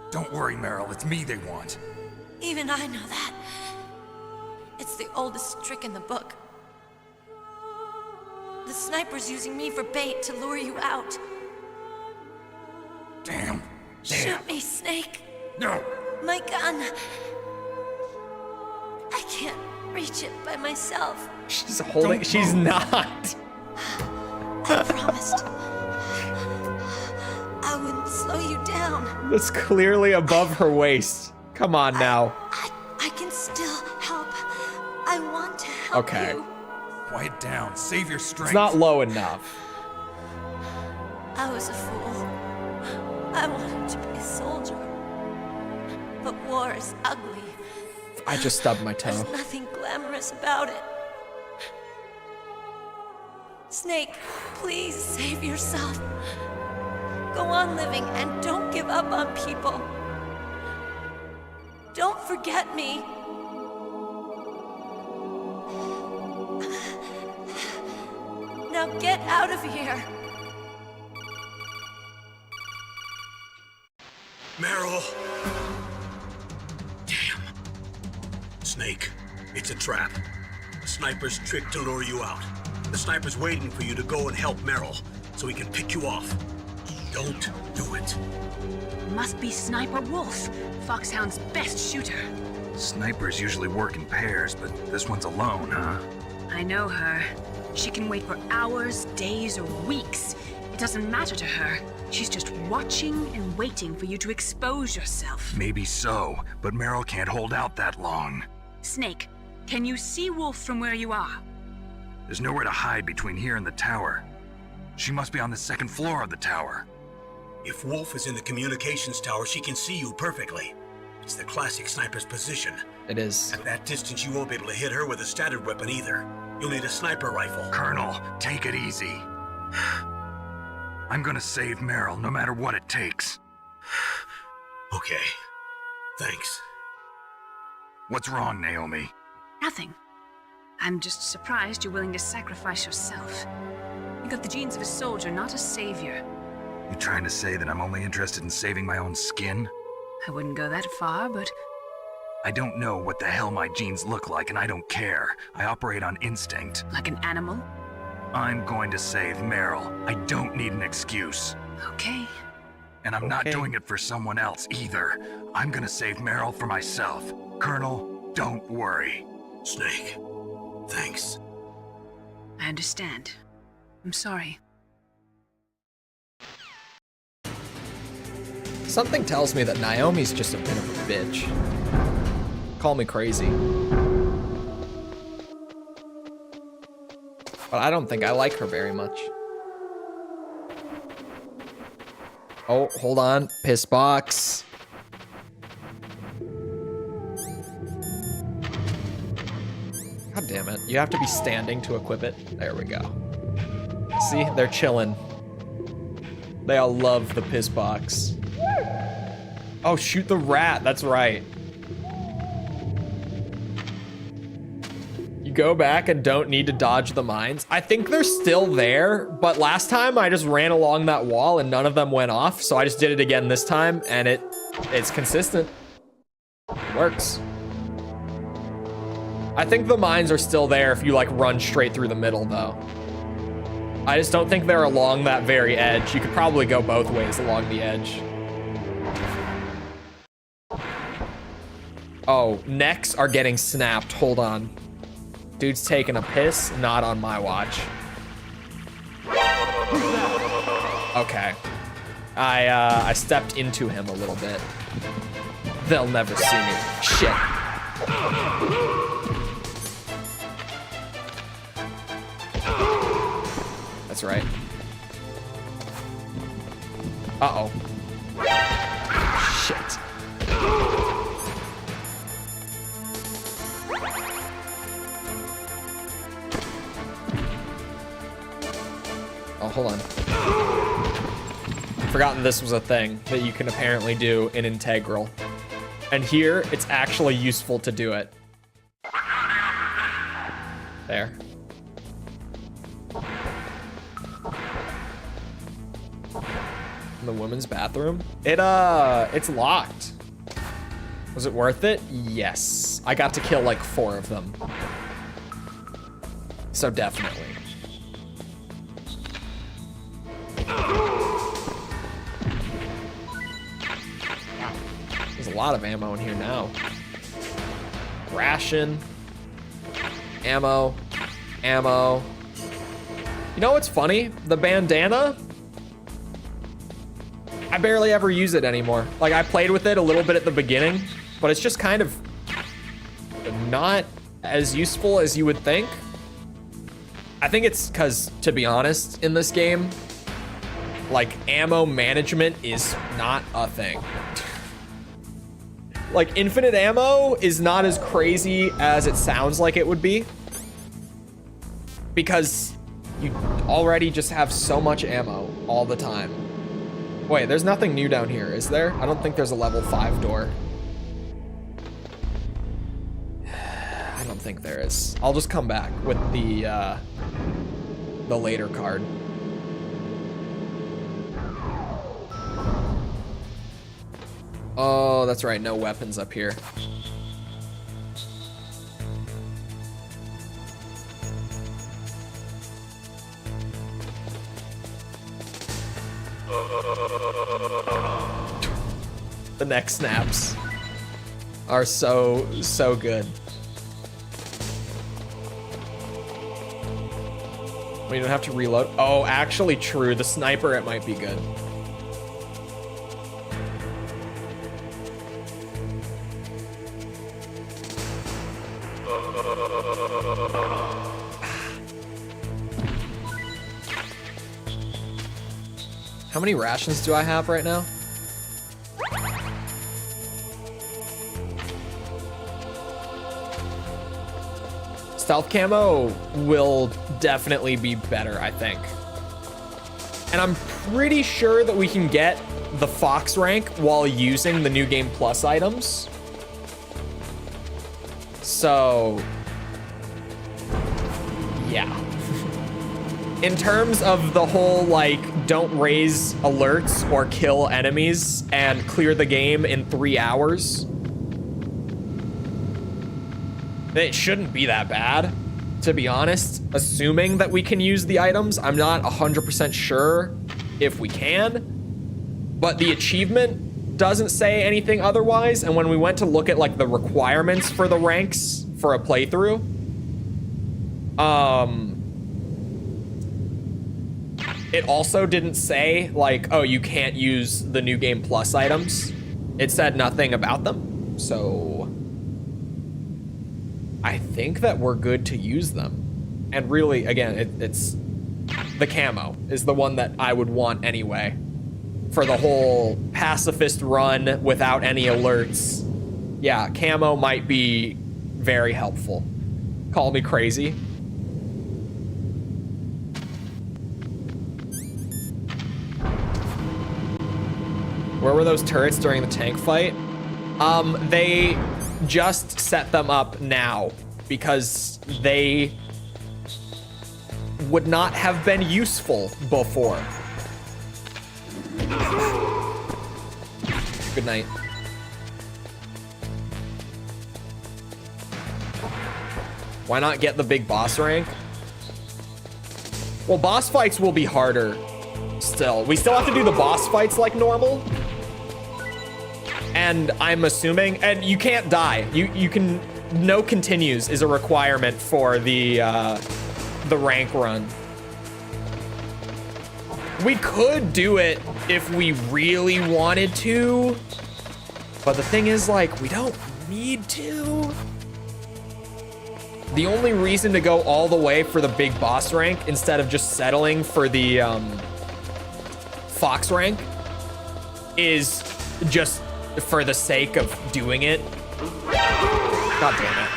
Don't worry, Meryl. It's me they want. Even I know that. It's the oldest trick in the book. The sniper's using me for bait to lure you out. Damn. Shoot me, Snake. No. My gun. I can't reach it by myself. She's holding. She's not. I promised. I wouldn't slow you down. That's clearly above her waist. Come on now. I can still help. I want to help you. Quiet down. Save your strength. It's not low enough. I was a fool. I wanted to be a soldier. But war is ugly. I just stubbed my toe. There's nothing glamorous about it. Snake, please save yourself. Go on living and don't give up on people. Don't forget me. Now get out of here. Meryl! Damn. Snake, it's a trap. A sniper's trick to lure you out. The sniper's waiting for you to go and help Meryl, so he can pick you off. Don't do it. Must be Sniper Wolf, Foxhound's best shooter. Snipers usually work in pairs, but this one's alone, huh? I know her. She can wait for hours, days, or weeks. It doesn't matter to her. She's just watching and waiting for you to expose yourself. Maybe so, but Meryl can't hold out that long. Snake, can you see Wolf from where you are? There's nowhere to hide between here and the tower. She must be on the second floor of the tower. If Wolf is in the communications tower, she can see you perfectly. It's the classic sniper's position. It is. At that distance, you won't be able to hit her with a standard weapon either. You'll need a sniper rifle. Colonel, take it easy. I'm gonna save Meryl, no matter what it takes. Okay. Thanks. What's wrong, Naomi? Nothing. I'm just surprised you're willing to sacrifice yourself. You got the genes of a soldier, not a savior. You trying to say that I'm only interested in saving my own skin? I wouldn't go that far, but... I don't know what the hell my genes look like, and I don't care. I operate on instinct. Like an animal? I'm going to save Meryl. I don't need an excuse. Okay. And I'm not doing it for someone else either. I'm gonna save Meryl for myself. Colonel, don't worry. Snake, thanks. I understand. I'm sorry. Something tells me that Naomi's just a bit of a bitch. Call me crazy. But I don't think I like her very much. Oh, hold on. Piss box. God damn it. You have to be standing to equip it. There we go. See? They're chilling. They all love the piss box. Oh, shoot the rat. That's right. You go back and don't need to dodge the mines. I think they're still there, but last time I just ran along that wall and none of them went off, so I just did it again this time, and it's consistent. It works. I think the mines are still there if you like run straight through the middle though. I just don't think they're along that very edge. You could probably go both ways along the edge. Oh, necks are getting snapped. Hold on. Dude's taking a piss, not on my watch. Okay. I stepped into him a little bit. They'll never see me. Shit. That's right. Uh-oh. Shit. Oh, hold on. Forgotten this was a thing that you can apparently do in Integral. And here, it's actually useful to do it. There. In the women's bathroom? It's locked. Was it worth it? Yes. I got to kill like 4 of them. So definitely. There's a lot of ammo in here now. Ration. Ammo. Ammo. You know what's funny? The bandana, I barely ever use it anymore. Like, I played with it a little bit at the beginning, but it's just kind of not as useful as you would think. I think it's because, to be honest, in this game, like, ammo management is not a thing. Like, infinite ammo is not as crazy as it sounds like it would be, because you already just have so much ammo all the time. Wait, there's nothing new down here, is there? I don't think there's a level 5 door. I don't think there is. I'll just come back with the later card. Oh, that's right, no weapons up here. The neck snaps are so good. We don't have to reload. Oh, actually true. The sniper, it might be good. How many rations do I have right now? Stealth camo will definitely be better, I think. And I'm pretty sure that we can get the Fox rank while using the New Game Plus items. So, yeah. In terms of the whole, like, don't raise alerts or kill enemies and clear the game in 3 hours, it shouldn't be that bad, to be honest. Assuming that we can use the items, I'm not 100% sure if we can, but the achievement doesn't say anything otherwise. And when we went to look at, like, the requirements for the ranks for a playthrough, it also didn't say, like, oh, you can't use the New Game Plus items. It said nothing about them, so I think that we're good to use them. And really, again, it's the camo is the one that I would want anyway for the whole pacifist run without any alerts. Yeah, camo might be very helpful. Call me crazy. Where were those turrets during the tank fight? They just set them up now because they would not have been useful before. Good night. Why not get the big boss rank? Well, boss fights will be harder still. We still have to do the boss fights like normal. And I'm assuming, and you can't die. You can, no continues is a requirement for the rank run. We could do it if we really wanted to, but the thing is, like, we don't need to. The only reason to go all the way for the big boss rank instead of just settling for the Fox rank is just for the sake of doing it. God damn it.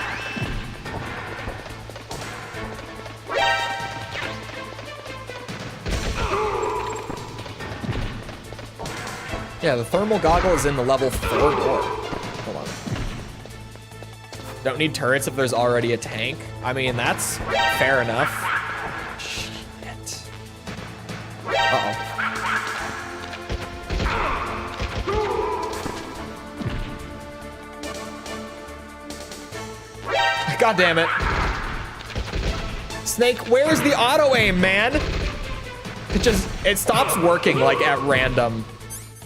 Yeah, the thermal goggle is in the level 4 door. Hold on. Don't need turrets if there's already a tank. I mean, that's fair enough. Shit. Uh-oh. God damn it. Snake, where's the auto aim, man? It stops working, like, at random.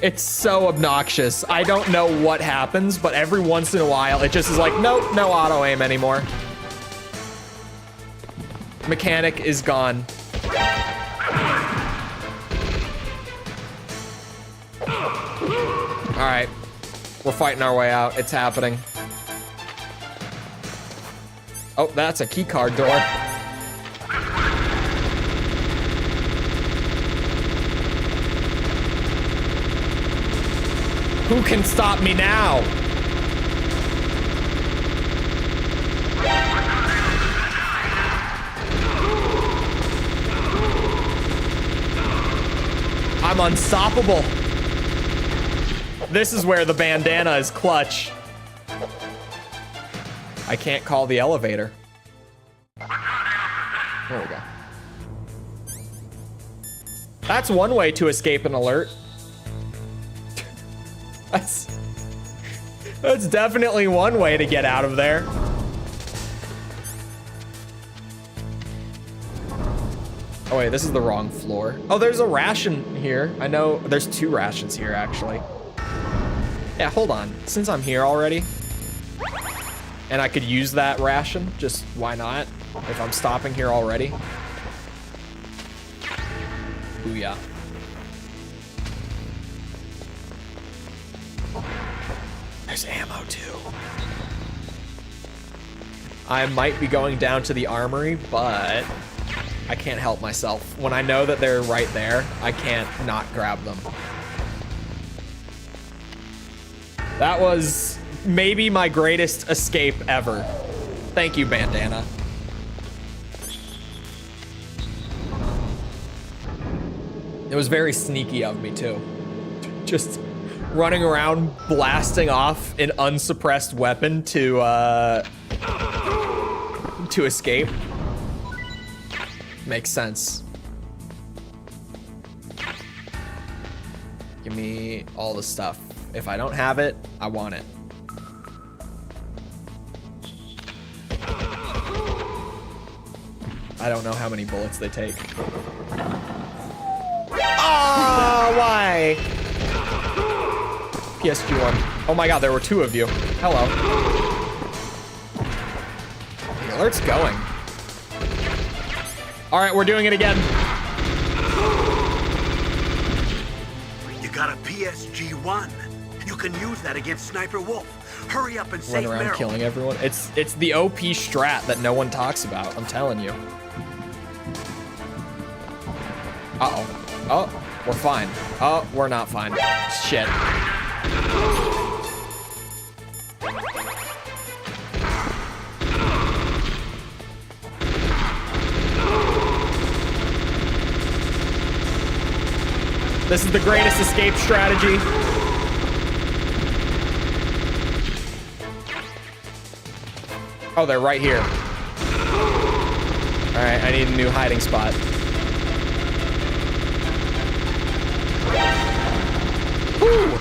It's so obnoxious. I don't know what happens, but every once in a while, it just is like, nope, no auto aim anymore. Mechanic is gone. All right, we're fighting our way out. It's happening. Oh, that's a key card door. Who can stop me now? I'm unstoppable. This is where the bandana is clutch. I can't call the elevator. There we go. That's one way to escape an alert. That's definitely one way to get out of there. Oh wait, this is the wrong floor. Oh, there's a ration here. I know there's 2 rations here actually. Yeah, hold on. Since I'm here already, and I could use that ration, just why not? If I'm stopping here already. Booyah. There's ammo too. I might be going down to the armory, but I can't help myself. When I know that they're right there, I can't not grab them. That was maybe my greatest escape ever. Thank you, bandana. It was very sneaky of me too. Just running around blasting off an unsuppressed weapon to escape. Makes sense. Give me all the stuff. If I don't have it, I want it. I don't know how many bullets they take. Oh, why? PSG1. Oh my god, there were 2 of you. Hello. The alert's going. All right, we're doing it again. You got a PSG1. You can use that against Sniper Wolf. Hurry up and save Run around Merrill. killing everyone. It's the OP strat that no one talks about. I'm telling you. Uh-oh. Oh, we're fine. Oh, we're not fine. Shit. This is the greatest escape strategy. Oh, they're right here. All right, I need a new hiding spot. Woo!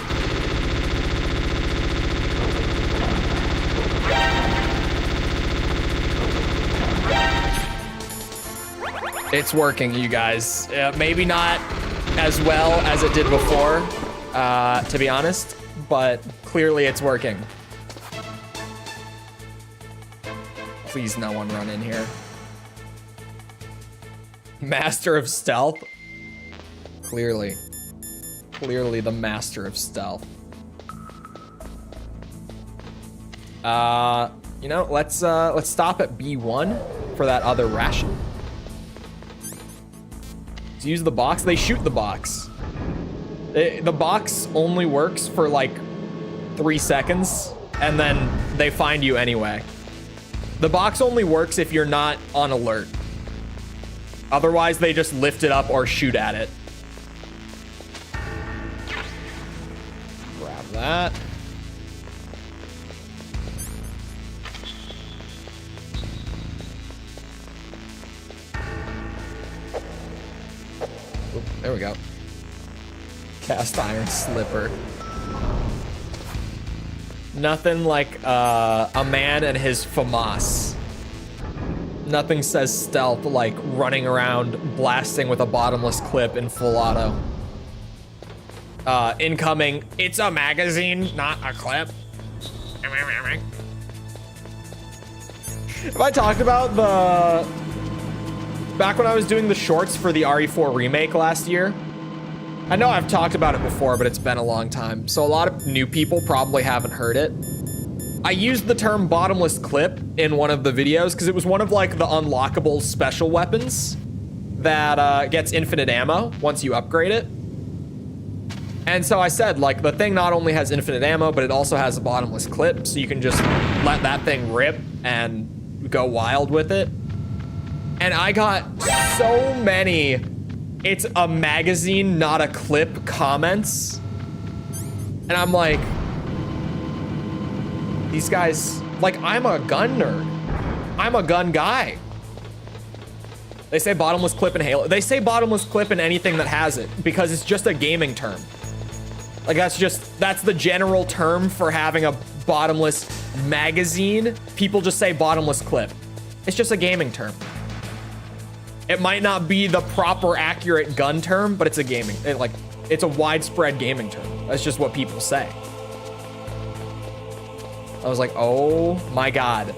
It's working, you guys. Maybe not as well as it did before, to be honest, but clearly it's working. Please, no one run in here. Master of stealth? Clearly the master of stealth. You know, let's stop at B1 for that other ration. Let's use the box. They shoot the box. The box only works for like 3 seconds, and then they find you anyway. The box only works if you're not on alert. Otherwise, they just lift it up or shoot at it. Grab that. Oop, there we go. Cast iron slipper. Nothing like a man and his FAMAS. Nothing says stealth like running around blasting with a bottomless clip in full auto. Incoming, it's a magazine, not a clip. Have I talked about back when I was doing the shorts for the RE4 remake last year, I know I've talked about it before, but it's been a long time, so a lot of new people probably haven't heard it. I used the term bottomless clip in one of the videos because it was one of like the unlockable special weapons that gets infinite ammo once you upgrade it. And so I said, like, the thing not only has infinite ammo, but it also has a bottomless clip, so you can just let that thing rip and go wild with it. And I got so many "it's a magazine, not a clip" comments. And I'm like, these guys, like, I'm a gun nerd. I'm a gun guy. They say bottomless clip in Halo. They say bottomless clip in anything that has it because it's just a gaming term. Like, that's the general term for having a bottomless magazine. People just say bottomless clip. It's just a gaming term. It might not be the proper accurate gun term, but it's a gaming, it's a widespread gaming term. That's just what people say. I was like, oh my God.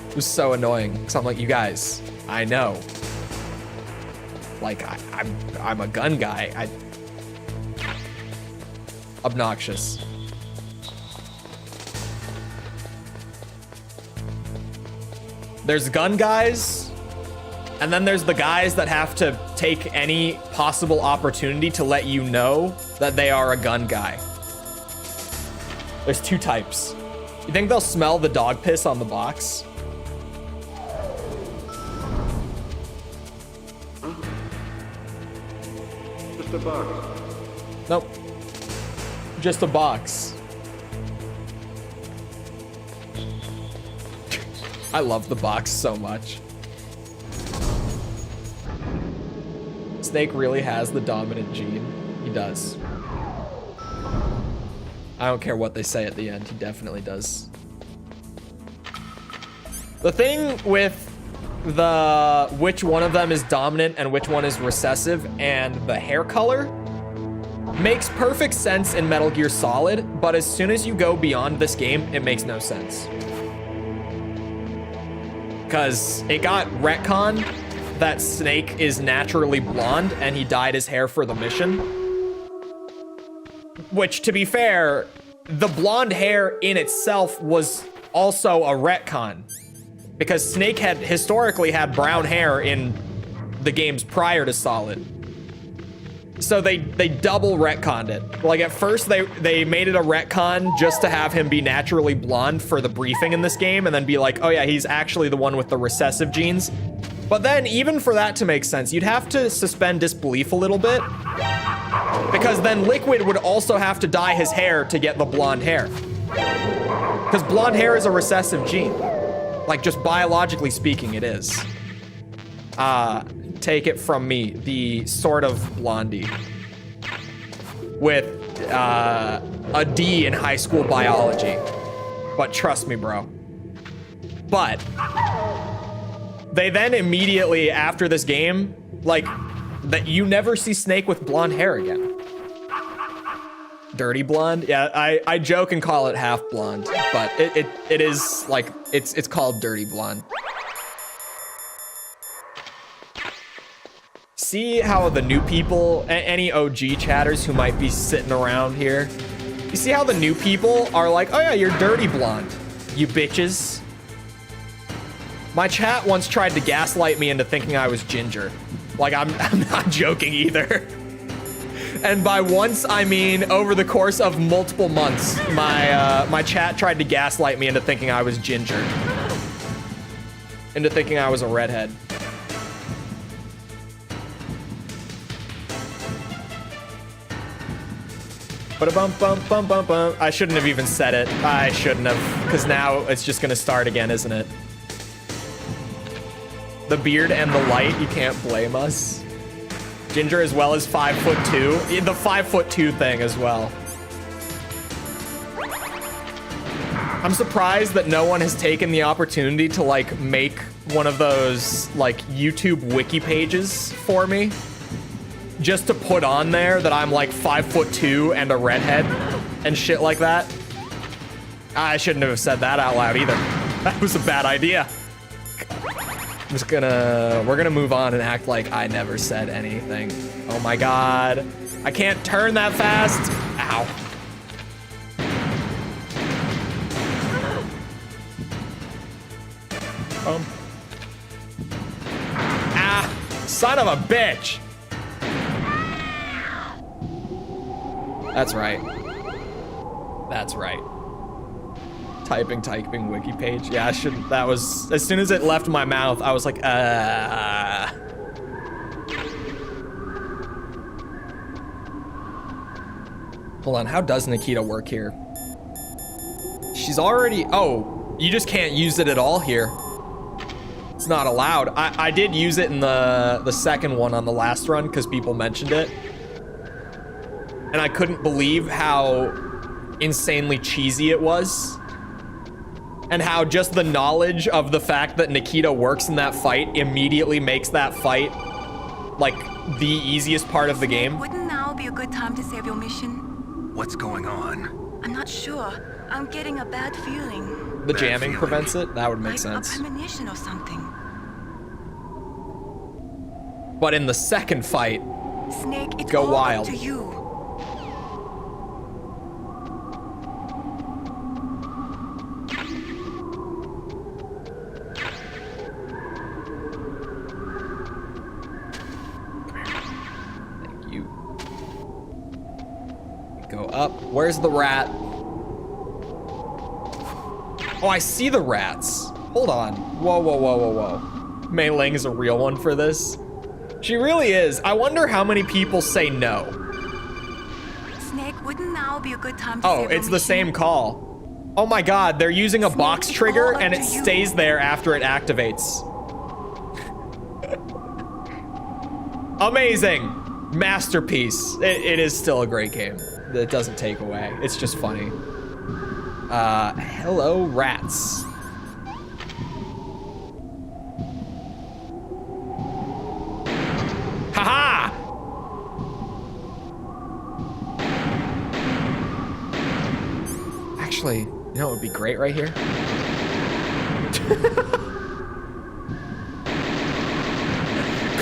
It was so annoying. Cause I'm like, you guys, I know. Like, I'm a gun guy. Obnoxious. There's gun guys, and then there's the guys that have to take any possible opportunity to let you know that they are a gun guy. There's two types. You think they'll smell the dog piss on the box? Just a box. Nope. Just a box. I love the box so much. Snake really has the dominant gene. He does. I don't care what they say at the end. He definitely does. The thing with the which one of them is dominant and which one is recessive and the hair color makes perfect sense in Metal Gear Solid, but as soon as you go beyond this game, it makes no sense. Because it got retconned that Snake is naturally blonde and he dyed his hair for the mission. Which, to be fair, the blonde hair in itself was also a retcon. Because Snake had historically had brown hair in the games prior to Solid. So they double retconned it. Like, at first they made it a retcon just to have him be naturally blonde for the briefing in this game, and then be like, oh yeah, he's actually the one with the recessive genes. But then, even for that to make sense, you'd have to suspend disbelief a little bit, because then Liquid would also have to dye his hair to get the blonde hair. Because blonde hair is a recessive gene. Like, just biologically speaking, it is. Take it from me, the sort of blondie with a D in high school biology. But trust me, bro. But they then immediately after this game, like, that you never see Snake with blonde hair again. Dirty blonde? Yeah, I joke and call it half blonde, but it is like, it's called dirty blonde. See how the new people, any OG chatters who might be sitting around here, you see how the new people are like, oh yeah, you're dirty blonde, you bitches. My chat once tried to gaslight me into thinking I was ginger. Like, I'm not joking either. And by once, I mean over the course of multiple months, my chat tried to gaslight me into thinking I was ginger. Into thinking I was a redhead. Ba-da-bum-bum-bum-bum-bum. I shouldn't have even said it. I shouldn't have, because now it's just gonna start again, isn't it? The beard and the light, you can't blame us. Ginger as well as 5'2". The 5'2" thing as well. I'm surprised that no one has taken the opportunity to, like, make one of those, like, YouTube wiki pages for me. Just to put on there that I'm like 5'2" and a redhead and shit like that. I shouldn't have said that out loud either. That was a bad idea. we're gonna move on and act like I never said anything. Oh my god. I can't turn that fast. Ow. Ah, son of a bitch. That's right. That's right. Typing wiki page. Yeah, I shouldn't. That was, as soon as it left my mouth, I was like, Hold on, how does Nikita work here? She's already, oh, you just can't use it at all here. It's not allowed. I did use it in the second one on the last run because people mentioned it. And I couldn't believe how insanely cheesy it was. And how just the knowledge of the fact that Nikita works in that fight immediately makes that fight like the easiest part of the game. Wouldn't now be a good time to save your mission? What's going on? I'm not sure. I'm getting a bad feeling. The jamming prevents it? That would make sense. A premonition or something. But in the second fight, Snake, it's go all wild. up to you. Thank you. Go up. Where's the rat? Oh, I see the rats. Hold on. Whoa, whoa, whoa, whoa, whoa. Mei Ling is a real one for this. She really is. I wonder how many people say no. Snake, wouldn't now be a good time to Oh, save your it's the mission? same call. Oh my god, they're using a box trigger and it stays there after it activates. Amazing. Masterpiece. It is still a great game. It doesn't take away. It's just funny. Hello, rats. Haha! Actually, you know what would be great right here?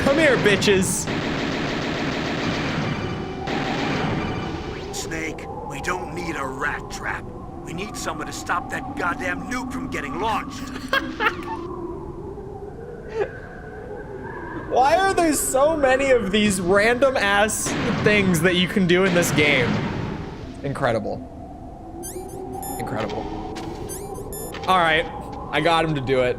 Come here, bitches. Snake, we don't need a rat trap. We need someone to stop that goddamn nuke from getting launched. Why are there so many of these random ass things that you can do in this game? Incredible. Incredible. All right, I got him to do it.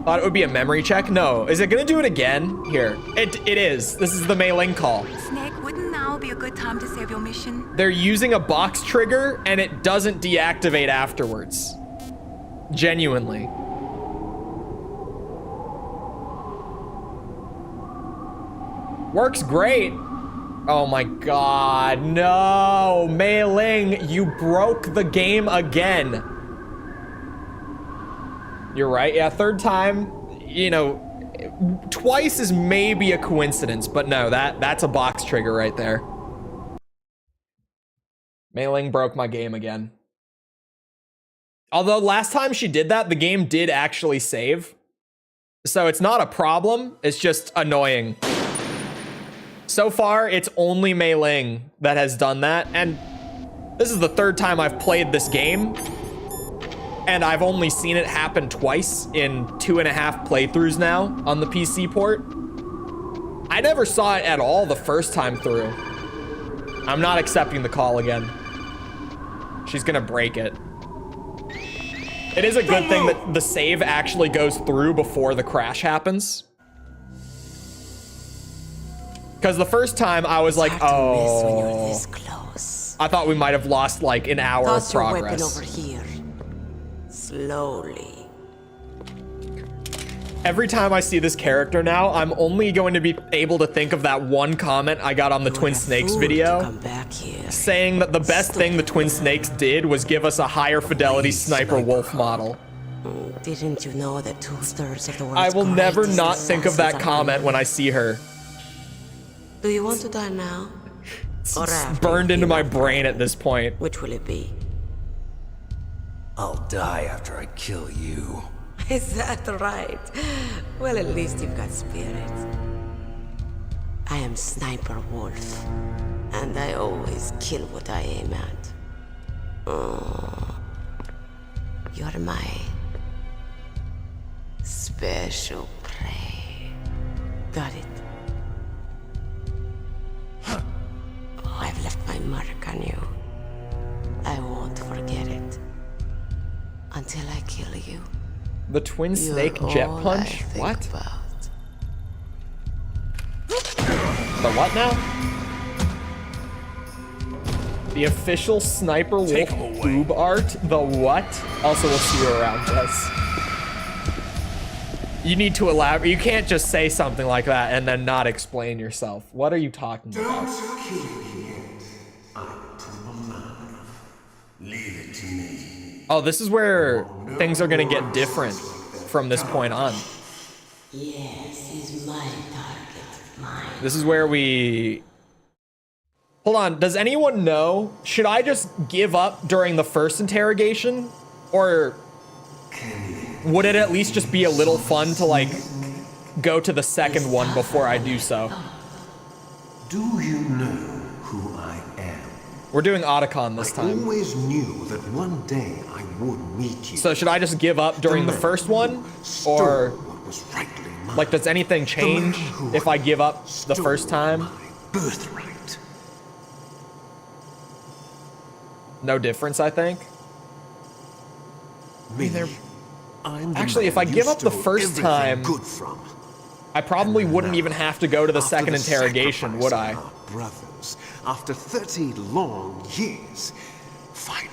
Thought it would be a memory check. No, is it gonna do it again? Here, it is. This is the Mei Ling call. Snake, wouldn't now be a good time to save your mission? They're using a box trigger and it doesn't deactivate afterwards. Genuinely. Works great. Oh my god, no. Mei Ling, you broke the game again. You're right, yeah, third time, you know, twice is maybe a coincidence, but no, that's a box trigger right there. Mei Ling broke my game again. Although last time she did that, the game did actually save. So it's not a problem, it's just annoying. So far, it's only Mei Ling that has done that, and this is the third time I've played this game, and I've only seen it happen twice in 2.5 playthroughs now on the PC port. I never saw it at all the first time through. I'm not accepting the call again. She's gonna break it. It is a good thing that the save actually goes through before the crash happens. Because the first time I was like, oh, I thought we might have lost like an hour of progress. Your weapon over here. Slowly. Every time I see this character now, I'm only going to be able to think of that one comment I got on the Twin Snakes video, saying that the best thing the Twin Snakes did was give us a higher fidelity Sniper Wolf model. Didn't you know that 2/3 of the world's I will never greatest not think of that assassins are comment women? when I see her. Do you want to die now? Or It's after burned you into my feel brain at this point. Which will it be? I'll die after I kill you. Is that right? Well, at least you've got spirit. I am Sniper Wolf, and I always kill what I aim at. Oh, you're my special prey. Got it. I've left my mark on you. I won't forget it. Until I kill you. The twin snake jet punch? What? The what now? The official Sniper Wolf boob art? The what? Also, we'll see you around, Jess. You need to elaborate. You can't just say something like that and then not explain yourself. What are you talking about? Don't kill me yet. I'm Temple Man. Leave it to me. Oh, this is where things are gonna get different from this point on. Yes, he's my target. Mine. This is where we... Hold on, does anyone know? Should I just give up during the first interrogation? Or would it at least just be a little fun to, like, go to the second one before I do so? Do you know who I am? We're doing Otacon this time. I always knew that one day I would meet you. So should I just give up during the first one? Or, like, does anything change if I give up the first time? Birthright. No difference, I think. Actually, if I give up the first time, I probably wouldn't even have to go to the second interrogation, would I? Brothers, after 30 long years, finally,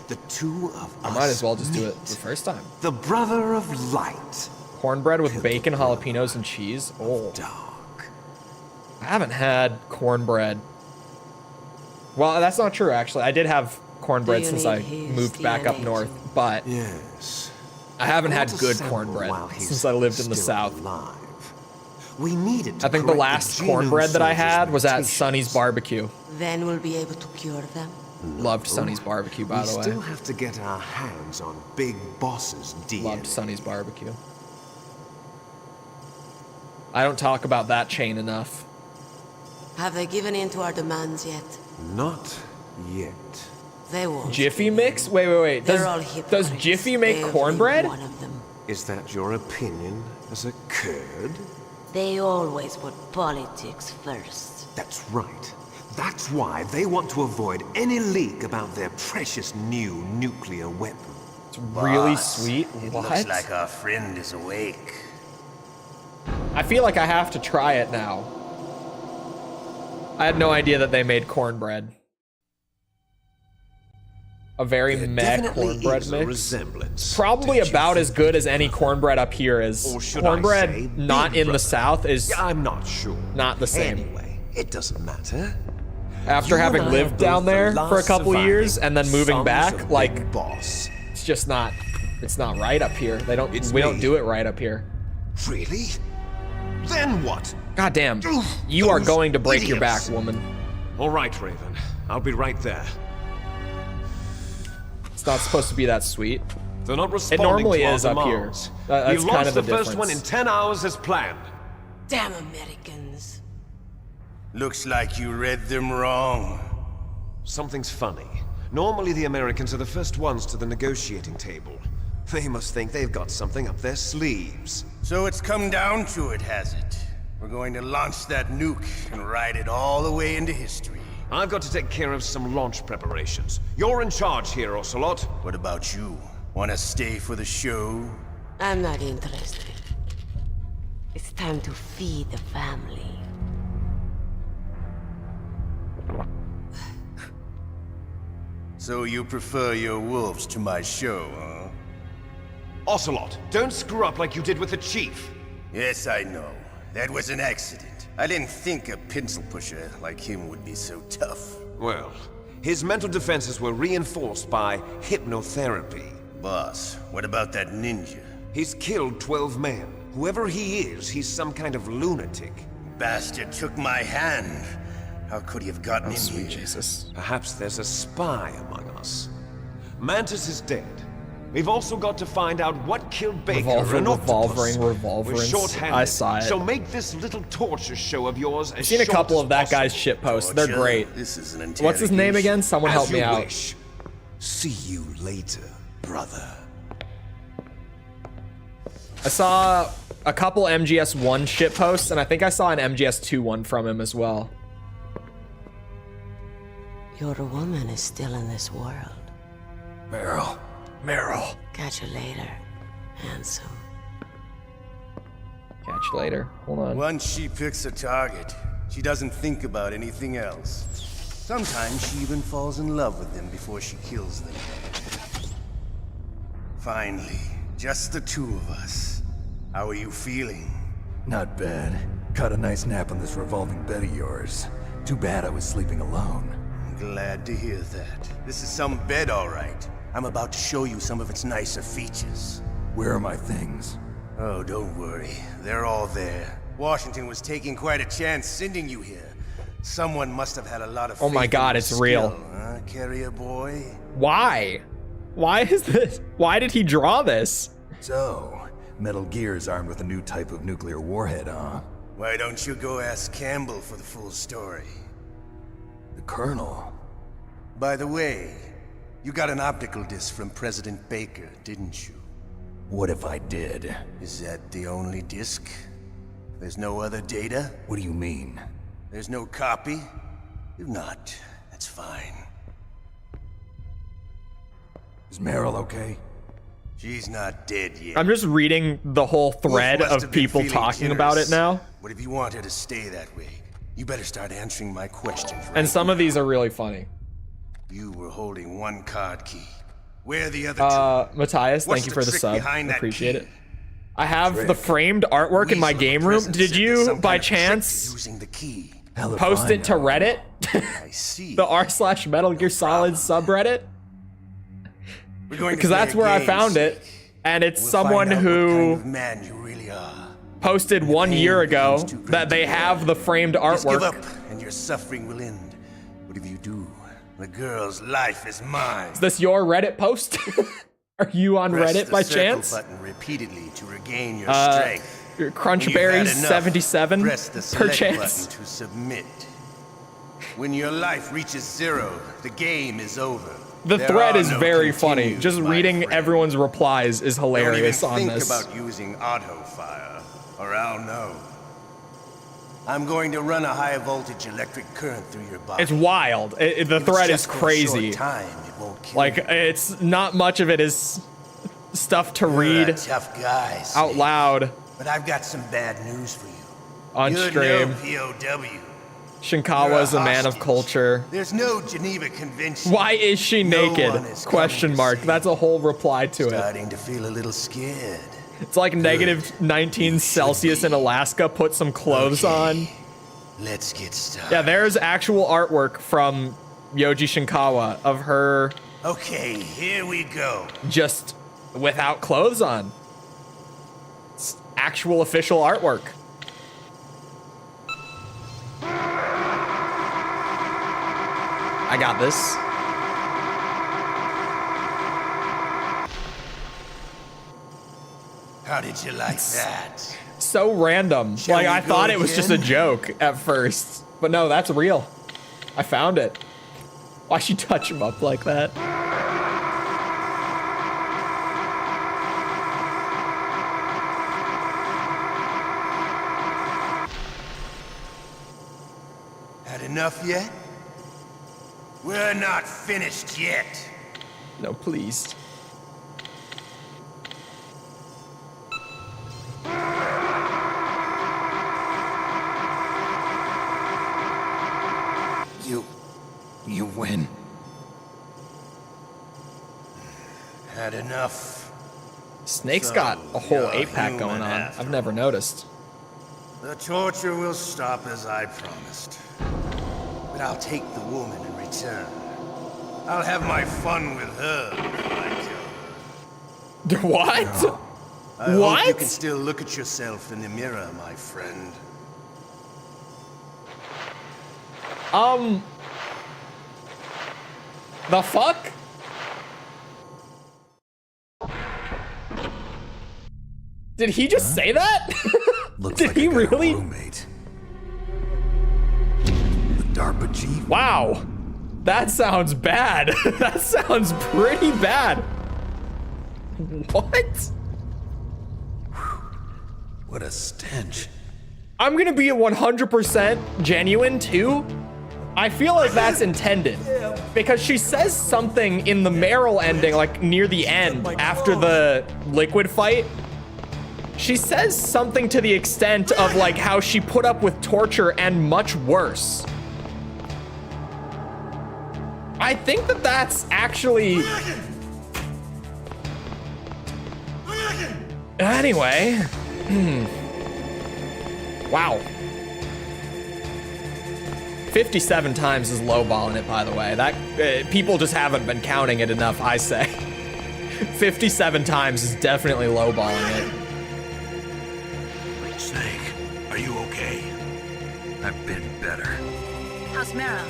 the two of us I might as well just do it the first time. The brother of light. Cornbread with bacon, jalapenos, and cheese. Oh. I haven't had cornbread. Well, that's not true, actually. I did have cornbread since I moved back up north, but yes, I haven't had good cornbread since I lived in the South. We needed I think the last cornbread that I had was at Sonny's Barbecue. Then we'll be able to cure them. Loved Sonny's Barbecue, by the way. We still have to get our hands on Big Boss's DNA. Loved Sonny's Barbecue. I don't talk about that chain enough. Have they given in to our demands yet? Not yet. They won't. Jiffy Mix? Wait. Does Jiffy make cornbread? One of them. Is that your opinion as a Kurd? They always put politics first. That's right. That's why they want to avoid any leak about their precious new nuclear weapon. It's really sweet. It What? looks like our friend is awake. I feel like I have to try it now. I had no idea that they made cornbread. A very meh cornbread mix. Probably about as good as any cornbread up here is. Cornbread not in the South is I'm not sure. Not the same. Anyway, it doesn't matter. After having lived down there for a couple years and then moving back, like, it's just not, it's not right up here. We don't do it right up here. Really? Then what? God damn, you are going to break your back, woman. All right, Raven. I'll be right there. It's not supposed to be that sweet. They're not It responding normally to our is up here. demands. That's We kind of launched the the first one in difference. 10 hours as planned. Damn Americans. Looks like you read them wrong. Something's funny. Normally the Americans are the first ones to the negotiating table. They must think they've got something up their sleeves. So it's come down to it, has it? We're going to launch that nuke and ride it all the way into history. I've got to take care of some launch preparations. You're in charge here, Ocelot. What about you? Want to stay for the show? I'm not interested. It's time to feed the family. So you prefer your wolves to my show, huh? Ocelot, don't screw up like you did with the chief. Yes, I know. That was an accident. I didn't think a pencil pusher like him would be so tough. Well, his mental defenses were reinforced by hypnotherapy. Boss, what about that ninja? He's killed 12 men. Whoever he is, he's some kind of lunatic. Bastard took my hand. How could he have gotten in Sweet here? Jesus. Perhaps there's a spy among us. Mantis is dead. We've also got to find out what killed Baker and Octopus. We're short-handed, I saw it. so make this little torture show of yours as I've seen a couple of that guy's shit posts. They're great. This is an What's his name again? Someone help me out. Wish. See you later, brother. I saw a couple MGS1 shit posts, and I think I saw an MGS2 one from him as well. Your woman is still in this world. Meryl. Meryl. Catch you later, handsome. Catch you later. Hold on. Once she picks a target, she doesn't think about anything else. Sometimes she even falls in love with them before she kills them. Finally, just the two of us. How are you feeling? Not bad. Caught a nice nap on this revolving bed of yours. Too bad I was sleeping alone. I'm glad to hear that. This is some bed, all right. I'm about to show you some of its nicer features. Where are my things? Oh, don't worry. They're all there. Washington was taking quite a chance sending you here. Someone must have had a lot of faith. Oh my God, it's real. Huh, carrier boy? Why? Why is this? Why did he draw this? So, Metal Gear is armed with a new type of nuclear warhead, huh? Why don't you go ask Campbell for the full story? The Colonel. By the way, you got an optical disc from President Baker, didn't you? What if I did? Is that the only disc? There's no other data? What do you mean? There's no copy? If not, that's fine. Is Meryl okay? She's not dead yet. I'm just reading the whole thread of people talking about it now. But if you want her to stay that way, you better start answering my questions right And some of these are really funny. You were holding one card key. Where are the other two? Matthias, thank you for the sub. Appreciate it. I have the framed artwork in my game room. Did you, by chance, post it to Reddit? I see. The r/Metal Gear Solid subreddit? Because that's where I found it, and it's someone who posted 1 year ago that they have the framed Just give artwork. up, and your suffering will end. What if you do? The girl's life is mine. Is this your Reddit post? Are you on Press Reddit the by circle chance? button repeatedly to regain your strength. Crunchberry77 press the per select chance. button to submit. When your life reaches 0, the game is over. The There thread are is no very funny. continues, Just my reading friend. everyone's replies is hilarious Don't on even this. think about using auto fire, or I'll know. I'm going to run a high voltage electric current through your body. It's wild. The If it's thread is just for a crazy. short time, it won't kill Like, you. it's not much of it is stuff to You're a read tough guy, out Snake. loud But I've got some bad news for you. on You're stream. no POW. Shinkawa is a man of hostage. culture. There's no Geneva Convention. Why is she No naked? one is Question coming to mark. save That's a whole reply to it. Starting to feel a little scared. It's like negative 19 Celsius in Alaska. Put some clothes on. Let's get started. Yeah, there's actual artwork from Yoji Shinkawa of her Okay, here we go. just without clothes on. It's actual official artwork. I got this. How did you like that? So random. Shall Like, we I go thought it was just a again? joke at first. But no, that's real. I found it. Why'd she touch him up like that? Had enough yet? We're not finished yet. No, please. You win. Had enough. Snake's So, got a whole you're 8-pack human going on. after I've never noticed. The torture will stop as I promised. But I'll take the woman in return. I'll have my fun with her before I kill her. What? I hope you What? can still look at yourself in the mirror, my friend. The fuck? Did he just say that? Looks Did like he I got a really? roommate. The DARPA chief? Wow. That sounds bad. That sounds pretty bad. What? What a stench. I'm gonna be 100% genuine too. I feel like that's intended because she says something in the Meryl ending, like near the end after the liquid fight. She says something to the extent of like how she put up with torture and much worse. I think that that's actually... Anyway. Wow. 57 times is lowballing it, by the way. That people just haven't been counting it enough, I say. 57 times is definitely lowballing it. Snake, are you okay? I've been better. How's Mara?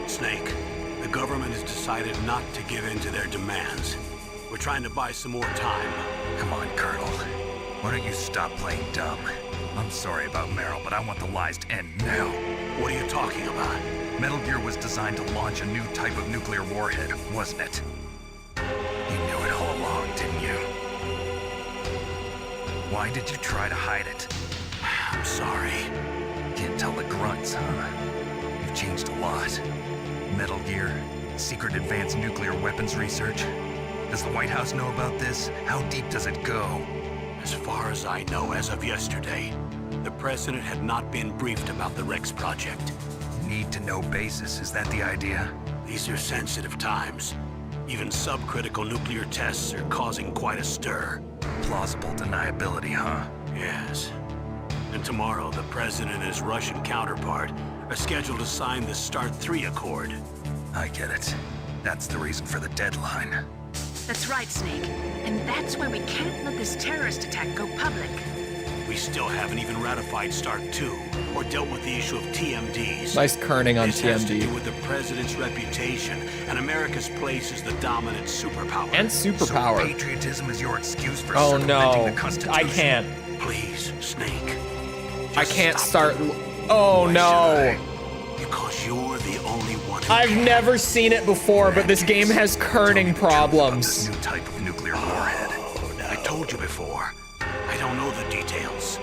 Snake, the government has decided not to give in to their demands. We're trying to buy some more time. Come on, Colonel. Why don't you stop playing dumb? I'm sorry about Meryl, but I want the lies to end now. What are you talking about? Metal Gear was designed to launch a new type of nuclear warhead, wasn't it? You knew it all along, didn't you? Why did you try to hide it? I'm sorry. Can't tell the grunts, huh? You've changed a lot. Metal Gear, secret advanced nuclear weapons research. Does the White House know about this? How deep does it go? As far as I know, as of yesterday, the president had not been briefed about the Rex project. Need-to-know basis, is that the idea? These are sensitive times. Even subcritical nuclear tests are causing quite a stir. Plausible deniability, huh? Yes. And tomorrow, the president and his Russian counterpart are scheduled to sign the START 3 Accord. I get it. That's the reason for the deadline. That's right, Snake. And that's why we can't let this terrorist attack go public. We still haven't even ratified START 2 or dealt with the issue of TMDs. Nice kerning on This has to do TMD. with the president's reputation and America's place as the dominant superpower. And superpower. So patriotism is your excuse for Oh circumventing no, the Constitution? I can't. Please, Snake. I can't start. Oh no. Because you're the only one who I've can. never seen it before, but this game has kerning problems. New type of nuclear warhead. I told you before. I don't know the details.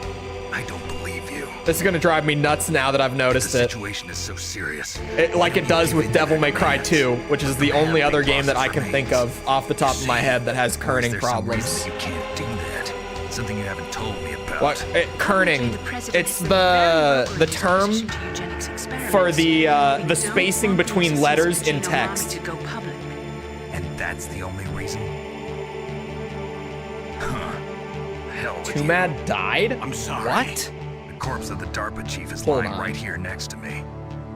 I don't believe you. This is gonna drive me nuts now that I've noticed The it. situation is so serious. Like it does with Devil May Cry 2, which is the only other game that I can think of off the top of my head that has Or is kerning there some problems. reason that you can't do that? Something you haven't told me about. What? Kerning. It's the term for the spacing between letters in text. To go public. And that's the only reason? Huh. Hell with Too you. Mad died? I'm sorry. What? The corpse of the DARPA chief is Hold lying on. right here next to me.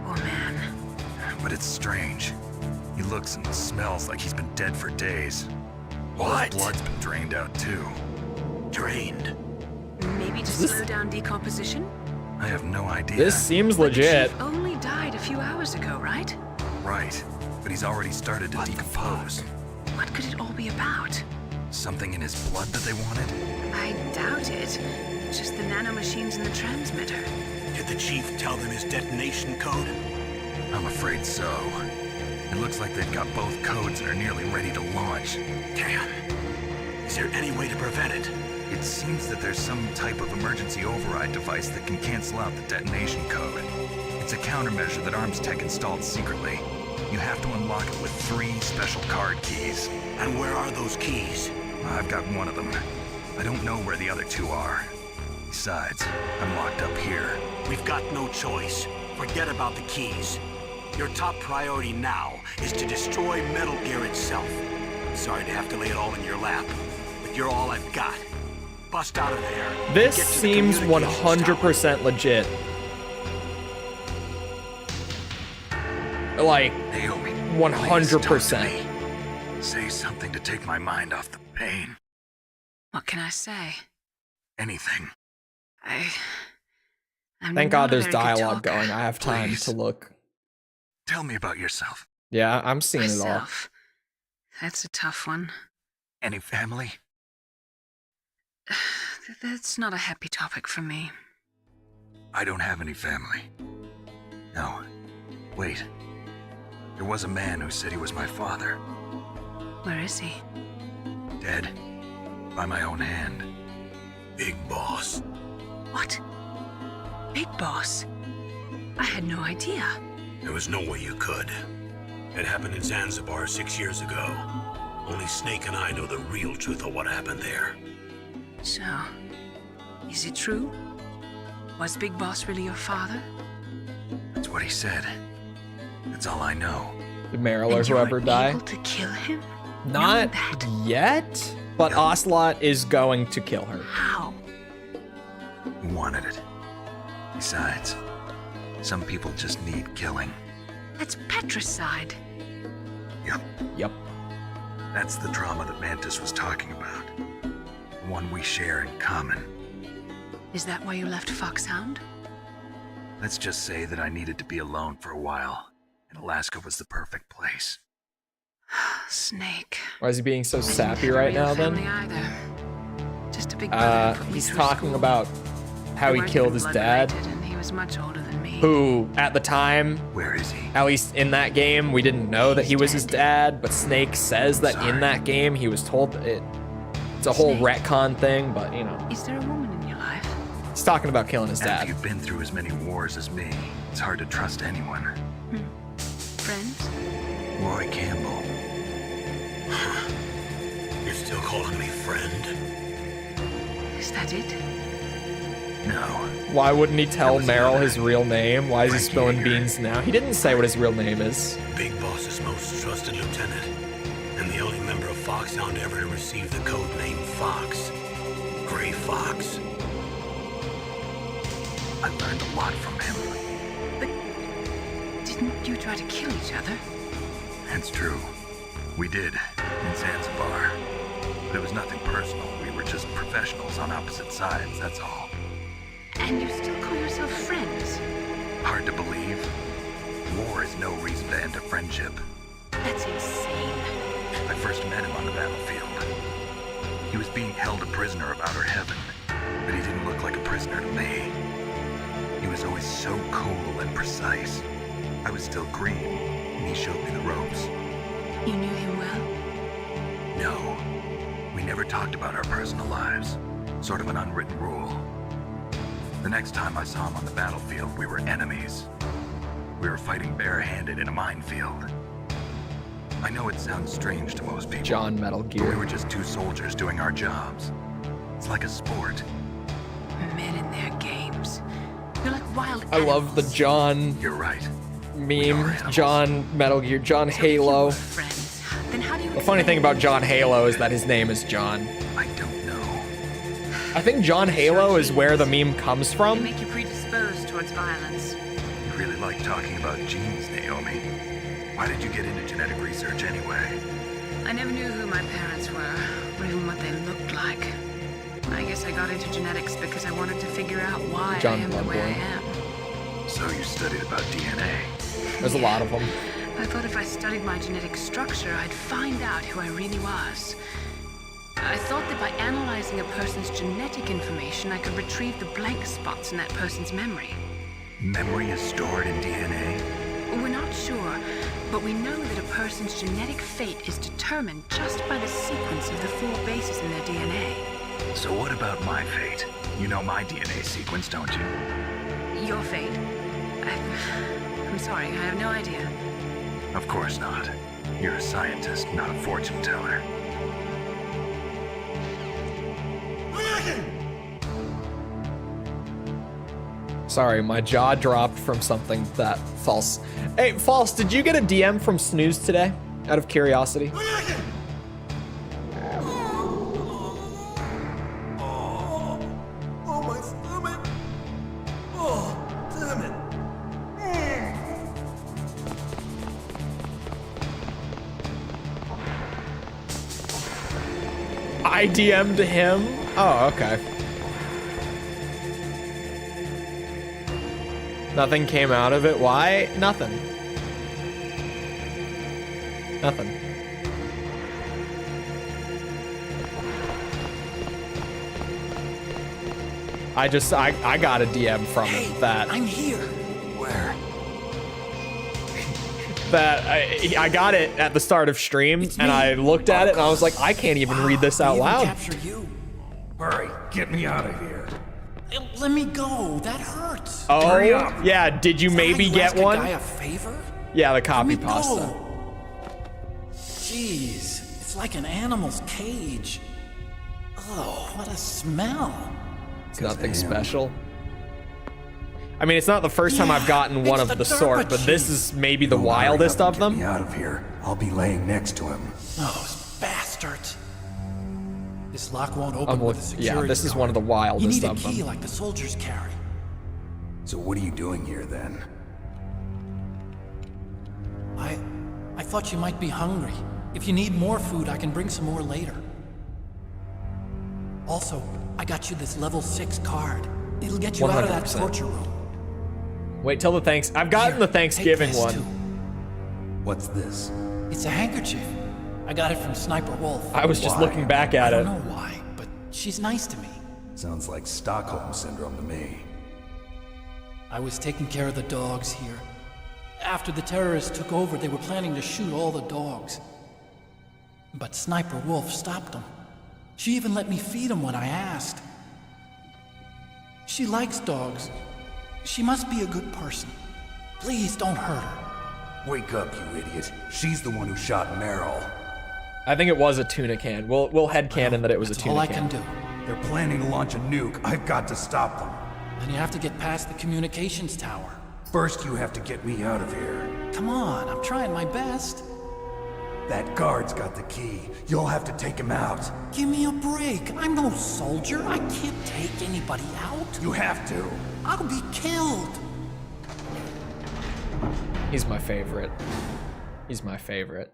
Oh man. But it's strange. He looks and smells like he's been dead for days. All What? his blood's been drained out too. Drained. Maybe to slow down decomposition? I have no idea. This seems But the legit. chief only died a few hours ago, right? Right, but he's already started to decompose. What could it all be about? Something in his blood that they wanted? I doubt it. Just the nanomachines in the transmitter. Did the chief tell them his detonation code? I'm afraid so. It looks like they've got both codes and are nearly ready to launch. Damn. Is there any way to prevent it? It seems that there's some type of emergency override device that can cancel out the detonation code. It's a countermeasure that Arms Tech installed secretly. You have to unlock it with 3 special card keys. And where are those keys? I've got one of them. I don't know where the other 2 are. Besides, I'm locked up here. We've got no choice. Forget about the keys. Your top priority now is to destroy Metal Gear itself. I'm sorry to have to lay it all in your lap, but you're all I've got. Bust out of there. This Get to the seems communications 100% legit. Like, Naomi, 100%. please talk to me. Say something to take my mind off the pain. What can I say? Anything. I'm Thank not God a there's very good dialogue talker. going. I have time Please. to look. Tell me about yourself. Yeah, I'm seeing it all. Myself. That's a tough one. Any family? That's not a happy topic for me. I don't have any family. No. Wait. There was a man who said he was my father. Where is he? Dead. By my own hand. Big Boss. What? Big Boss? I had no idea. There was no way you could. It happened in Zanzibar 6 years ago. Only Snake and I know the real truth of what happened there. So, is it true? Was Big Boss really your father? That's what he said. That's all I know. Did Meryl or whoever die? Able to kill him? Not yet, but Ocelot is going to kill her. How? He wanted it. Besides, some people just need killing. That's patricide. Yep. That's the trauma that Mantis was talking about. The one we share in common. Is that why you left Foxhound? Let's just say that I needed to be alone for a while, and Alaska was the perfect place. Snake. Why is he being so sappy right now then? Either. Just a big brother put me he's through talking school. about how he killed his dad. And he was much older than me. Who, at the time, where is he? At least in that game, we didn't know that he was his dad, but Snake says that in that game he was told that it's a whole retcon thing, but you know. Is there a woman in your life? He's talking about killing his dad. After you've been through as many wars as me, it's hard to trust anyone. Friends? Roy Campbell. You're still calling me friend? Is that it? No. Why wouldn't he tell Meryl his real name? Why is he spilling beans now? He didn't say what his real name is. Big Boss's most trusted lieutenant, and the only member of Foxhound ever to receive the code name Fox. Gray Fox. I learned a lot from him. But didn't you try to kill each other? That's true. We did, in Zanzibar. But it was nothing personal. We were just professionals on opposite sides, that's all. And you still call yourself friends? Hard to believe. War is no reason to end a friendship. That's insane. I first met him on the battlefield. He was being held a prisoner of outer heaven, but he didn't look like a prisoner to me. He was always so cool and precise. I was still green, and he showed me the ropes. You knew him well? No. We never talked about our personal lives. Sort of an unwritten rule. The next time I saw him on the battlefield, we were enemies. We were fighting barehanded in a minefield. I know it sounds strange to most people. John Metal Gear. We were just two soldiers doing our jobs. It's like a sport. Men in their games. You're like wild I love the John. You're right. Meme. John Metal Gear. John Halo. Then how do you The funny thing about John Halo is that his name is John. I don't know. I think John Halo is where the meme comes They from. make you predisposed towards violence. You really like talking about genes, Naomi. Why did you get into genetic research anyway? I never knew who my parents were, or even what they looked like. I guess I got into genetics because I wanted to figure out why I am the way I am. So you studied about DNA. There's a lot of them. I thought if I studied my genetic structure, I'd find out who I really was. I thought that by analyzing a person's genetic information, I could retrieve the blank spots in that person's memory. Memory is stored in DNA? We're not sure, but we know that a person's genetic fate is determined just by the sequence of the 4 bases in their DNA. So what about my fate? You know my DNA sequence, don't you? Your fate? I'm sorry, I have no idea. Of course not. You're a scientist, not a fortune teller. Sorry, my jaw dropped from something that False. Hey, False, did you get a DM from Snooze today? Out of curiosity. Oh, my stomach. Oh, damn it. I DM'd him? Oh, okay. Nothing came out of it. Why? Nothing. Nothing. I got a DM from him that. I'm here. Where? That I got it at the start of stream, and I looked at it and I was like, I can't even read this out loud. Capture you. Hurry, get me out of here. Let me go. That hurts. Oh, yeah. Did you maybe get one? Guy a favor? Yeah, the copy pasta. Jeez, it's like an animal's cage. Oh, what a smell. It's nothing special. I mean, it's not the first time I've gotten one of the sort, but this is maybe the wildest of them. Get me out of here. I'll be laying next to him. Those bastards. This lock won't open with a security yeah, this is guard. one of the wildest You need a of them. key like the soldiers carry. So what are you doing here then? I thought you might be hungry. If you need more food, I can bring some more later. Also, I got you this level 6 card. It'll get you out of that 100%. torture room. Wait till the thanks. I've gotten the Thanksgiving one. What's this? It's a handkerchief. I got it from Sniper Wolf. I was just looking back at it. I don't know why, but she's nice to me. Sounds like Stockholm Syndrome to me. I was taking care of the dogs here. After the terrorists took over, they were planning to shoot all the dogs. But Sniper Wolf stopped them. She even let me feed them when I asked. She likes dogs. She must be a good person. Please don't hurt her. Wake up, you idiot. She's the one who shot Meryl. I think it was a tuna can. We'll headcanon that it was a tuna all I can. can do. They're planning to launch a nuke. I've got to stop them. Then you have to get past the communications tower. First, you have to get me out of here. Come on, I'm trying my best. That guard's got the key. You'll have to take him out. Give me a break. I'm no soldier. I can't take anybody out. You have to. I'll be killed. He's my favorite. He's my favorite.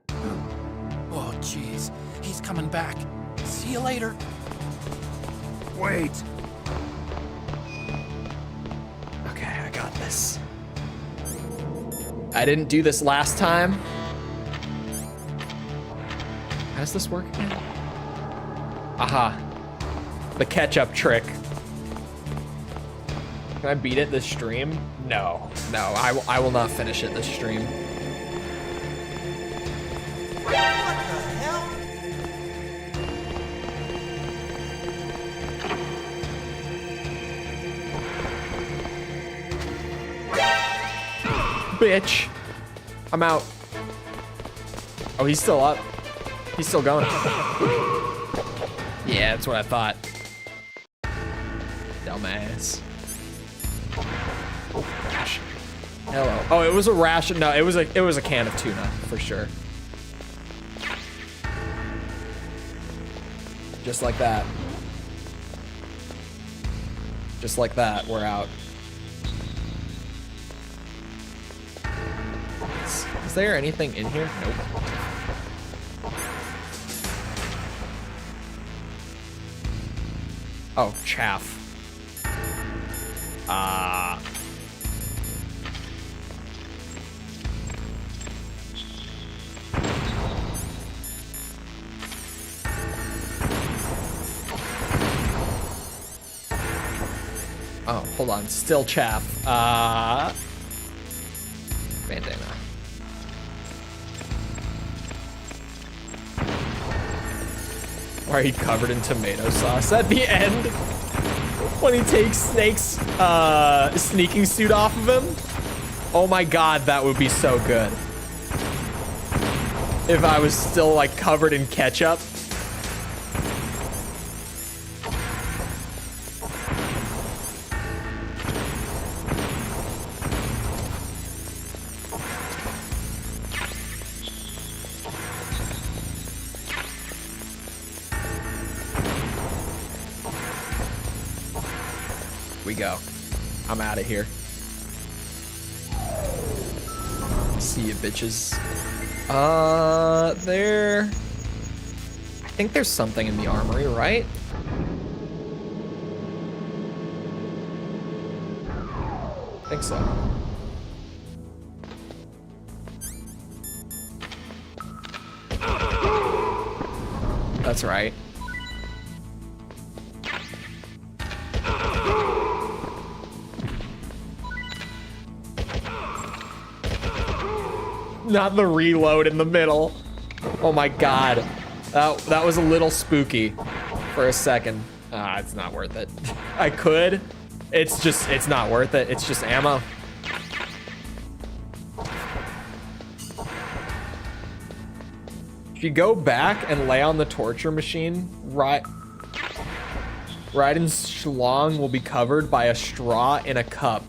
Oh, jeez. He's coming back. See you later. Wait. Okay, I got this. I didn't do this last time. How does this work again? Aha. The catch-up trick. Can I beat it this stream? No. No, I will not finish it this stream. What the hell? Bitch. I'm out. Oh, he's still up. He's still going. Yeah, that's what I thought. Dumbass. Oh, gosh. Hello. Oh, it was a ration. No, it was a can of tuna for sure. Just like that. Just like that, we're out. Is there anything in here? Nope. Oh, chaff. Oh, hold on. Still chaff. Bandana. Why are you covered in tomato sauce at the end? When he takes Snake's sneaking suit off of him? Oh my god, that would be so good. If I was still like covered in ketchup. We go. I'm out of here. See you, bitches. There. I think there's something in the armory, right? I think so. That's right. Not the reload in the middle. Oh my god. That was a little spooky for a second. It's not worth it. I could. It's not worth it. It's just ammo. If you go back and lay on the torture machine, Raiden's schlong will be covered by a straw in a cup.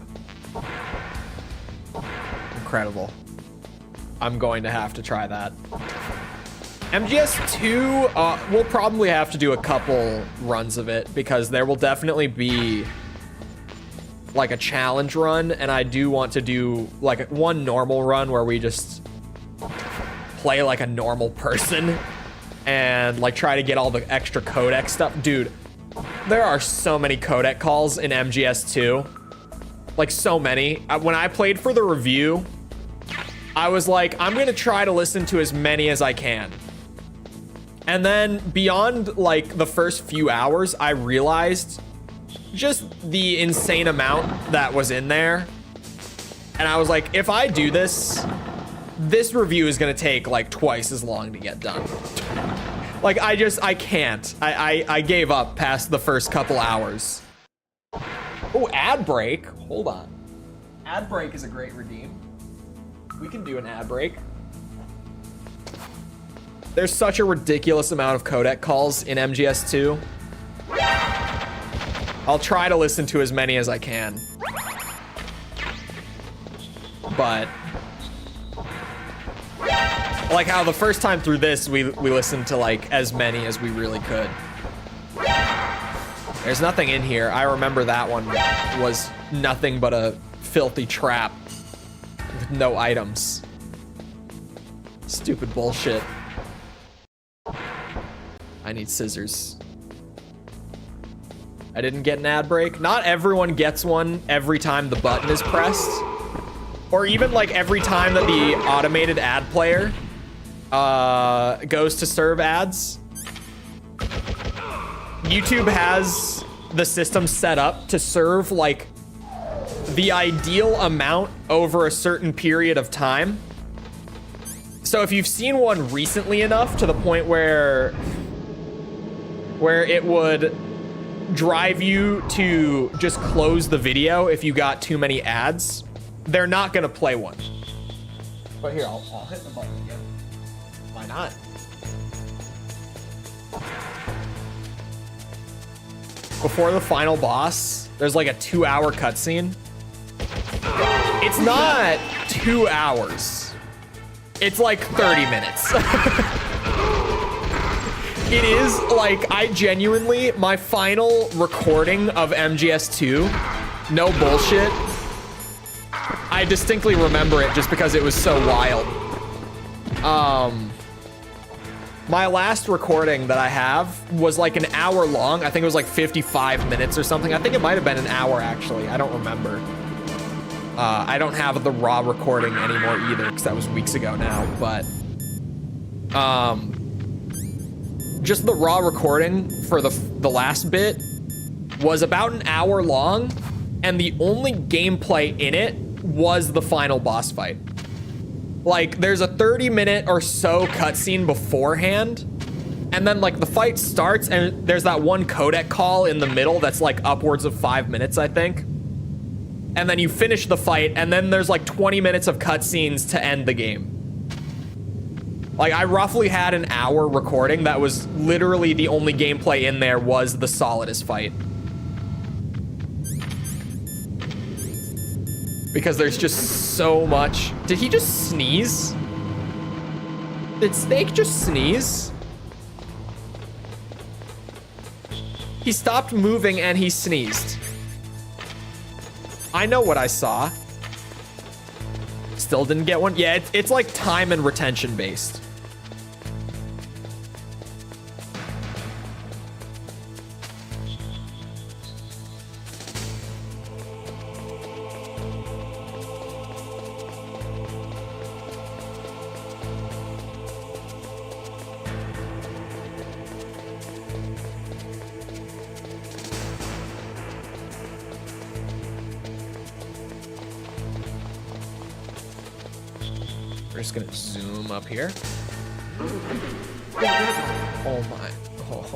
Incredible. I'm going to have to try that. MGS2, we'll probably have to do a couple runs of it because there will definitely be like a challenge run, and I do want to do like one normal run where we just play like a normal person and like try to get all the extra codec stuff. Dude, there are so many codec calls in MGS2. Like so many. When I played for the review, I was like, I'm gonna try to listen to as many as I can. And then beyond like the first few hours, I realized just the insane amount that was in there. And I was like, if I do this, this review is gonna take like twice as long to get done. Like I can't. I gave up past the first couple hours. Oh, ad break. Hold on. Ad break is a great redeem. We can do an ad break. There's such a ridiculous amount of codec calls in MGS2. I'll try to listen to as many as I can. But like how the first time through this, we listened to like as many as we really could. There's nothing in here. I remember that one was nothing but a filthy trap with no items. Stupid bullshit. I need scissors. I didn't get an ad break. Not everyone gets one every time the button is pressed. Or even like every time that the automated ad player goes to serve ads. YouTube has the system set up to serve like the ideal amount over a certain period of time. So if you've seen one recently enough to the point where it would drive you to just close the video if you got too many ads, they're not gonna play one. But here, I'll hit the button again. Why not? Before the final boss, there's like a 2-hour cutscene. It's not 2 hours. It's like 30 minutes. It is like, I genuinely, my final recording of MGS2, no bullshit, I distinctly remember it just because it was so wild. My last recording that I have was like an hour long. I think it was like 55 minutes or something. I think it might have been an hour actually. I don't remember. I don't have the raw recording anymore either because that was weeks ago now, but just the raw recording for the last bit was about an hour long, and the only gameplay in it was the final boss fight. Like, there's a 30-minute or so cutscene beforehand, and then like the fight starts, and there's that one codec call in the middle that's like upwards of 5 minutes, I think. And then you finish the fight, and then there's like 20 minutes of cutscenes to end the game. Like, I roughly had an hour recording that was literally the only gameplay in there was the Solidus fight. Because there's just so much. Did he just sneeze? Did Snake just sneeze? He stopped moving and he sneezed. I know what I saw. Still didn't get one? Yeah, it's like time and retention based. We're just gonna zoom up here. Oh my. Oh.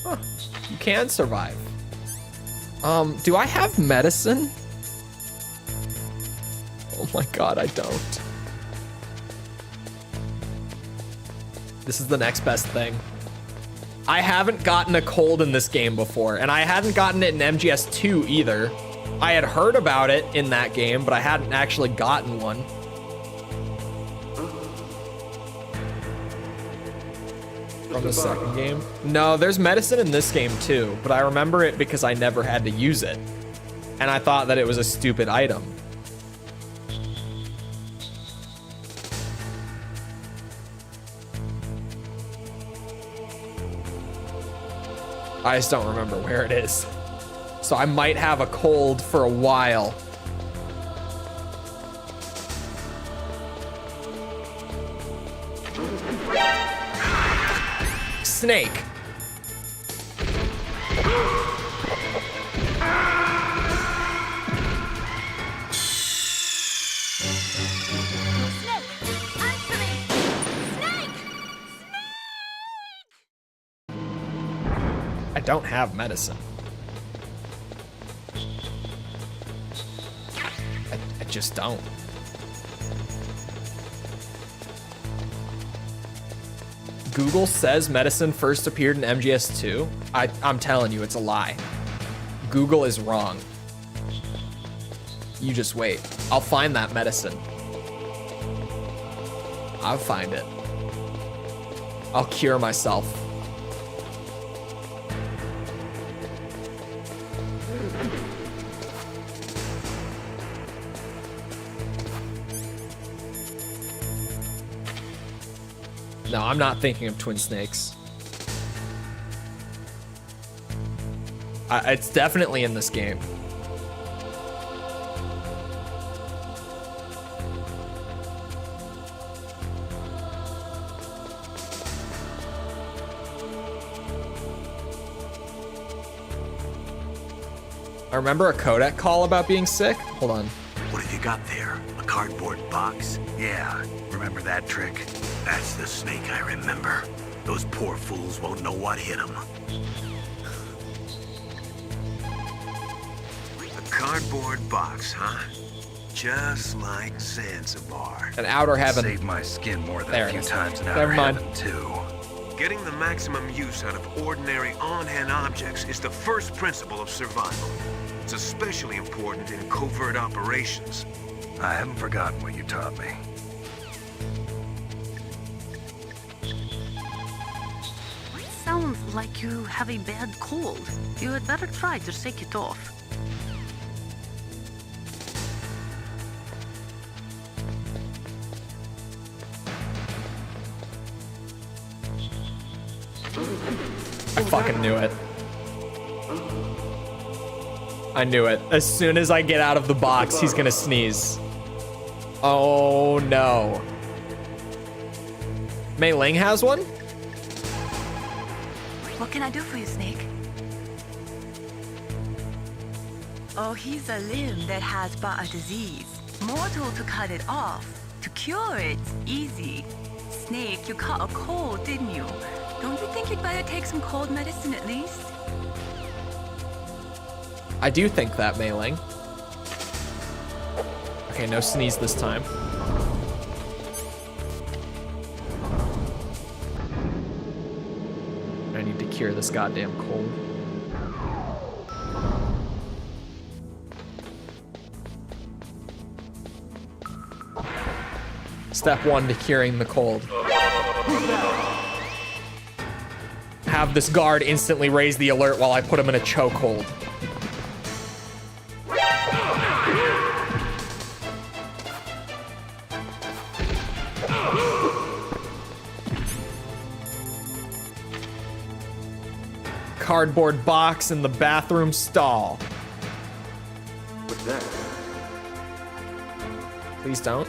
Huh. You can survive. Do I have medicine? Oh my god, I don't. This is the next best thing. I haven't gotten a cold in this game before, and I hadn't gotten it in MGS2 either. I had heard about it in that game, but I hadn't actually gotten one. From the second game? No, there's medicine in this game too, but I remember it because I never had to use it. And I thought that it was a stupid item. I just don't remember where it is. So I might have a cold for a while. Snake. I don't have medicine. I just don't. Google says medicine first appeared in MGS2. I'm telling you, it's a lie. Google is wrong. You just wait. I'll find that medicine. I'll find it. I'll cure myself. No, I'm not thinking of twin snakes. It's definitely in this game. I remember a codec call about being sick. Hold on. What have you got there? A cardboard box? Yeah, remember that trick? That's the snake I remember. Those poor fools won't know what hit them. A cardboard box, huh? Just like Zanzibar. An outer heaven. Saved my skin more than There a it few is. times in Never outer mind. heaven, too. Getting the maximum use out of ordinary on-hand objects is the first principle of survival. It's especially important in covert operations. I haven't forgotten what you taught me. Sounds like you have a bad cold. You had better try to shake it off. I fucking knew it. I knew it. As soon as I get out of the box, he's gonna sneeze. Oh no. Mei Ling has one? What can I do for you, Snake? Oh, he's a limb that has bought a disease. Mortal to cut it off. To cure it, easy. Snake, you caught a cold, didn't you? Don't you think you'd better take some cold medicine at least? I do think that, Mei Ling. Okay, no sneeze this time. I need to cure this goddamn cold. Step 1 to curing the cold. Have this guard instantly raise the alert while I put him in a chokehold. cardboard box in the bathroom stall. What's that? Please don't.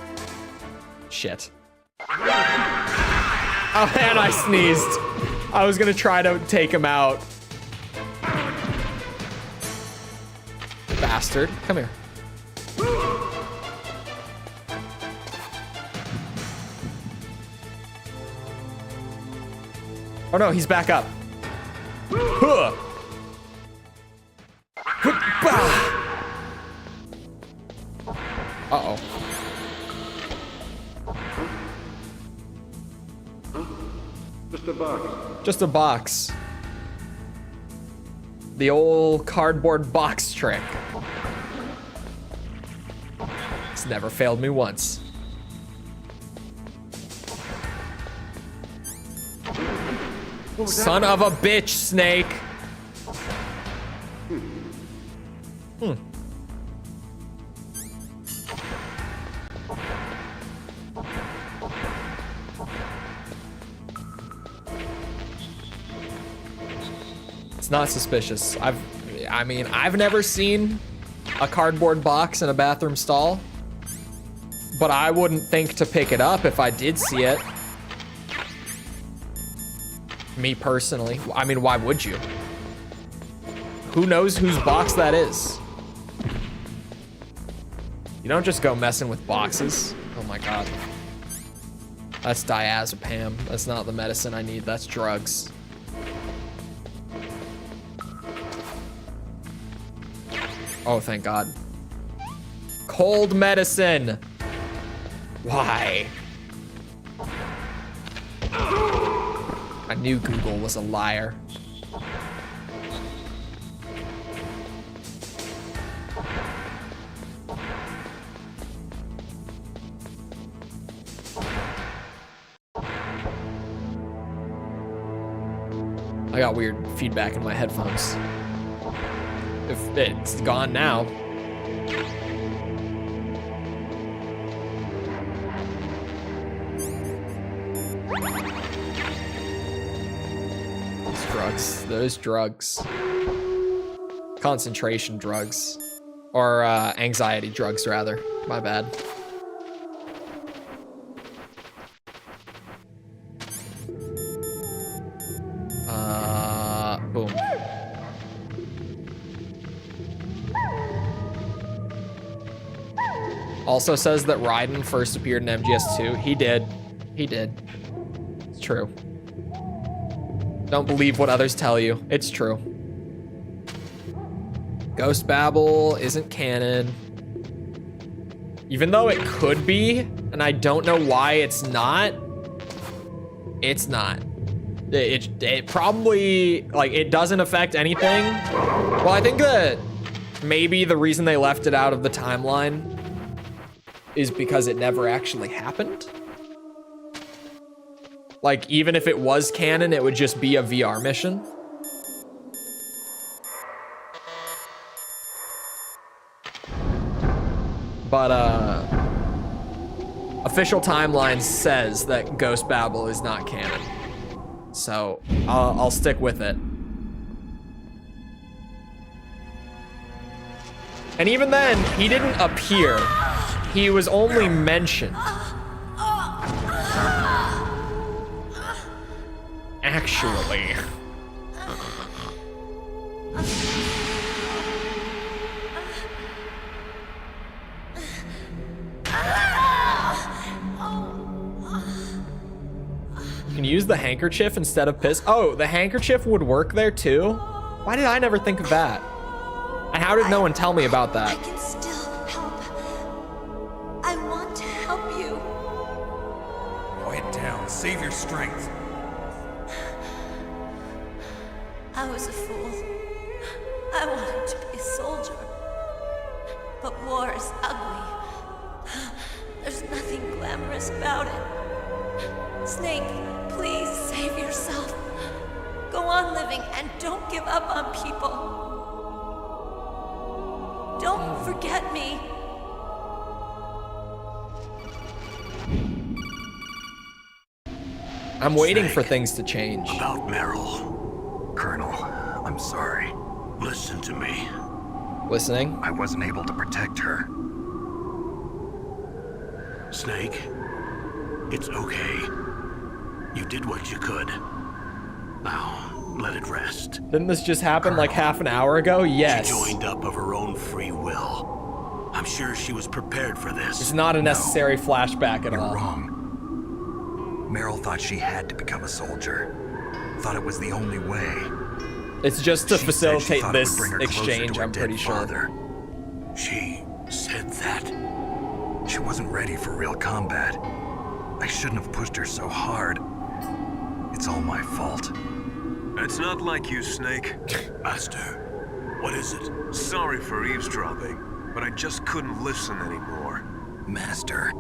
Shit. Oh, and I sneezed. I was gonna try to take him out. Bastard. Come here. Oh no, he's back up. Huh. Uh-oh. Just a box. Just a box. The old cardboard box trick. It's never failed me once. Son of a bitch, Snake. Hmm. It's not suspicious. I mean, I've never seen a cardboard box in a bathroom stall, but I wouldn't think to pick it up if I did see it. Me personally. I mean, why would you? Who knows whose box that is? You don't just go messing with boxes. Oh my god. That's diazepam. That's not the medicine I need. That's drugs. Oh, thank god. Cold medicine. Why? I knew Google was a liar. I got weird feedback in my headphones. If it's gone now. Drugs. Those drugs. Concentration drugs. Or anxiety drugs, rather. My bad. Boom. Also says that Raiden first appeared in MGS2. He did. He did. It's true. Don't believe what others tell you. It's true. Ghost Babel isn't canon. Even though it could be, and I don't know why it's not. It's not. It probably, like, it doesn't affect anything. Well, I think that maybe the reason they left it out of the timeline is because it never actually happened. Like, even if it was canon, it would just be a VR mission. But, official timeline says that Ghost Babel is not canon. So, I'll stick with it. And even then, he didn't appear. He was only mentioned. Actually. You can use the handkerchief instead of piss. Oh, the handkerchief would work there too? Why did I never think of that? And how did no one tell me about that? I can still help. I want to help you. Quiet down. Save your strength. I was a fool. I wanted to be a soldier. But war is ugly. There's nothing glamorous about it. Snake, please save yourself. Go on living and don't give up on people. Don't forget me. I'm waiting for things to change. About Meryl. Colonel, I'm sorry. Listen to me. Listening. I wasn't able to protect her. Snake, it's okay. You did what you could. Now, let it rest. Didn't this just happen like half an hour ago? Yes. She joined up of her own free will. I'm sure she was prepared for this. It's not a necessary flashback at all. You're wrong. Meryl thought she had to become a soldier. Thought it was the only way. It's just to She facilitate said she thought it would this bring her closer exchange, to her I'm pretty dead sure. father. She said that? She wasn't ready for real combat. I shouldn't have pushed her so hard. It's all my fault. It's not like you, Snake. Master, what is it? Sorry for eavesdropping, but I just couldn't listen anymore. Master.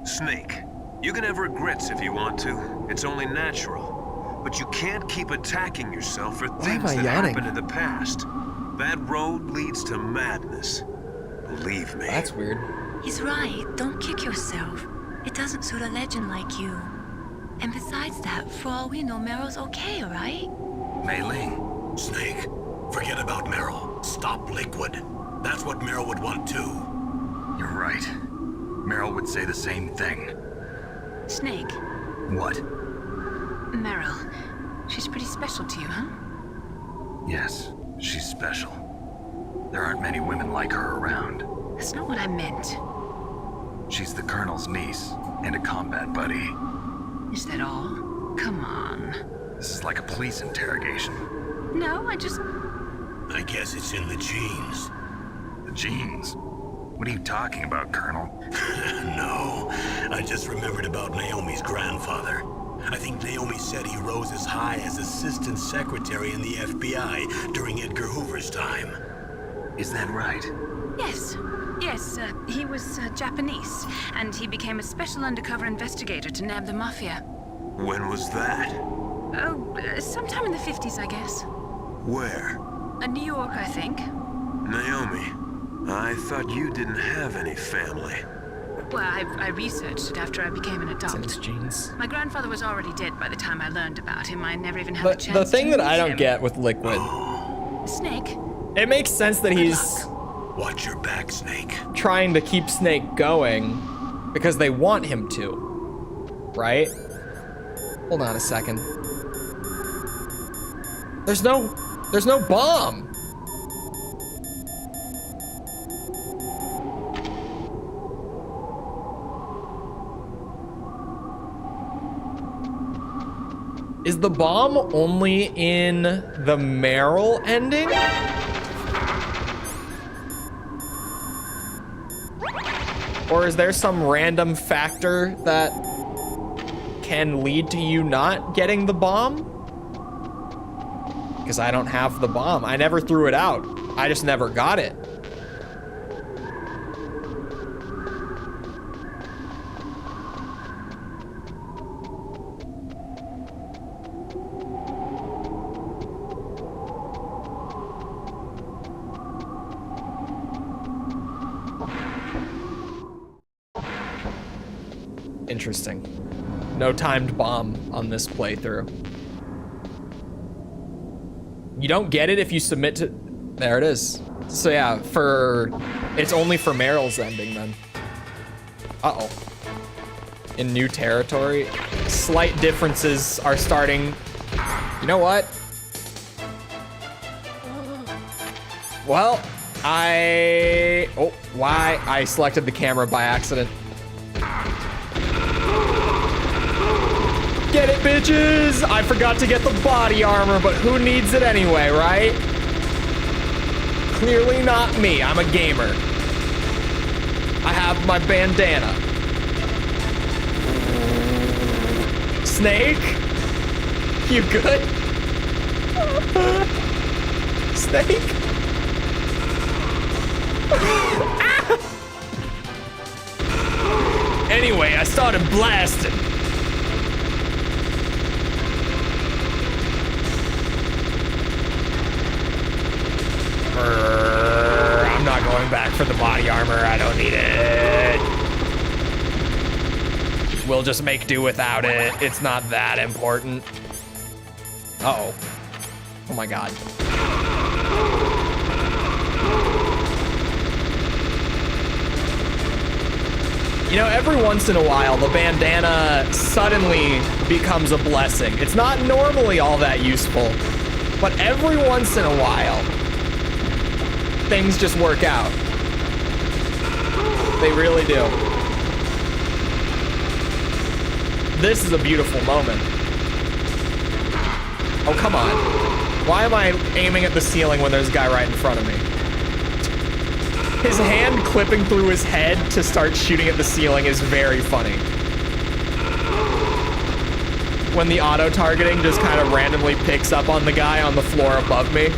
Snake, you can have regrets if you want to. It's only natural. But you can't keep attacking yourself for things that happened in the past. That road leads to madness. Believe me. That's weird. He's right. Don't kick yourself. It doesn't suit a legend like you. And besides that, for all we know, Meryl's okay, right? Mei Ling. Snake, forget about Meryl. Stop Liquid. That's what Meryl would want too. You're right. Meryl would say the same thing. Snake, What? Meryl. She's pretty special to you, huh? Yes, she's special. There aren't many women like her around. That's not what I meant. She's the Colonel's niece and a combat buddy. Is that all? Come on. This is like a police interrogation. No, I guess it's in the genes. The genes? What are you talking about, Colonel? No, I just remembered about Naomi's grandfather. I think Naomi said he rose as high as assistant secretary in the FBI during Edgar Hoover's time. Is that right? Yes. Yes, he was Japanese, and he became a special undercover investigator to nab the mafia. When was that? Oh, sometime in the 50s, I guess. Where? New York, I think. Naomi, I thought you didn't have any family. Well, I researched it after I became an adult. It's in his genes. My grandfather was already dead by the time I learned about him. I never even had But a chance the thing to that I meet don't him. get with Liquid, Snake? it makes sense that he's Watch your back, Snake. trying to keep Snake going because they want him to, right? Hold on a second. There's no bomb. Is the bomb only in the Meryl ending? Or is there some random factor that can lead to you not getting the bomb? Because I don't have the bomb. I never threw it out. I just never got it. Interesting. No timed bomb on this playthrough. You don't get it if you submit to... There it is. So yeah, it's only for Meryl's ending then. Uh-oh. In new territory, slight differences are starting. You know what? Well, why? I selected the camera by accident. Get it, bitches! I forgot to get the body armor, but who needs it anyway, right? Clearly not me. I'm a gamer. I have my bandana. Snake? You good? Snake? Anyway, I started blasting. I'm not going back for the body armor. I don't need it. We'll just make do without it. It's not that important. Uh-oh. Oh my god. You know, every once in a while, the bandana suddenly becomes a blessing. It's not normally all that useful, but every once in a while, things just work out. They really do. This is a beautiful moment. Oh, come on. Why am I aiming at the ceiling when there's a guy right in front of me? His hand clipping through his head to start shooting at the ceiling is very funny. When the auto-targeting just kind of randomly picks up on the guy on the floor above me.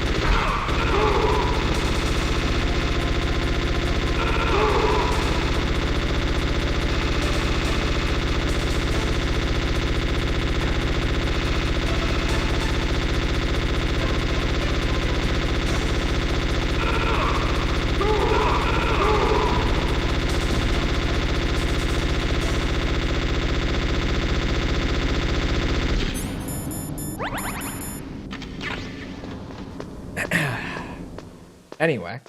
Anyway,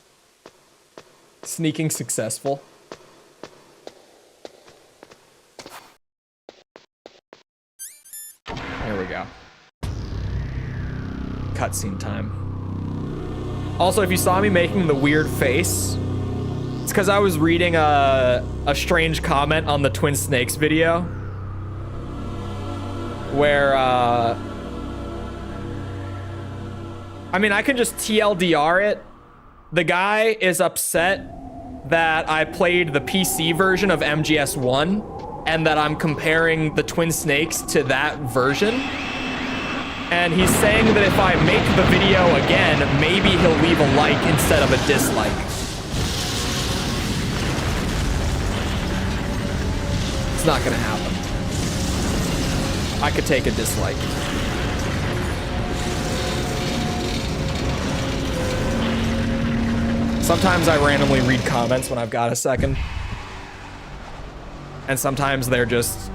sneaking successful. There we go. Cutscene time. Also, if you saw me making the weird face, it's because I was reading a strange comment on the Twin Snakes video where, I mean, I can just TLDR it. The guy is upset that I played the PC version of MGS1 and that I'm comparing the Twin Snakes to that version. And he's saying that if I make the video again, maybe he'll leave a like instead of a dislike. It's not gonna happen. I could take a dislike. Sometimes I randomly read comments when I've got a second. And sometimes they're just...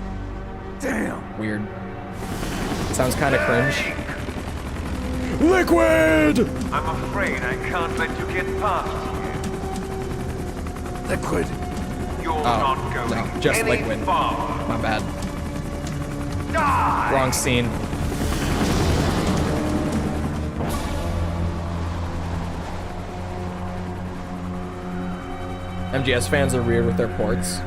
damn. Weird. Sounds kind of cringe. Liquid! I'm afraid I can't let you get past here. Liquid. You're not going no, just any Liquid. farther. My bad. Die! Wrong scene. MGS fans are weird with their ports.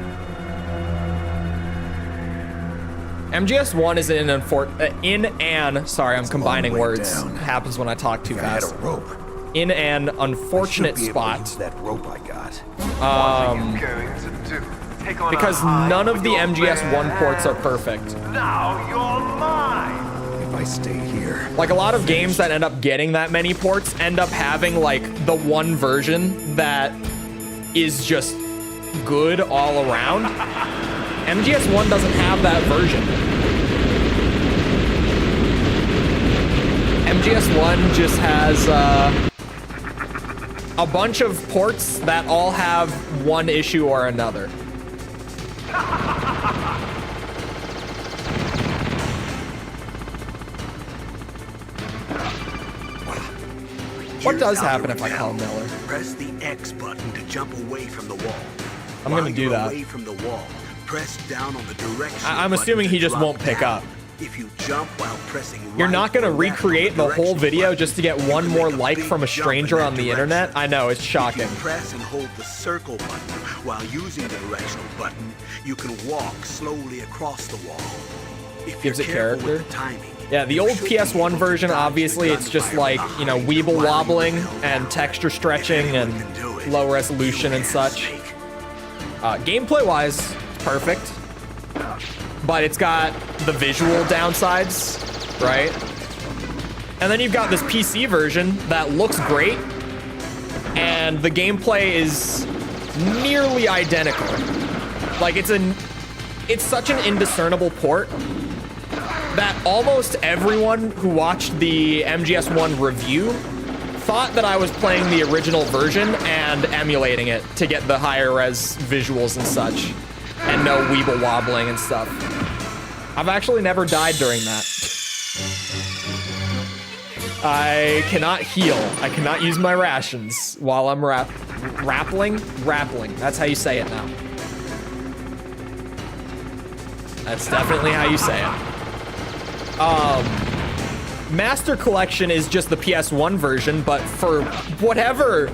MGS1 is sorry, I'm combining words. It happens when I talk too fast. In an unfortunate spot. That rope I got. Because none of the MGS1 ports are perfect. Now you're mine. If I stay here. Like a lot of games that end up getting that many ports end up having like the one version that is just good all around. MGS1 doesn't have that version. MGS1 just has a bunch of ports that all have one issue or another. What does happen if I call Miller? Press the X button to jump away from the wall. I'm gonna do that. Away from the wall, press down on the direction. I'm assuming he just won't pick up. If you jump while pressing You're not gonna recreate the whole video just to get one more like from a stranger on the internet? I know, it's shocking. If you press and hold the circle button while using the directional button, you can walk slowly across the wall. Gives it character. Yeah, the old PS1 version, obviously, it's just like, you know, weeble wobbling and texture stretching and low resolution and such. Gameplay-wise, it's perfect. But it's got the visual downsides, right? And then you've got this PC version that looks great, and the gameplay is nearly identical. Like, it's such an indiscernible port that almost everyone who watched the MGS1 review thought that I was playing the original version and emulating it to get the higher res visuals and such, and no weeble wobbling and stuff. I've actually never died during that. I cannot heal. I cannot use my rations while I'm rappling. That's how you say it now. That's definitely how you say it. Master Collection is just the PS1 version, but for whatever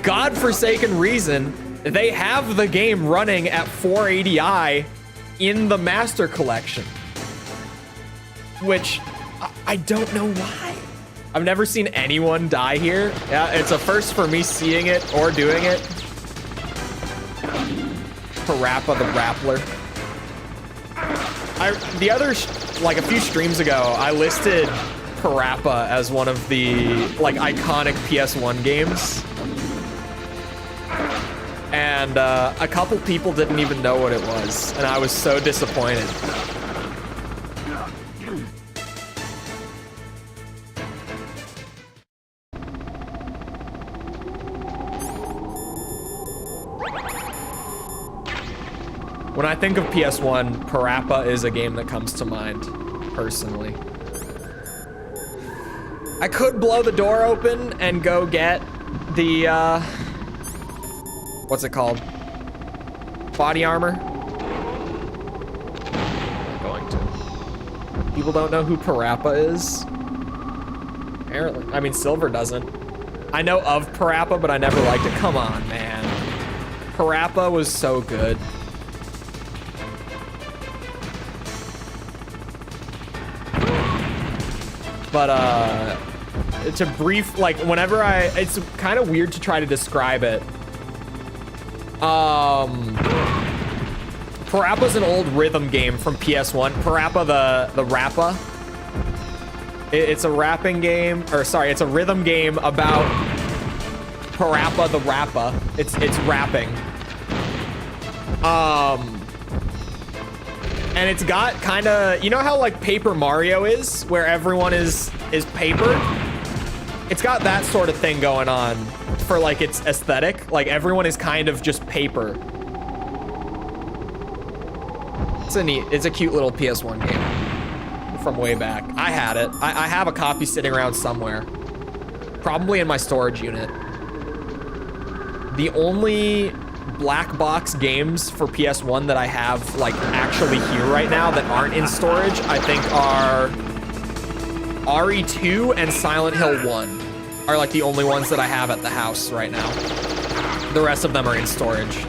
godforsaken reason, they have the game running at 480i in the Master Collection. Which, I don't know why. I've never seen anyone die here. Yeah, it's a first for me seeing it or doing it. Parappa the Rappler. The other, like a few streams ago, I listed Parappa as one of the like iconic PS1 games. And a couple people didn't even know what it was, and I was so disappointed. When I think of PS1, Parappa is a game that comes to mind, personally. I could blow the door open and go get the, what's it called? Body armor? I'm going to. People don't know who Parappa is? Apparently. I mean, Silver doesn't. I know of Parappa, but I never liked it. Come on, man. Parappa was so good. But it's a brief, like, whenever it's kind of weird to try to describe it. Parappa's an old rhythm game from PS1. Parappa the Rappa. It's a rapping game, or sorry, it's a rhythm game about Parappa the Rappa. It's rapping. And it's got kind of, you know how like Paper Mario is, where everyone is paper? It's got that sort of thing going on for like its aesthetic. Like everyone is kind of just paper. It's a cute little PS1 game from way back. I had it. I have a copy sitting around somewhere. Probably in my storage unit. The only black box games for PS1 that I have like actually here right now that aren't in storage, I think are RE2 and Silent Hill 1 are like the only ones that I have at the house right now. The rest of them are in storage.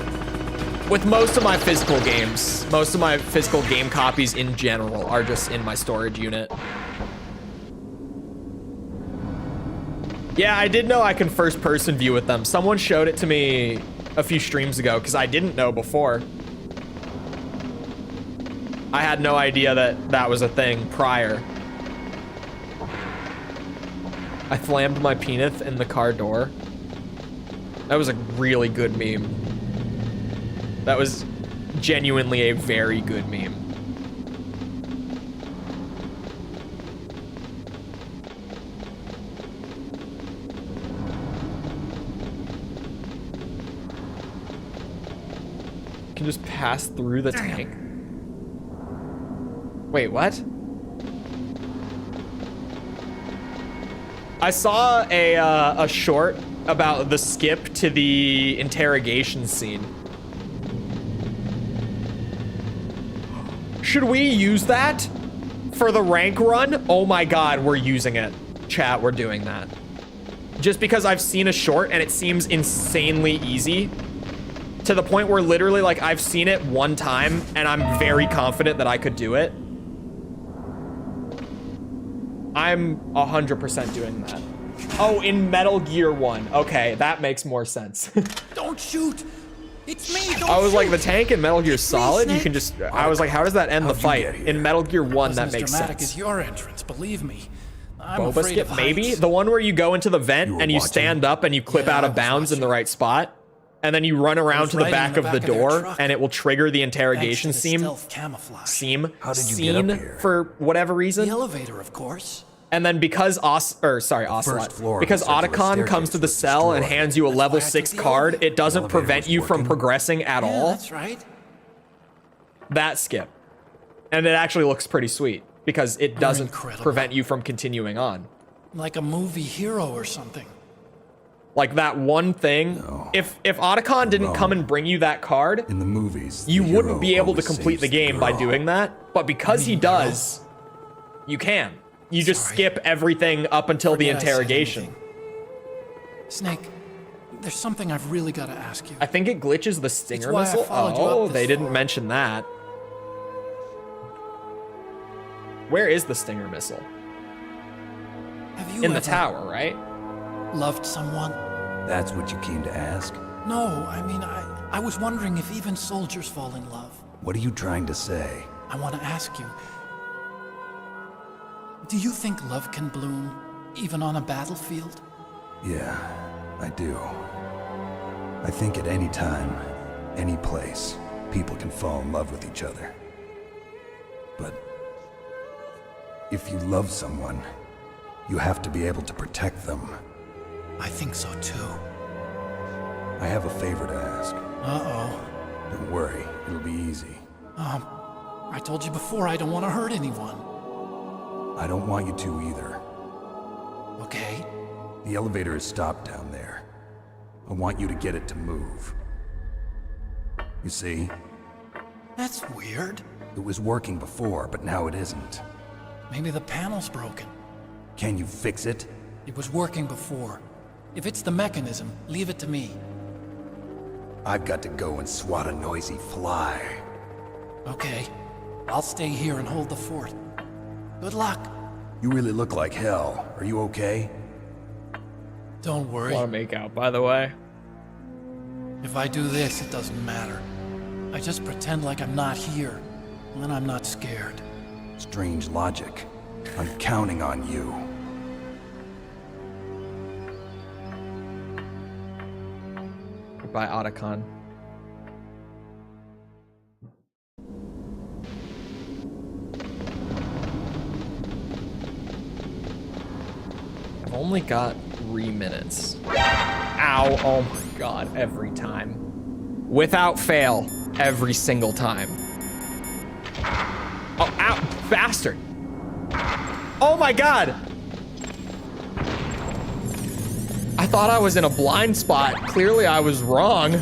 With most of my physical games, most of my physical game copies in general are just in my storage unit. Yeah, I did know I can first person view with them. Someone showed it to me a few streams ago because I didn't know before. I had no idea that that was a thing prior. I slammed my penis in the car door. That was a really good meme. That was genuinely a very good meme. Can just pass through the tank. Wait, what? I saw a short about the skip to the interrogation scene. Should we use that for the rank run? Oh my god, we're using it. Chat, we're doing that. Just because I've seen a short and it seems insanely easy. To the point where literally, like, I've seen it one time and I'm very confident that I could do it. I'm 100% doing that. Oh, in Metal Gear 1. Okay, that makes more sense. Don't shoot! It's me! Don't I was shoot. like, the tank in Metal Gear Solid, you can just... I was like, how does that end the fight? In Metal Gear 1, that makes sense. As your entrance, believe me. I'm Boba afraid skip, of maybe? heights. The one where you go into the vent and you stand up and you clip out of bounds in the right spot? And then you run around to the back of the door and it will trigger the interrogation scene. How did you get up here? For whatever reason. The elevator, of course. And then because because Otacon comes to the cell and hands you a level 6 card, it doesn't prevent you from progressing at all. That's right. That skip. And it actually looks pretty sweet because it doesn't prevent you from continuing on. Like a movie hero or something. Like that one thing. No. If Otacon didn't come and bring you that card, In the movies, you the wouldn't hero be able to always complete the saves game by girl. doing that. But because he does, you can. You just skip everything up until the Forget I said interrogation. anything. Snake, there's something I've really got to ask you. I think it glitches the stinger why I missile. followed you Oh, up this they didn't far. mention that. Where is the stinger missile? Have you In the ever tower, right? loved someone? That's what you came to ask? No, I mean, I was wondering if even soldiers fall in love. What are you trying to say? I want to ask you, do you think love can bloom even on a battlefield? Yeah, I do. I think at any time, any place, people can fall in love with each other. But if you love someone, you have to be able to protect them. I think so too. I have a favor to ask. Uh-oh. Don't worry, it'll be easy. I told you before I don't want to hurt anyone. I don't want you to either. Okay. The elevator is stopped down there. I want you to get it to move. You see? That's weird. It was working before, but now it isn't. Maybe the panel's broken. Can you fix it? It was working before. If it's the mechanism, leave it to me. I've got to go and swat a noisy fly. Okay. I'll stay here and hold the fort. Good luck. You really look like hell. Are you okay? Don't worry. Want to make out, by the way. If I do this, it doesn't matter. I just pretend like I'm not here, and then I'm not scared. Strange logic. I'm counting on you. Goodbye, Otacon. I've only got 3 minutes. Ow, oh my god, every time. Without fail, every single time. Oh, ow, bastard. Oh my god. I thought I was in a blind spot. Clearly I was wrong.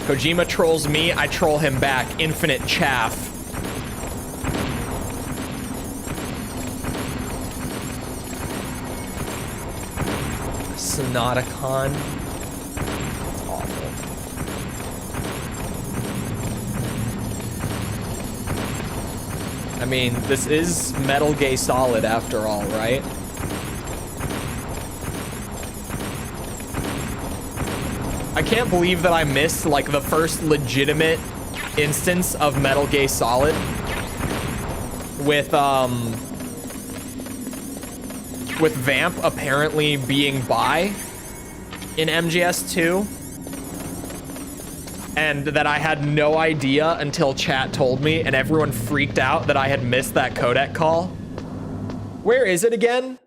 Kojima trolls me, I troll him back. Infinite chaff. Sonatacon. It's awful. I mean, this is Metal Gear Solid after all, right? I can't believe that I missed like the first legitimate instance of Metal Gear Solid with Vamp apparently being bi in MGS2, and that I had no idea until chat told me, and everyone freaked out that I had missed that codec call. Where is it again?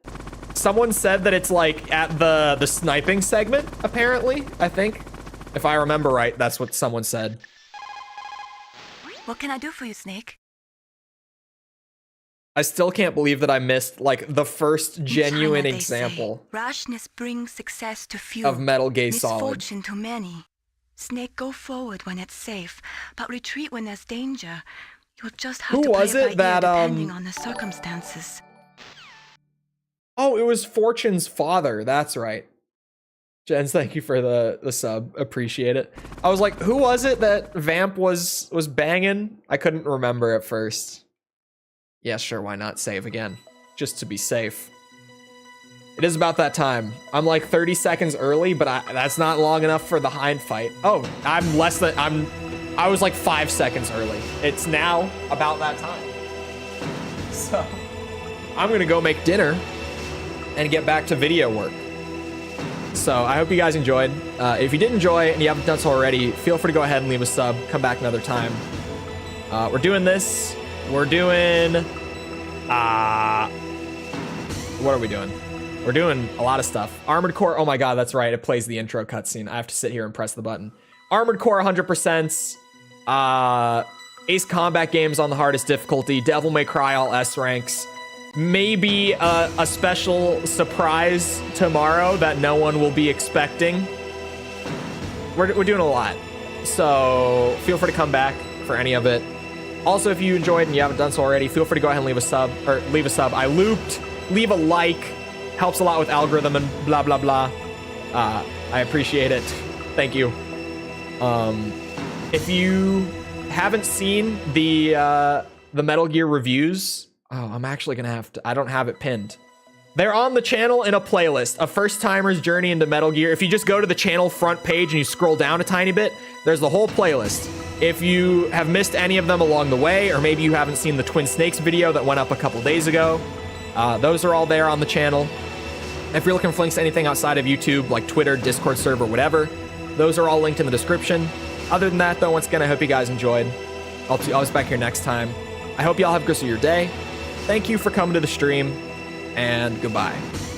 Someone said that it's like at the sniping segment, apparently, I think. If I remember right, that's what someone said. What can I do for you, Snake? I still can't believe that I missed like the first genuine China, they example say, rashness brings success to few, of Metal Gear Solid. misfortune to many. Snake, go forward when it's safe, but retreat when there's danger. You'll just have Who to play was it it by that, ear depending on the circumstances. Oh, it was Fortune's father. That's right. Jens, thank you for the sub. Appreciate it. I was like, who was it that Vamp was banging? I couldn't remember at first. Yeah, sure, why not save again? Just to be safe. It is about that time. I'm like 30 seconds early, but that's not long enough for the hind fight. Oh, I was like 5 seconds early. It's now about that time. So, I'm gonna go make dinner and get back to video work. So I hope you guys enjoyed. If you did enjoy and you haven't done so already, feel free to go ahead and leave a sub. Come back another time. We're doing this. We're doing... what are we doing? We're doing a lot of stuff. Armored Core, oh my god, that's right. It plays the intro cutscene. I have to sit here and press the button. Armored Core 100%. Ace Combat games on the hardest difficulty. Devil May Cry all S ranks. Maybe a special surprise tomorrow that no one will be expecting. We're doing a lot. So feel free to come back for any of it. Also, if you enjoyed and you haven't done so already, feel free to go ahead and leave a sub. I looped. Leave a like. Helps a lot with algorithm and blah, blah, blah. I appreciate it. Thank you. If you haven't seen the Metal Gear reviews, I'm actually gonna have to, I don't have it pinned. They're on the channel in a playlist, A First Timer's Journey into Metal Gear. If you just go to the channel front page and you scroll down a tiny bit, there's the whole playlist. If you have missed any of them along the way, or maybe you haven't seen the Twin Snakes video that went up a couple days ago, those are all there on the channel. If you're looking for links to anything outside of YouTube, like Twitter, Discord server, whatever, those are all linked in the description. Other than that, though, once again, I hope you guys enjoyed. I'll see you always back here next time. I hope y'all have a good rest of your day. Thank you for coming to the stream, and goodbye.